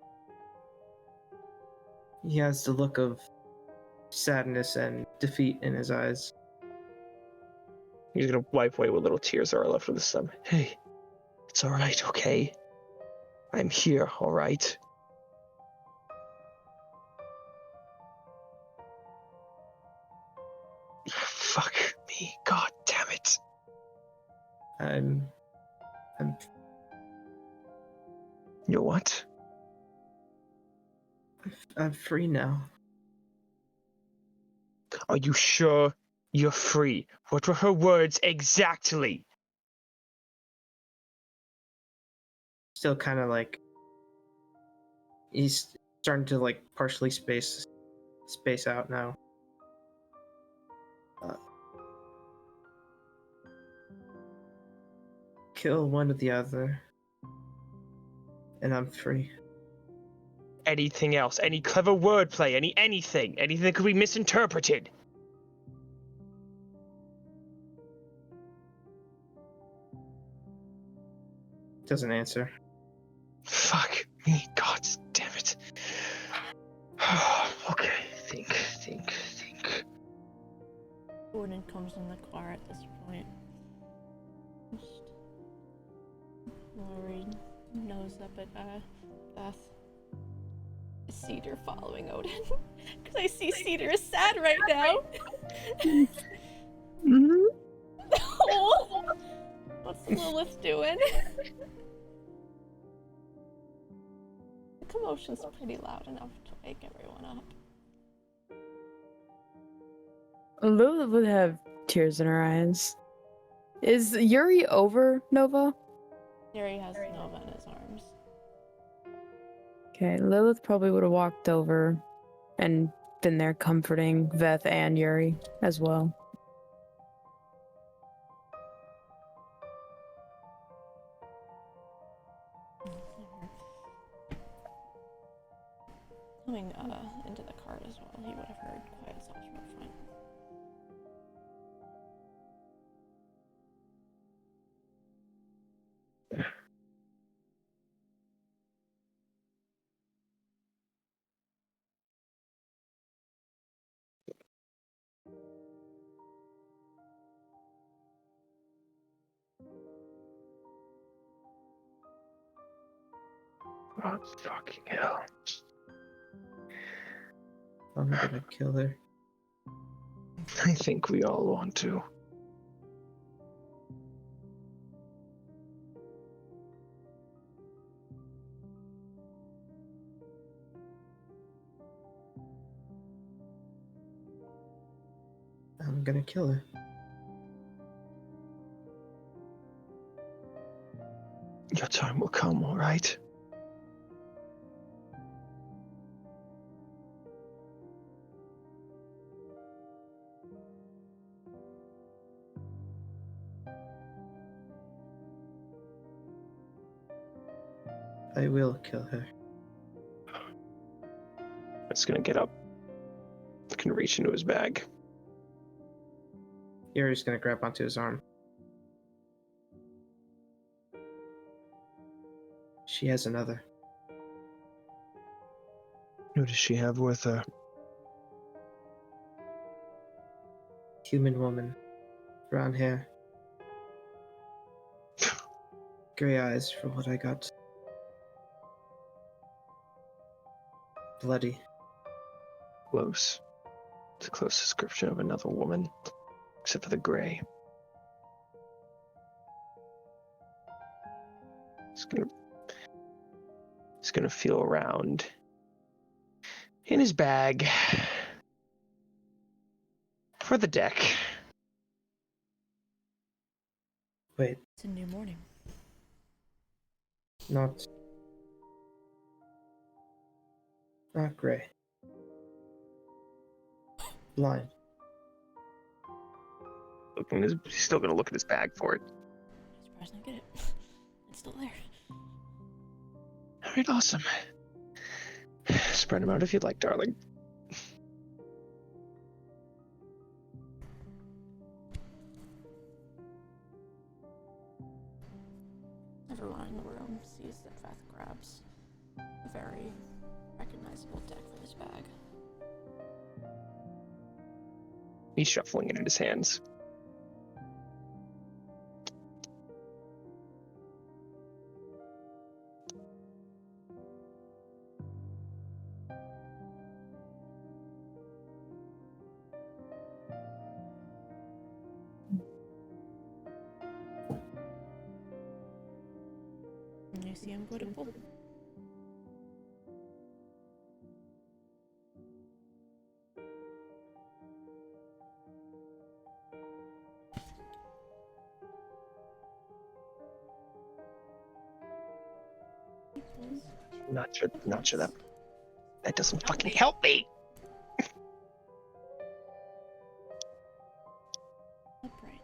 F: He has the look of sadness and defeat in his eyes.
B: He's gonna wipe away what little tears are left of the sun. Hey, it's alright, okay? I'm here, alright? Fuck me, god damn it.
F: I'm
B: You're what?
F: I'm free now.
B: Are you sure you're free? What were her words exactly?
F: Still kind of like he's starting to like partially space out now. Kill one or the other, and I'm free.
B: Anything else? Any clever wordplay? Anything? Anything that could be misinterpreted?
F: Doesn't answer.
B: Fuck me, god damn it. Okay, think.
A: Gordon comes in the car at this point. Just Lori nose up at Beth. Cedar following Odin. Because I see Cedar is sad right now.
C: Mm-hmm.
A: Oh, what's Lilith doing? The commotion's pretty loud enough to wake everyone up.
D: Lilith would have tears in her eyes. Is Yuri over Nova?
A: Yuri has Nova in his arms.
D: Okay, Lilith probably would have walked over and been there comforting Veth and Yuri as well.
A: Coming into the cart as well, he would have heard quiet sobs from up front.
B: Oh, fucking hell.
F: I'm gonna kill her.
B: I think we all want to.
F: I'm gonna kill her.
B: Your time will come, alright?
F: I will kill her.
B: It's gonna get up. Can reach into his bag.
F: Yuri's gonna grab onto his arm. She has another.
B: Who does she have with her?
F: human woman, brown hair, gray eyes for what I got. Bloody.
B: Close. It's a close description of another woman, except for the gray. He's gonna feel around in his bag for the deck.
F: Wait,
A: It's a new morning.
F: not gray. Blind.
B: He's still gonna look at his bag for it.
A: Surprised I didn't get it. It's still there.
B: All right, awesome. Spread them out if you'd like, darling.
A: Everyone in the room sees that Veth grabs a very recognizable deck from his bag.
B: He's shuffling it in his hands.
A: And you see him go to pull. He pulls.
B: Not sure that doesn't fucking help me.
A: Upright.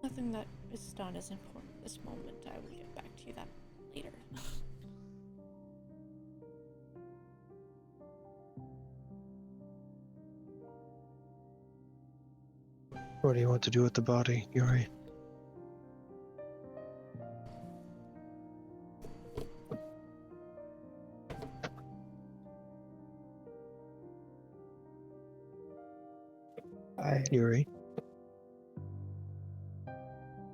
A: Nothing that is not as important at this moment. I will get back to you that later.
B: What do you want to do with the body, Yuri? Yuri?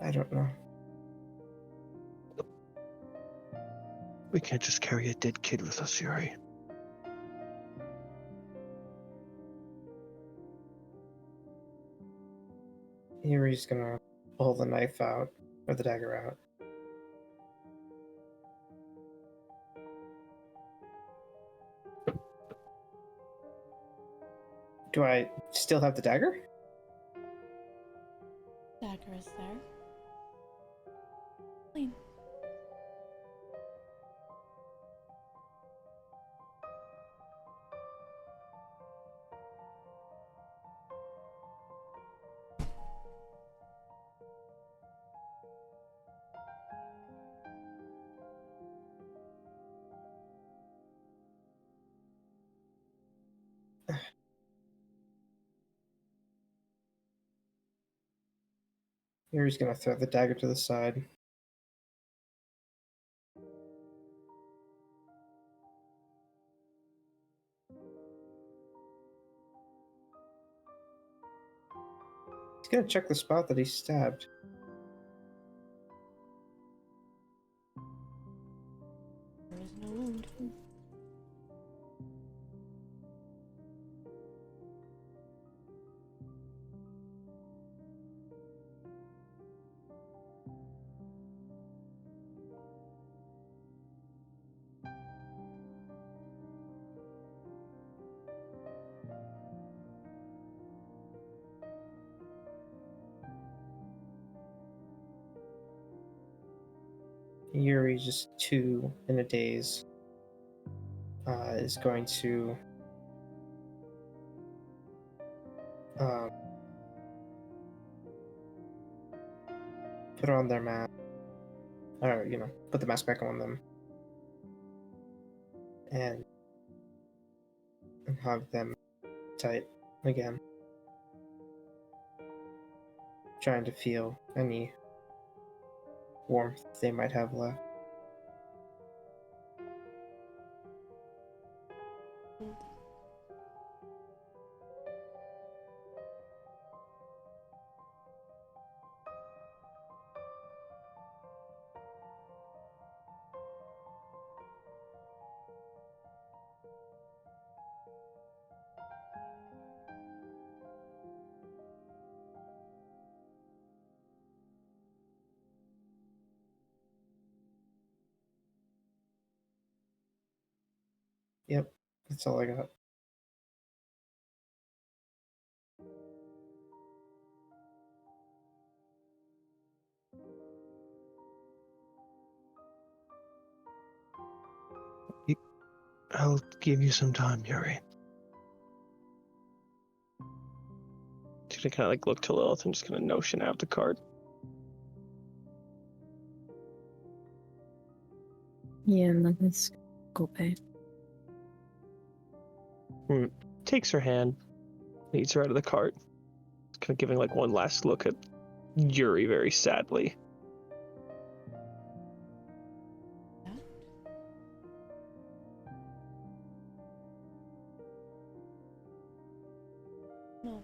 F: I don't know.
B: We can't just carry a dead kid with us, Yuri.
F: Yuri's gonna pull the knife out, or the dagger out. Do I still have the dagger?
A: Dagger is there. Clean.
F: Yuri's gonna throw the dagger to the side. He's gonna check the spot that he stabbed.
A: There is no wound.
F: Yuri, just two in a daze, is going to put on their mask, or put the mask back on them, and hug them tight again, trying to feel any warmth they might have left. Yep, that's all I got.
B: I'll give you some time, Yuri. She's gonna kind of like look to Lilith and just gonna notion out the card.
D: Yeah, and let's go pay.
B: Takes her hand, leads her out of the cart. Kind of giving like one last look at Yuri very sadly.
A: Nova.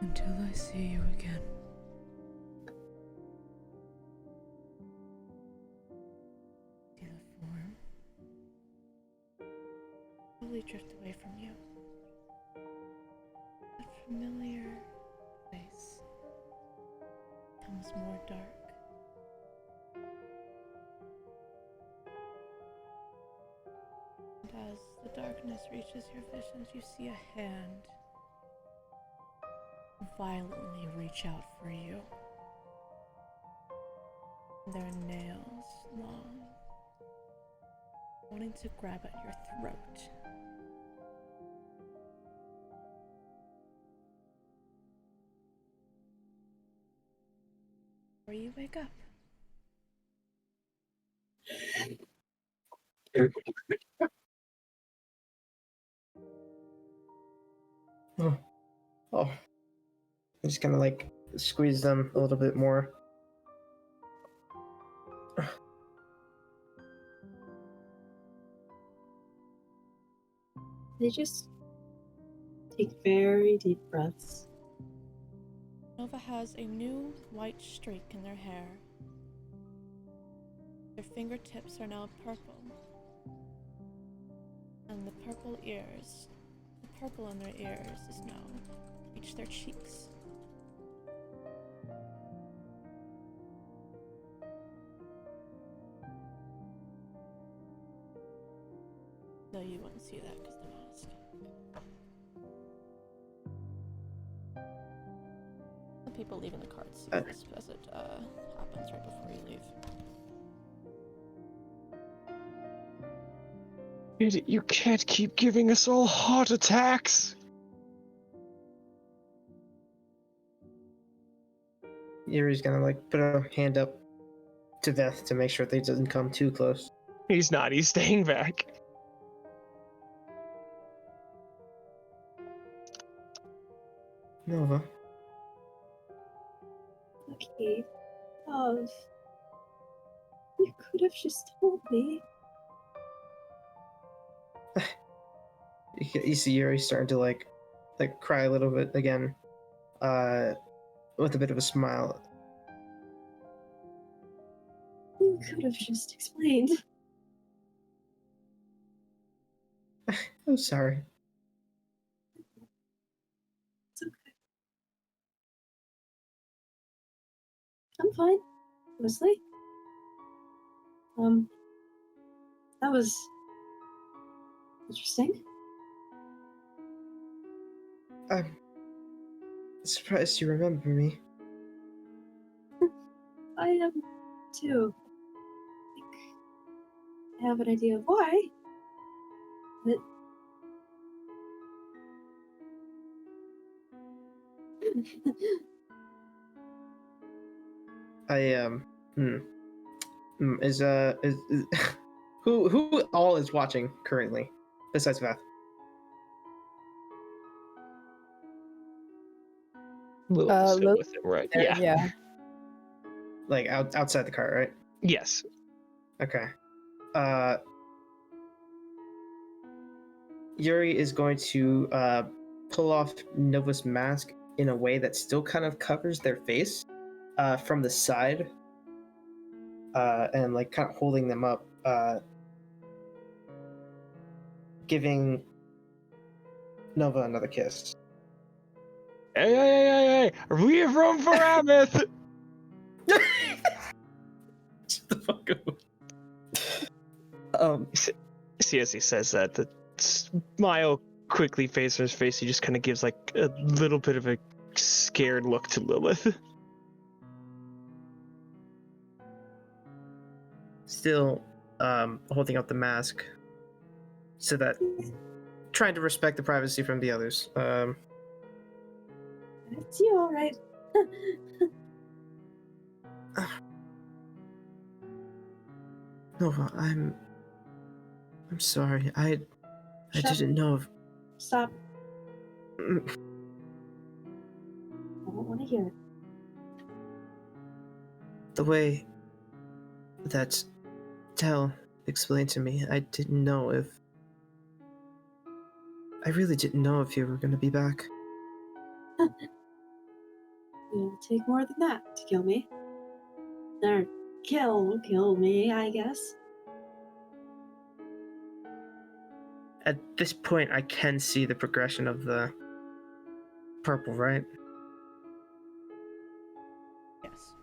K: Until I see you again. See the form
A: Slowly drift away from you. That familiar face becomes more dark. And as the darkness reaches your visions, you see a hand violently reach out for you. Their nails long, wanting to grab at your throat. Or you wake up.
F: Oh. I just kind of like squeeze them a little bit more.
G: They just take very deep breaths.
A: Nova has a new white streak in their hair. Their fingertips are now purple. And the purple in their ears is now reached their cheeks. Though you wouldn't see that because the mask. The people leaving the cart see this as it happens right before you leave.
B: You can't keep giving us all heart attacks!
F: Yuri's gonna like put a hand up to Veth to make sure they doesn't come too close.
B: He's not, he's staying back.
F: Nova.
G: Okay. You could have just told me.
F: You see Yuri starting to like cry a little bit again, with a bit of a smile.
G: You could have just explained.
F: I'm sorry.
G: It's okay. I'm fine, honestly. That was Interesting.
F: I'm surprised you remember me.
G: I am too. I think I have an idea of why. But
F: is who all is watching currently besides Beth?
B: Lilith is still
D: Lilith
B: with him, right?
D: there,
B: Yeah.
D: yeah.
F: Like outside the car, right?
B: Yes.
F: Okay. Yuri is going to pull off Nova's mask in a way that still kind of covers their face from the side, and like kind of holding them up, giving Nova another kiss.
B: Hey! We're from Paramus!
F: Shut the fuck up.
B: See, as he says that, the smile quickly fades from his face. He just kind of gives like a little bit of a scared look to Lilith.
F: Still holding up the mask so that trying to respect the privacy from the others.
G: it's you, all right.
F: Nova, I'm sorry. I didn't know.
G: Stop. I don't want to hear it.
F: The way that Tell explained to me, I really didn't know if you were going to be back.
G: It'll take more than that to kill me. Or kill me, I guess.
F: At this point, I can see the progression of the purple, right?
A: Yes.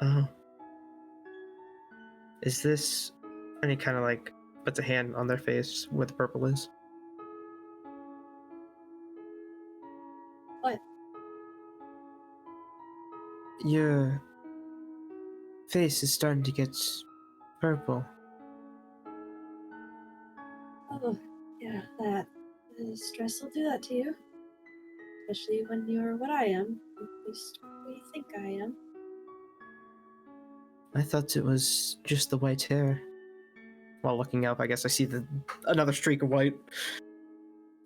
F: Oh. Is this... And he kind of like puts a hand on their face where the purple is.
G: What?
F: Your face is starting to get purple.
G: Oh, yeah, that stress will do that to you. Especially when you're what I am. At least what you think I am.
F: I thought it was just the white hair. While looking up, I guess I see another streak of white.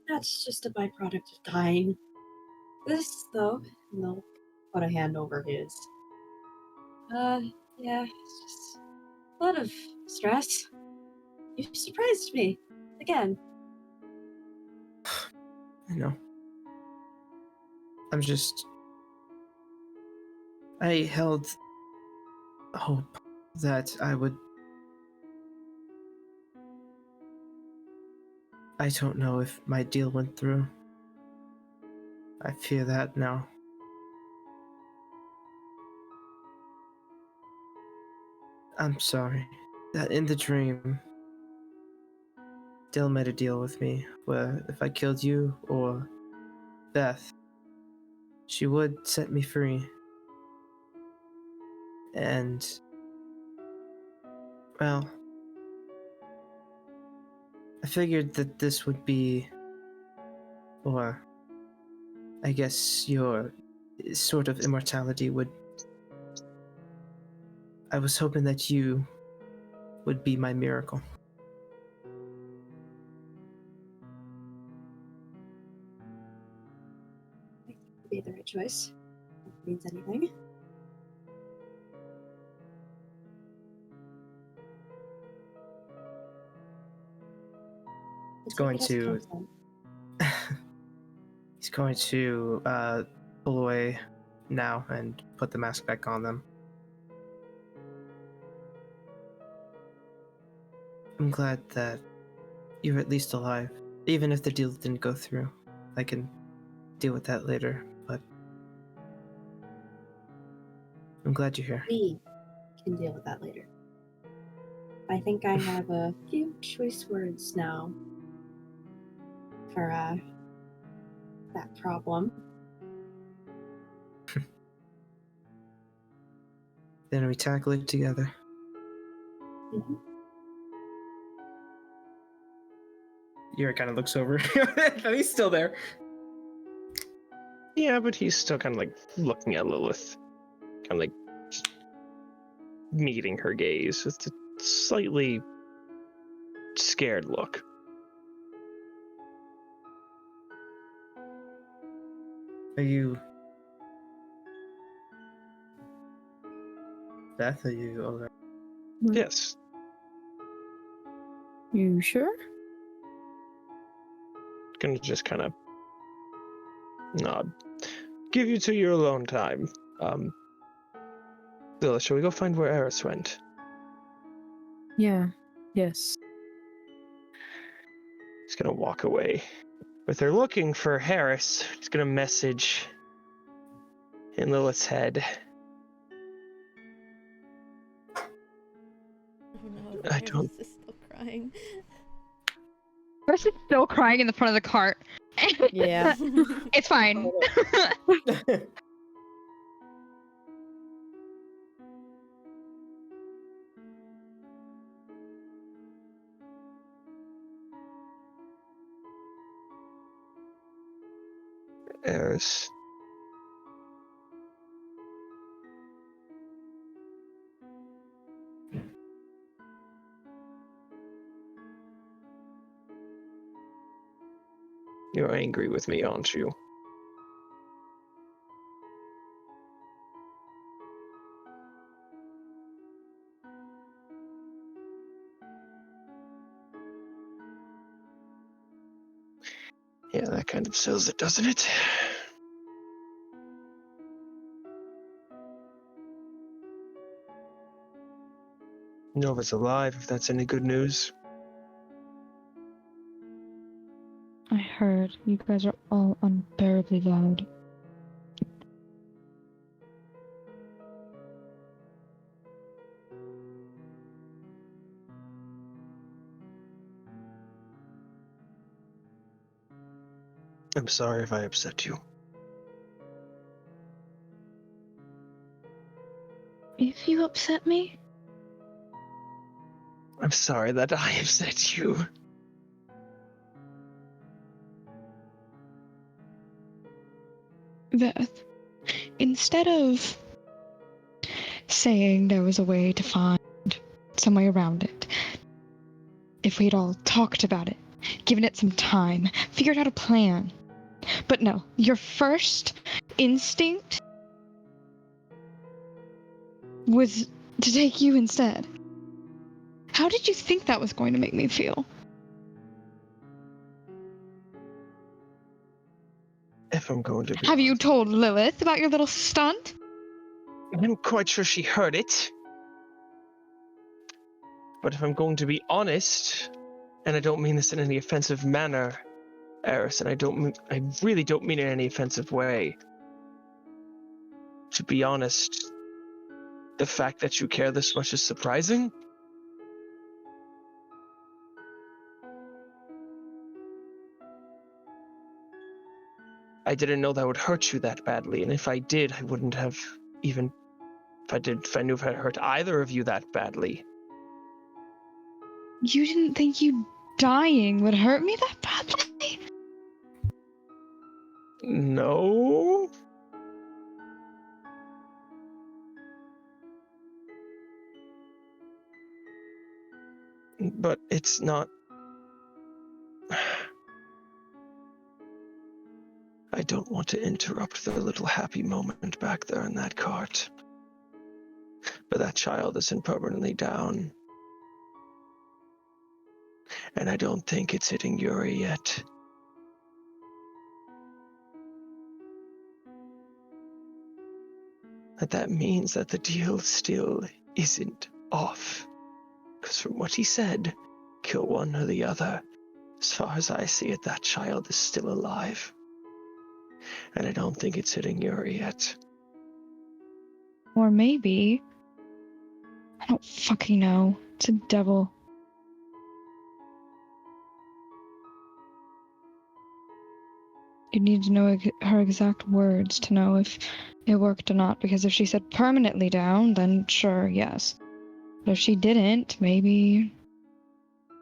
G: That's just a byproduct of dying. This, though, and they'll put a hand over his. Yeah, it's just a lot of stress. You surprised me. Again.
F: I know. I held hope that I don't know if my deal went through. I fear that now. I'm sorry. That in the dream, Dill made a deal with me where if I killed you or Beth, she would set me free. And, well, I figured that this would be, or I guess your sort of immortality would. I was hoping that you would be my miracle.
G: I think it would be the right choice. If it means anything.
F: He's going to pull away now and put the mask back on them. I'm glad that you're at least alive. Even if the deal didn't go through, I can deal with that later, but I'm glad you're here.
G: We can deal with that later. I think I have a few choice words now for that problem.
F: Then we tackle it together.
G: Mm-hmm.
I: Yuri kind of looks over. He's still there.
B: Yeah, but he's still kind of like looking at Lilith, kind of like meeting her gaze with a slightly scared look.
F: Are you... Beth, are you alright?
B: Yes.
D: You sure?
B: Gonna just kind of nod. Give you to your alone time. Lilith, shall we go find where Eris went?
D: Yeah. Yes.
B: He's gonna walk away. With her looking for Harris, he's gonna message in Lilith's head.
A: Oh no,
B: I
A: Iris
B: don't-
A: is still crying.
E: First, is still crying in the front of the cart.
D: Yeah.
E: It's fine.
B: Eris. You're angry with me, aren't you? Yeah, that kind of sells it, doesn't it? Nova's alive, if that's any good news.
E: I heard you guys are all unbearably loud.
B: I'm sorry if I upset you.
E: If you upset me,
B: I'm sorry that I upset you.
E: Beth, instead of saying there was a way to find some way around it, if we'd all talked about it, given it some time, figured out a plan. But no, your first instinct was to take you instead. How did you think that was going to make me feel?
B: If I'm going to be
E: Have you
B: honest,
E: told Lilith about your little stunt?
B: I'm quite sure she heard it. But if I'm going to be honest, and I don't mean this in any offensive manner, Eris, and I really don't mean it in any offensive way. To be honest, the fact that you care this much is surprising. I didn't know that would hurt you that badly, and if I did, I wouldn't have even... If I knew if it hurt either of you that badly.
E: You didn't think you dying would hurt me that badly?
B: No? But it's not... I don't want to interrupt the little happy moment back there in that cart. But that child isn't permanently down. And I don't think it's hitting Yuri yet. That means that the deal still isn't off. Because from what he said, kill one or the other. As far as I see it, that child is still alive. And I don't think it's hitting Yuri yet.
E: Or maybe... I don't fucking know. It's a devil. You need to know her exact words to know if it worked or not, because if she said permanently down, then sure, yes. But if she didn't, maybe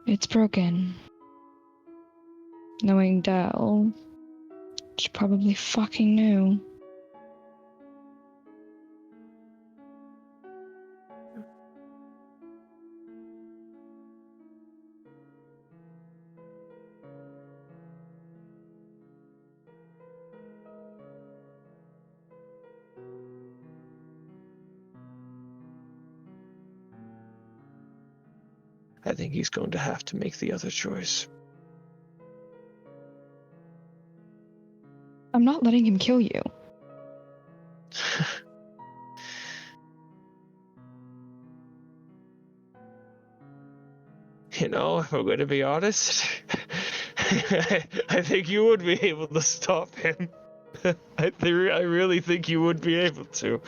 E: it's broken. Knowing Dell, she probably fucking knew.
B: I think he's going to have to make the other choice.
E: I'm not letting him kill you.
B: You know, if I'm going to be honest, I think you would be able to stop him. I really think you would be able to.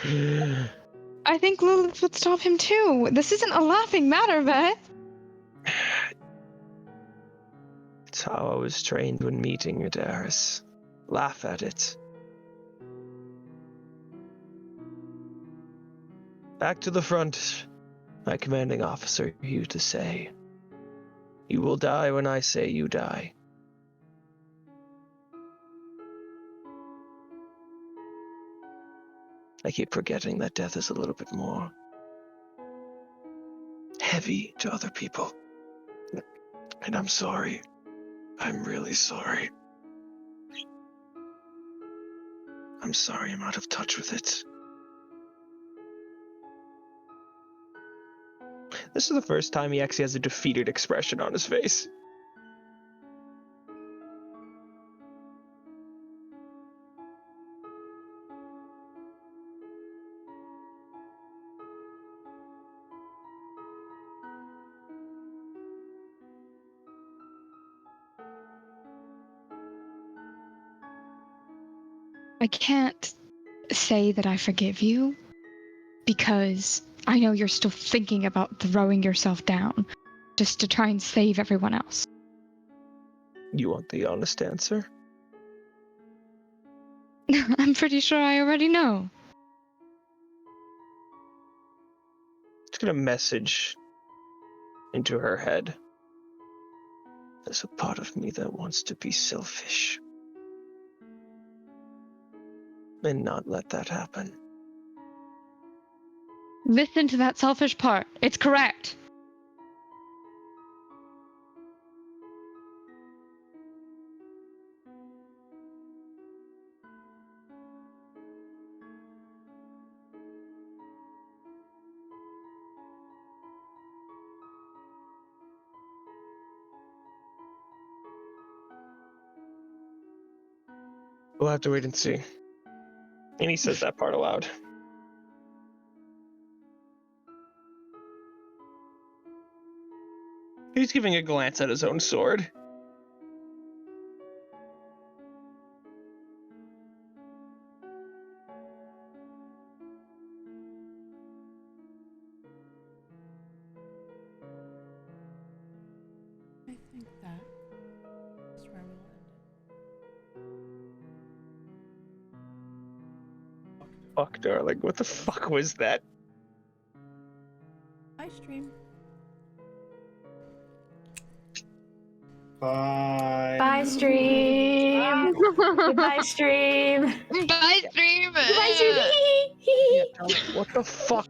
E: I think Lilith would stop him too. This isn't a laughing matter, Beth.
B: It's how I was trained when meeting Adaris. Laugh at it. Back to the front. My commanding officer, you to say. You will die when I say you die. I keep forgetting that death is a little bit more heavy to other people. And I'm sorry. I'm really sorry. I'm sorry I'm out of touch with it. This is the first time he actually has a defeated expression on his face.
E: I can't say that I forgive you because I know you're still thinking about throwing yourself down just to try and save everyone else.
B: You want the honest answer?
E: I'm pretty sure I already know.
B: Just gonna message into her head. There's a part of me that wants to be selfish. And not let that happen.
E: Listen to that selfish part. It's correct.
B: We'll have to wait and see. And he says that part aloud. He's giving a glance at his own sword.
A: I think that is where we'll end it.
B: Fuck, darling. What the fuck was that?
A: Bye, stream.
F: Bye.
H: Bye, stream. Goodbye, stream.
E: Bye, stream.
H: Goodbye, stream.
B: What the fuck?